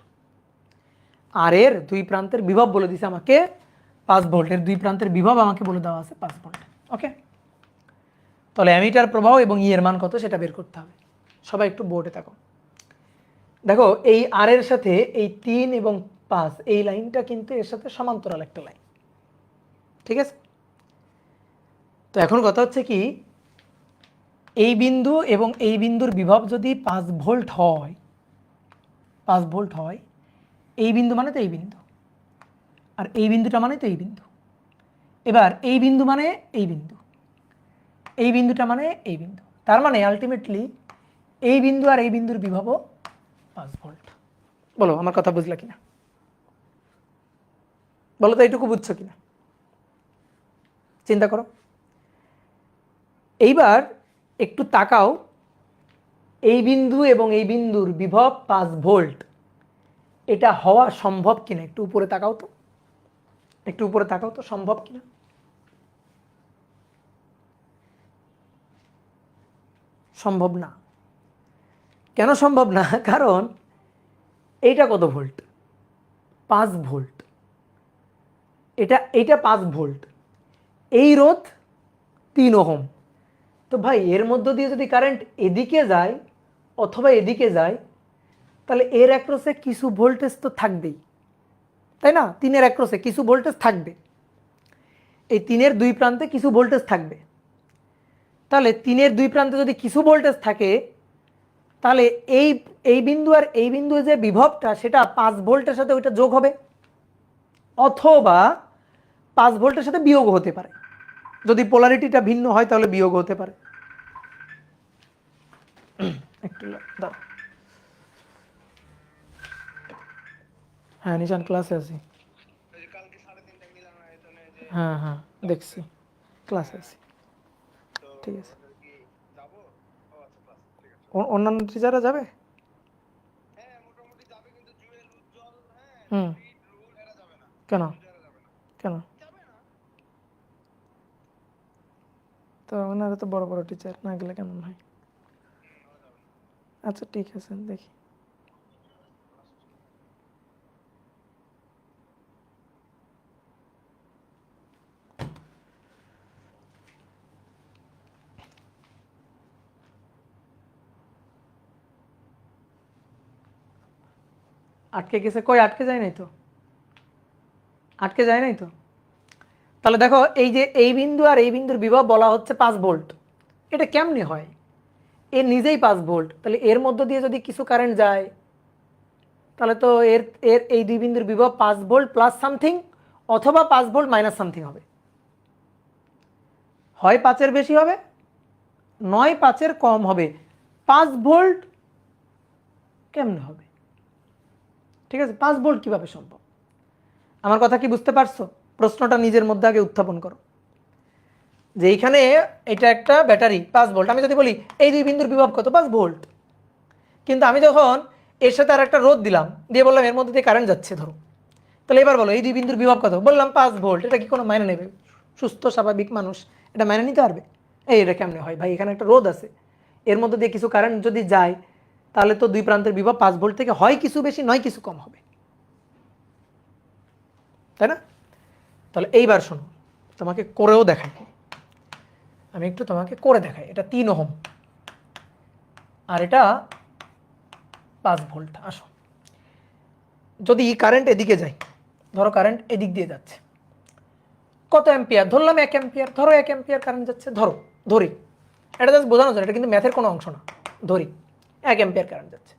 আর এর দুই প্রান্তের বিভব বলে দিছে আমাকে 5 ভোল্ট, এর দুই প্রান্তের বিভব আমাকে বলে দেওয়া আছে 5 ভোল্ট। ওকে, তাহলে অ্যামিটার প্রবাহ এবং ই এর মান কত সেটা বের করতে হবে। সবাই একটু বোর্ডে থাকো। দেখো এই আর এর সাথে এই 3 এবং 5 এই লাইনটা কিন্তু এর সাথে সমান্তরাল একটা লাইন, ঠিক আছে? তো এখন কথা হচ্ছে কি, এই বিন্দু এবং এই বিন্দুর বিভব যদি 5 ভোল্ট হয়, 5 ভোল্ট হয়, এই বিন্দু মানে তো এই বিন্দু, আর এই বিন্দুটা মানে তো এই বিন্দু। এবার এই বিন্দু মানে এই বিন্দু, এই বিন্দুটা মানে এই বিন্দু, তার মানে আলটিমেটলি এই বিন্দু আর এই বিন্দুর বিভবও 5 ভোল্ট। বলো আমার কথা বুঝলা কিনা, বলো তো এইটুকু বুঝছো কিনা, চিন্তা করো। এইবার একটু তাকাও, এই বিন্দু এবং এই বিন্দুর বিভব 5 ভোল্ট, এটা হওয়া সম্ভব কিনা একটু উপরে তাকাও তো, একটু উপরে তাকাও তো, সম্ভব কিনা? সম্ভব না। কেন সম্ভব না? কারণ এইটা কত ভোল্ট? 5 ভোল্ট। এইটা 5 ভোল্ট, এই রোধ 3 ওহম। তো ভাই এর মধ্য দিয়ে যদি কারেন্ট এদিকে যায় অথবা এদিকে যায়, তাহলে এর অ্যাক্রসে কিছু ভোল্টেজ তো থাকবেই, তাই না? 3-এর অ্যাক্রসে কিছু ভোল্টেজ থাকবে, এই 3-এর দুই প্রান্তে কিছু ভোল্টেজ থাকবে। তাহলে 3-এর দুই প্রান্তে যদি কিছু ভোল্টেজ থাকে, তাহলে এই এই বিন্দু আর এই বিন্দু যে বিভবটা সেটা 5 ভোল্টের সাথে ওইটা যোগ হবে, অথবা 5 ভোল্টের সাথে বিয়োগ হতে পারে। যদি পোলারিটিটা ভিন্ন হয় তাহলে বিয়োগ হতে পারে। একটু দাও। হ্যাঁ নিশান ক্লাসে আছি। কালকে 3:30 মিলানো আয়তনে যে হ্যাঁ হ্যাঁ দেখছি, ক্লাসে আছি। তো ঠিক আছে, কি যাবো? ও আচ্ছা ক্লাস, ঠিক আছে। অন্যান্য টিচাররা যাবে? হ্যাঁ মোটামুটি যাবে, কিন্তু জুয়েল, উজ্জ্বল, হ্যাঁ হুম। রিড, রুল এরা যাবে না। কেন? এরা যাবে না। কেন? যাবে না। তো ওনারা তো বড় বড় টিচার, না গেলে কেমন হয়? ওরা যাবে না। আচ্ছা ঠিক আছে দেখি। আটকে গেছে? কই আটকে যায় নাই তো, আটকে যায় নাই তো। তাহলে দেখো এই যে এই বিন্দু আর এই বিন্দুর বিভব বলা হচ্ছে 5 ভোল্ট, এটা কেমনে হয়? এর নিজেই 5 ভোল্ট, তাহলে এর মধ্য দিয়ে যদি কিছু কারেন্ট যায়, তাহলে তো এর এর এই দুই বিন্দুর বিভব 5 ভোল্ট প্লাস সামথিং, অথবা 5 ভোল্ট মাইনাস সামথিং হবে। হয় 5-এর বেশি হবে, নয় 5-এর কম হবে। 5 ভোল্ট কেমনে হবে? ঠিক আছে, 5 ভোল্ট কিভাবে সম্ভব? আমার কথা কি বুঝতে পারছো? প্রশ্নটা নিজের মধ্যে আগে উত্থাপন করো, যে এইখানে এটা একটা ব্যাটারি 5 ভোল্ট, আমি যদি বলি এই দুই বিন্দুর বিভব কত? 5 ভোল্ট। কিন্তু আমি যখন এর সাথে আর একটা রোধ দিলাম, দিয়ে বললাম এর মধ্যে দিয়ে কারেন্ট যাচ্ছে ধরো, তাহলে এবার বলো এই দুই বিন্দুর বিভব কত? বললাম 5 ভোল্ট। এটা কি কোনো মাইনে নেবে? সুস্থ স্বাভাবিক মানুষ এটা মেনে নিতে পারবে? এটা কেমনে হয় ভাই? এখানে একটা রোধ আছে, এর মধ্যে দিয়ে কিছু কারেন্ট যদি যায়, তাহলে তো দুই প্রান্তের বিভব 5 ভোল্ট থেকে হয় কিছু বেশি নয় কিছু কম হবে, তাই না? তাহলে এইবার শোনো, তোমাকে করেও দেখাই, আমি একটু তোমাকে করে দেখাই। এটা 3 ওহম আর এটা 5 ভোল্ট। আসো, যদি কারেন্ট এদিকে যায়, ধরো কারেন্ট এদিক দিয়ে যাচ্ছে, কত অ্যাম্পিয়ার ধরলাম? 1 অ্যাম্পিয়ার। ধরো 1 অ্যাম্পিয়ার কারেন্ট যাচ্ছে, ধরি, এটা জাস্ট বোঝানো যায়, এটা কিন্তু ম্যাথের কোনো অংশ না। ধরি 1 অ্যাম্পিয়ার কারেন্ট যাচ্ছে।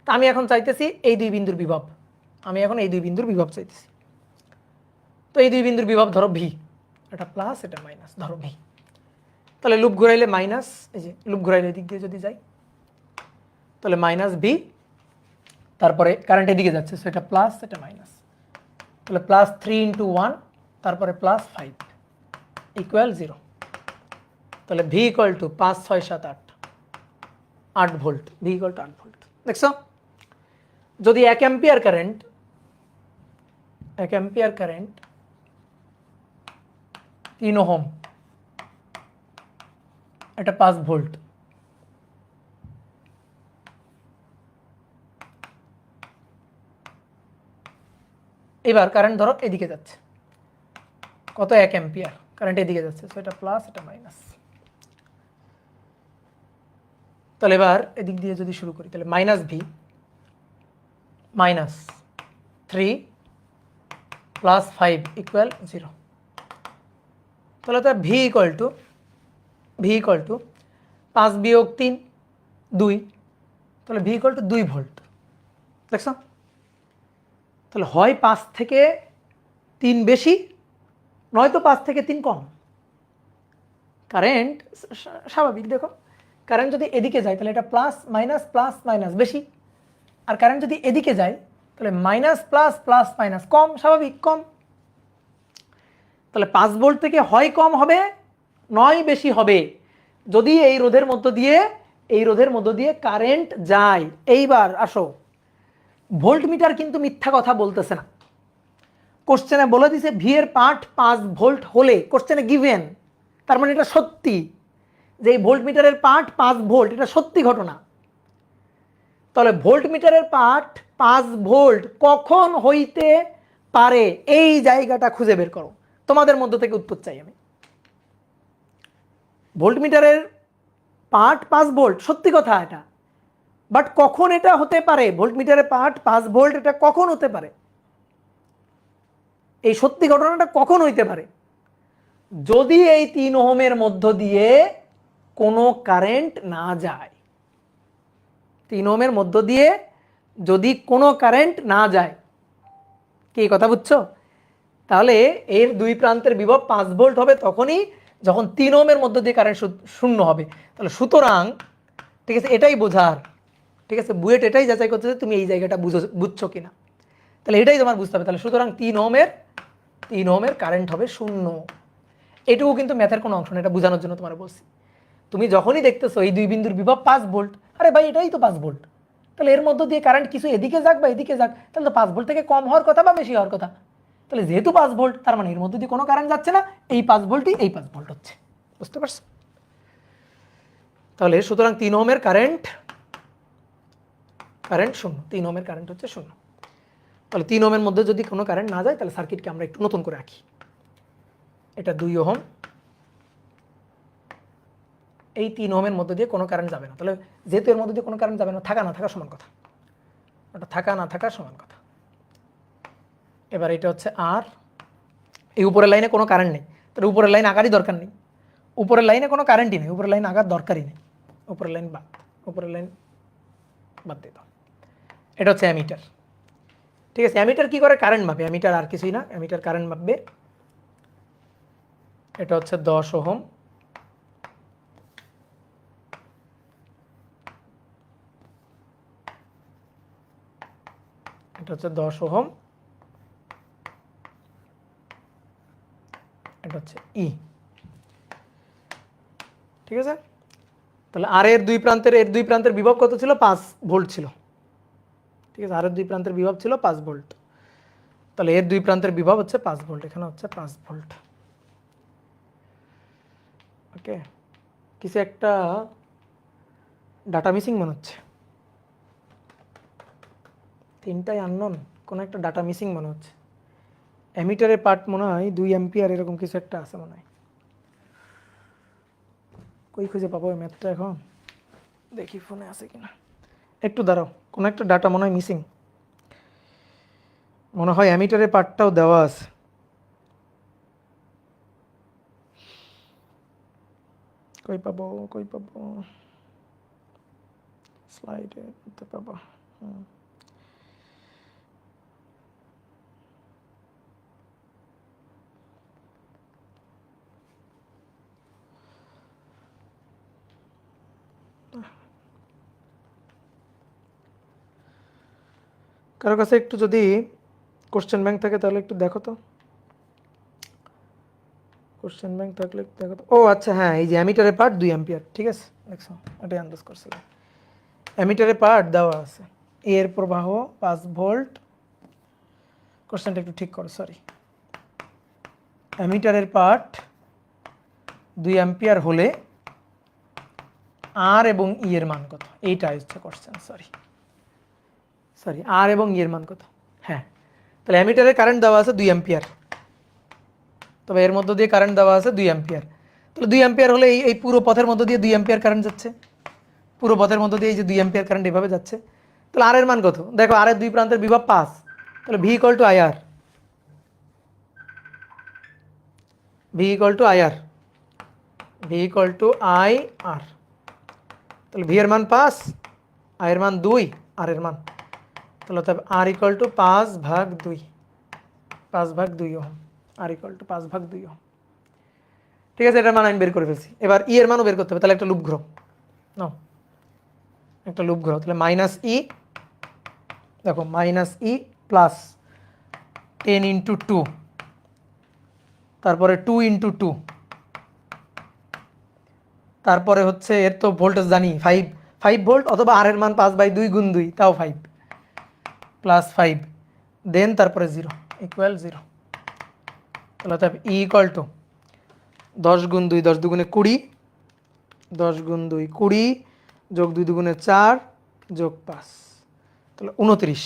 তা আমি এখন চাইতেছি এই দুই বিন্দুর বিভব, আমি এখন এই দুই বিন্দুর বিভব চাইতেছি। তো এই দুই বিন্দুর বিভব ধরো ভি, এটা প্লাস এটা মাইনাস, ধরো ভি। তাহলে লুপ ঘুরাইলে মাইনাস, এই যে লুপ ঘুরাইলে এদিক দিয়ে যদি যাই তাহলে মাইনাস ভি, তারপরে কারেন্ট এদিকে যাচ্ছে, সো এটা প্লাস এটা মাইনাস, তাহলে প্লাস 3 × 1, তারপরে প্লাস 5 ইকুয়াল 0। তাহলে V equal two 5 6 7 8, 8 volt. V equal two 8 volt. দেখছো, যদি 1 অ্যাম্পিয়ার কারেন্ট 3 ওহম, এটা 5 ভোল্ট। এবার কারেন্ট ধরো এদিকে যাচ্ছে, কত? 1 অ্যাম্পিয়ার কারেন্ট এদিকে যাচ্ছে, সো এটা প্লাস এটা মাইনাস। তাহলে এবার এদিক দিয়ে যদি শুরু করি, তাহলে minus V minus 3 plus 5 equal 0। তাহলে তো ভি ইকুয়াল টু 5 বিয়োগ 3 2, তাহলে ভি ইকুয়াল টু 2 ভোল্ট। দেখছো, তাহলে হয় 5 থেকে 3 বেশি, নয়তো 5 থেকে 3 কম। কারেন্ট স্বাভাবিক, দেখো কারেন্ট যদি এদিকে যায় তাহলে এটা প্লাস মাইনাস বেশি, আর কারেন্ট যদি এদিকে যায় তাহলে মাইনাস প্লাস মাইনাস কম, স্বাভাবিক কম। তাহলে 5 ভোল্ট থেকে হয় কম হবে নয় বেশি হবে যদি এই রোধের মধ্য দিয়ে কারেন্ট যায়। এইবার আসো, ভোল্টমিটার কিন্তু মিথ্যা কথা বলতেছে না। কোশ্চেনে বলে দিছে ভি এর পার্ট 5 ভোল্ট হলে, কোশ্চেনে গিভেন, তার মানে এটা সত্যি যে এই ভোল্টমিটারের পার্ট 5 ভোল্ট, এটা সত্যি ঘটনা। তাহলে ভোল্টমিটারের পার্ট 5 ভোল্ট কখন হইতে পারে, এই জায়গাটা খুঁজে বের করো। তোমাদের মধ্য থেকে উত্তর চাই আমি। ভোল্টমিটারের পার্ট 5 ভোল্ট, সত্যি কথা এটা, বাট কখন এটা হতে পারে? ভোল্টমিটারের পার্ট 5 ভোল্ট, এটা কখন হতে পারে? এই সত্যি ঘটনাটা কখন হইতে পারে? যদি এই 3 ওহমের মধ্য দিয়ে কোনো কারেন্ট না যায়। 3 ওহমের মধ্য দিয়ে যদি কোনো কারেন্ট না যায়, কি কথা বুঝছো? তাহলে এর দুই প্রান্তের বিভব 5 ভোল্ট হবে তখনই যখন 3 ওহমের মধ্য দিয়ে কারেন্ট শূন্য হবে। তাহলে সুতরাং, ঠিক আছে, এটাই বোঝার, ঠিক আছে, বুয়েট এটাই যাচাই করতে যে তুমি এই জায়গাটা বুঝছো কিনা। তাহলে এটাই তোমার বুঝতে হবে। তাহলে সুতরাং 3 ওহমের কারেন্ট হবে 0। এটুকু কিন্তু ম্যাথের কোনো অংশ না, এটা বোঝানোর জন্য তোমার বলছি। তুমি যখনই দেখতেছো এই দুই বিন্দুর বিভব 5 ভোল্ট, আরে ভাই এটাই তো 5 ভোল্ট, তাহলে এর মধ্য দিয়ে কারেন্ট কিছু এদিকে যাক বা এদিকে যাক, তাহলে তো 5 ভোল্ট থেকে কম হওয়ার কথা বা বেশি হওয়ার কথা। তাহলে যেহেতু 5 ভোল্ট, তার মানে এর মধ্যে দিয়ে কোনো কারেন্ট যাচ্ছে না, এই 5 ভোল্টই এই 5 ভোল্ট হচ্ছে। বুঝতে পারছো? তাহলে সুতরাং 3 ওহমের কারেন্ট 0, 3 ওহমের কারেন্ট হচ্ছে 0। তাহলে 3 ওহমের মধ্যে যদি কোনো কারেন্ট না যায়, তাহলে সার্কিটকে আমরা একটু নতুন করে আঁকি। এটা 2 ওহম, এই 3 ওহমের মধ্যে দিয়ে কোনো কারেন্ট যাবে না। তাহলে যেহেতু এর মধ্যে দিয়ে কোনো কারেন্ট যাবে না, থাকা না থাকা সমান কথা, ওটা থাকা না থাকা সমান কথা। এবার এটা হচ্ছে আর, এই উপরের লাইনে কোনো কারেন্ট নেই, তাহলে উপরের লাইন আঁকারই দরকার নেই। উপরের লাইনে কোনো কারেন্টই নেই, উপরের লাইন আঁকার দরকারই নেই। উপরের লাইন বাদ দিয়ে দাও। এটা হচ্ছে অ্যামিটার। ঠিক আছে, অ্যামিটার কি করে? কারেন্ট মাপে। অ্যামিটার আর কিছুই না, অ্যামিটার কারেন্ট মাপবে। এটা হচ্ছে 10 ওহম, এটা হচ্ছে 10 ওহম, এটা হচ্ছে ই। ঠিক আছে, তাহলে আর এর দুই প্রান্তের বিভব কত ছিল? 5 ভোল্ট ছিল। ঠিক আছে, আর এর দুই প্রান্তের বিভব ছিল 5 ভোল্ট। তাহলে এর দুই প্রান্তের বিভব হচ্ছে 5 ভোল্ট, এখানে হচ্ছে 5 ভোল্ট। ওকে, কিছু একটা ডাটা মিসিং মনে হচ্ছে, 3টাই আননোন, কোনো একটা ডাটা মিসিং মনে হচ্ছে। অ্যামিটারের পার্ট মনে হয় 2 অ্যাম্পিয়ার, এরকম কিছু একটা আছে মনে হয়। কই খুঁজে পাবো ম্যাথটা এখন? দেখি ফোনে আছে কিনা। একটু দাঁড়াও, কোনো একটা ডাটা মনে হয় মিসিং, মনে হয় অ্যামিটারের পার্টটাও দেওয়া আছে। কই পাবো, কই পাবো, স্লাইডে করতে পাবো। কারো কাছে একটু যদি কোশ্চেন ব্যাংক থাকে তাহলে একটু দেখো তো, কোশ্চেন ব্যাংক থাকলে একটু দেখো তো। ও আচ্ছা হ্যাঁ, এই যে অ্যামিটারের পার্ট 2 অ্যাম্পিয়ার, ঠিক আছে দেখছো, এটাই আন্দাজ করছিলাম। অ্যামিটারের পার্ট দেওয়া আছে, এর প্রবাহ 5 ভোল্ট, কোশ্চেনটা একটু ঠিক করো, সরি। অ্যামিটারের পার্ট 2 অ্যাম্পিয়ার হলে আর এবং ই এর মান কত, এইটা হচ্ছে কোশ্চেন, সরি সরি, আর এবং ই এর মান কত। হ্যাঁ, তাহলে অ্যামিটারে কারেন্ট দেওয়া আছে 2 অ্যাম্পিয়ার, তবে এর মধ্য দিয়ে কারেন্ট দেওয়া আছে 2 অ্যাম্পিয়ার। তাহলে 2 অ্যাম্পিয়ার হলে এই পুরো পথের মধ্য দিয়ে 2 অ্যাম্পিয়ার কারেন্ট যাচ্ছে, পুরো পথের মধ্য দিয়ে এই যে 2 অ্যাম্পিয়ার কারেন্ট এভাবে যাচ্ছে। তাহলে আর এর মান কত, দেখো আর এর দুই প্রান্তের বিভব 5, তাহলে V equal to IR, V equal to IR, V equal to I R. তাহলে ভি এর মান 5, আই এর মান 2, আর এর মান, তাহলে তবে R equal to 5/2, 5/2 ohm, R equal to 5/2 ohm. ঠিক আছে, এটার মান আমি বের করে ফেলছি। এবার ই এর মানও বের করতে হবে, তাহলে একটা লুপ ঘোরো নাও, একটা লুপ ঘোরো, তাহলে মাইনাস ই, দেখো মাইনাস ই প্লাস 10 ইন্টু 2, তারপরে 2 ইন্টু 2, তারপরে হচ্ছে এর তো ভোল্টেজ জানি 5 ভোল্ট, অথবা আর এর মান 5/2 গুণ 2, তাও 5 প্লাস 5, দেন তারপরে 0 ইকুয়াল 0। তাহলে তবে ই ইকুয়াল টু 10 গুণ 2, 10 দুগুণে 20, 10 গুণ 2 20, যোগ 2 দুগুণে 4, যোগ 5, তাহলে 29,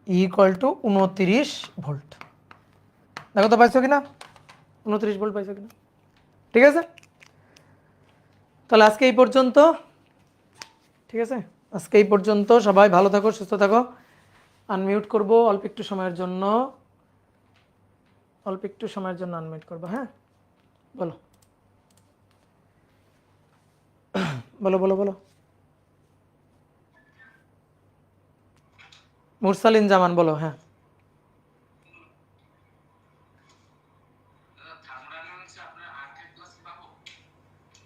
ই ইকুয়াল টু 29 ভোল্ট। দেখো তো পাইছো কিনা, 29 ভোল্ট পাইছো কিনা, ঠিক আছে। তাহলে আজকে এই পর্যন্ত, ঠিক আছে, আজকে এই পর্যন্ত। সবাই ভালো থাকো, সুস্থ থাকো। আনমিউট করব অল্প একটু সময়ের জন্য, অল্প একটু সময়ের জন্য আনমিউট করবো, হ্যাঁ বলো বলো বলো বলো। মুরসালিন জামান বলো, হ্যাঁ।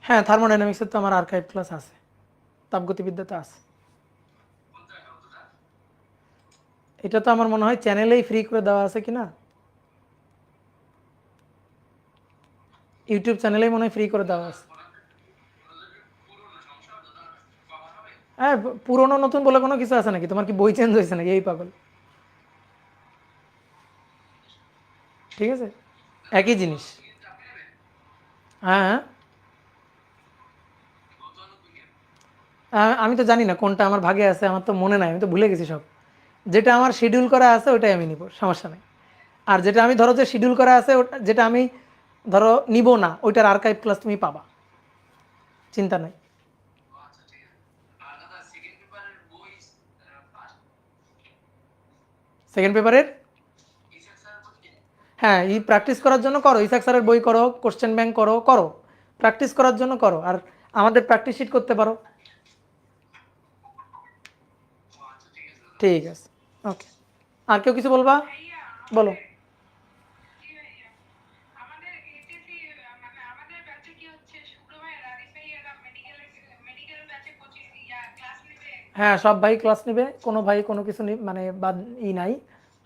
হ্যাঁ, থার্মোডাইনামিক্সের তো আমার আর্কাইভ ক্লাস আছে, তাপগতিবিদ্যাতে আছে। এটা তো আমার মনে হয় চ্যানেলেই ফ্রি করে দেওয়া আছে কিনা, ইউটিউব চ্যানেলেই মনে হয় ফ্রি করে দেওয়া আছে। হ্যাঁ, পুরনো নতুন বলে কোনো কিছু আছে নাকি, তোমার কি বই চেঞ্জ হয়েছে নাকি, এই পাগল, ঠিক আছে, একই জিনিস। হ্যাঁ, আমি তো জানি না কোনটা আমার ভাগে আছে, আমার তো মনে নাই, আমি তো ভুলে গেছি সব। যেটা আমার শিডিউল করা আছে ওটাই আমি নিব, সমস্যা নেই। আর যেটা আমি ধরো যে শিডিউল করা আছে, যেটা আমি ধরো নিব না, ওইটার আর্কাইভ ক্লাস তুমি পাবা, চিন্তা নাই। সেকেন্ড পেপারের, হ্যাঁ, এই প্র্যাকটিস করার জন্য করো, ইসাক স্যারের বই করো, কোশ্চেন ব্যাংক করো, করো প্র্যাকটিস করার জন্য করো, আর আমাদের প্র্যাকটিস শিট করতে পারো। ঠিক আছে, ওকে। আর কেউ কিছু বলবা, বলো। হ্যাঁ, সব ভাই ক্লাস নেবে, কোনো ভাই কোনো কিছু মানে বাদ নাই,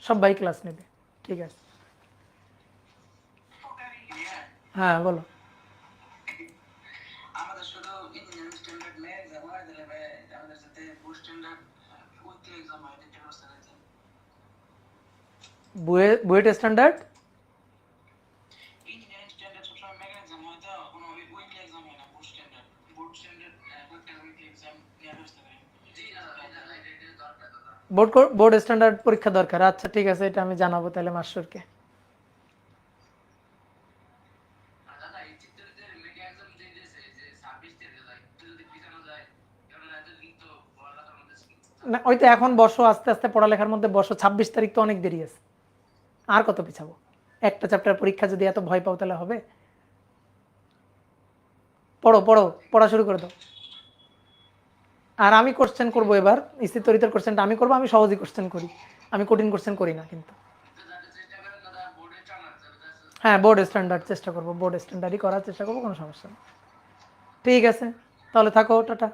সব ভাই ক্লাস নেবে, ঠিক আছে। হ্যাঁ বলো। আমাদের শুধু ইঞ্জিনিয়ারিং স্ট্যান্ডার্ড নিয়ে এক্সাম হয়, দিলে আমাদের সাথে বুস্ট স্ট্যান্ডার্ড উইকলি এক্সাম হয়, এটা ব্যবস্থা আছে। বুয়েট স্ট্যান্ডার্ড, ইঞ্জিনিয়ারিং স্ট্যান্ডার্ড সবসময় মেগা এক্সাম হয়, তো কোনো উইকলি এক্সাম হয় না, বুস্ট স্ট্যান্ডার্ড, বুস্ট স্ট্যান্ডার্ড একটা উইকলি এক্সাম নেওয়ার ব্যবস্থা করে। জি না, এটা দরকার দাদা। বোর্ড স্ট্যান্ডার্ড পরীক্ষা দরকার, আচ্ছা ঠিক আছে, এটা আমি জানাবো তাহলে মাস্টারকে। দাদা এই চিত্রে যে মেগা এক্সাম যে দিয়েছে যে 26 থেকে যায়, যদি পিছানো যায়, কারণ এত দিন তো পড়ালেখার মধ্যে না ওই তো এখন বসো, আস্তে আস্তে পড়ালেখার মধ্যে বসো, 26 তারিখ তো অনেক দেরি আছে, আর কত পিছাবো? একটা চ্যাপ্টার পরীক্ষা যদি এত ভয় পাও তাহলে হবে? পড়ো পড়ো, পড়া শুরু করে দাও। আর আমি কোশ্চেন করবো এবার, তরিতের কোশ্চেনটা আমি করবো, আমি সহজই কোশ্চেন করি, আমি কঠিন কোশ্চেন করি না কিন্তু। হ্যাঁ বোর্ড স্ট্যান্ডার্ড চেষ্টা করবো, বোর্ড স্ট্যান্ডার্ডই করার চেষ্টা করবো, কোনো সমস্যা নেই। ঠিক আছে, তাহলে থাকো, টাটা।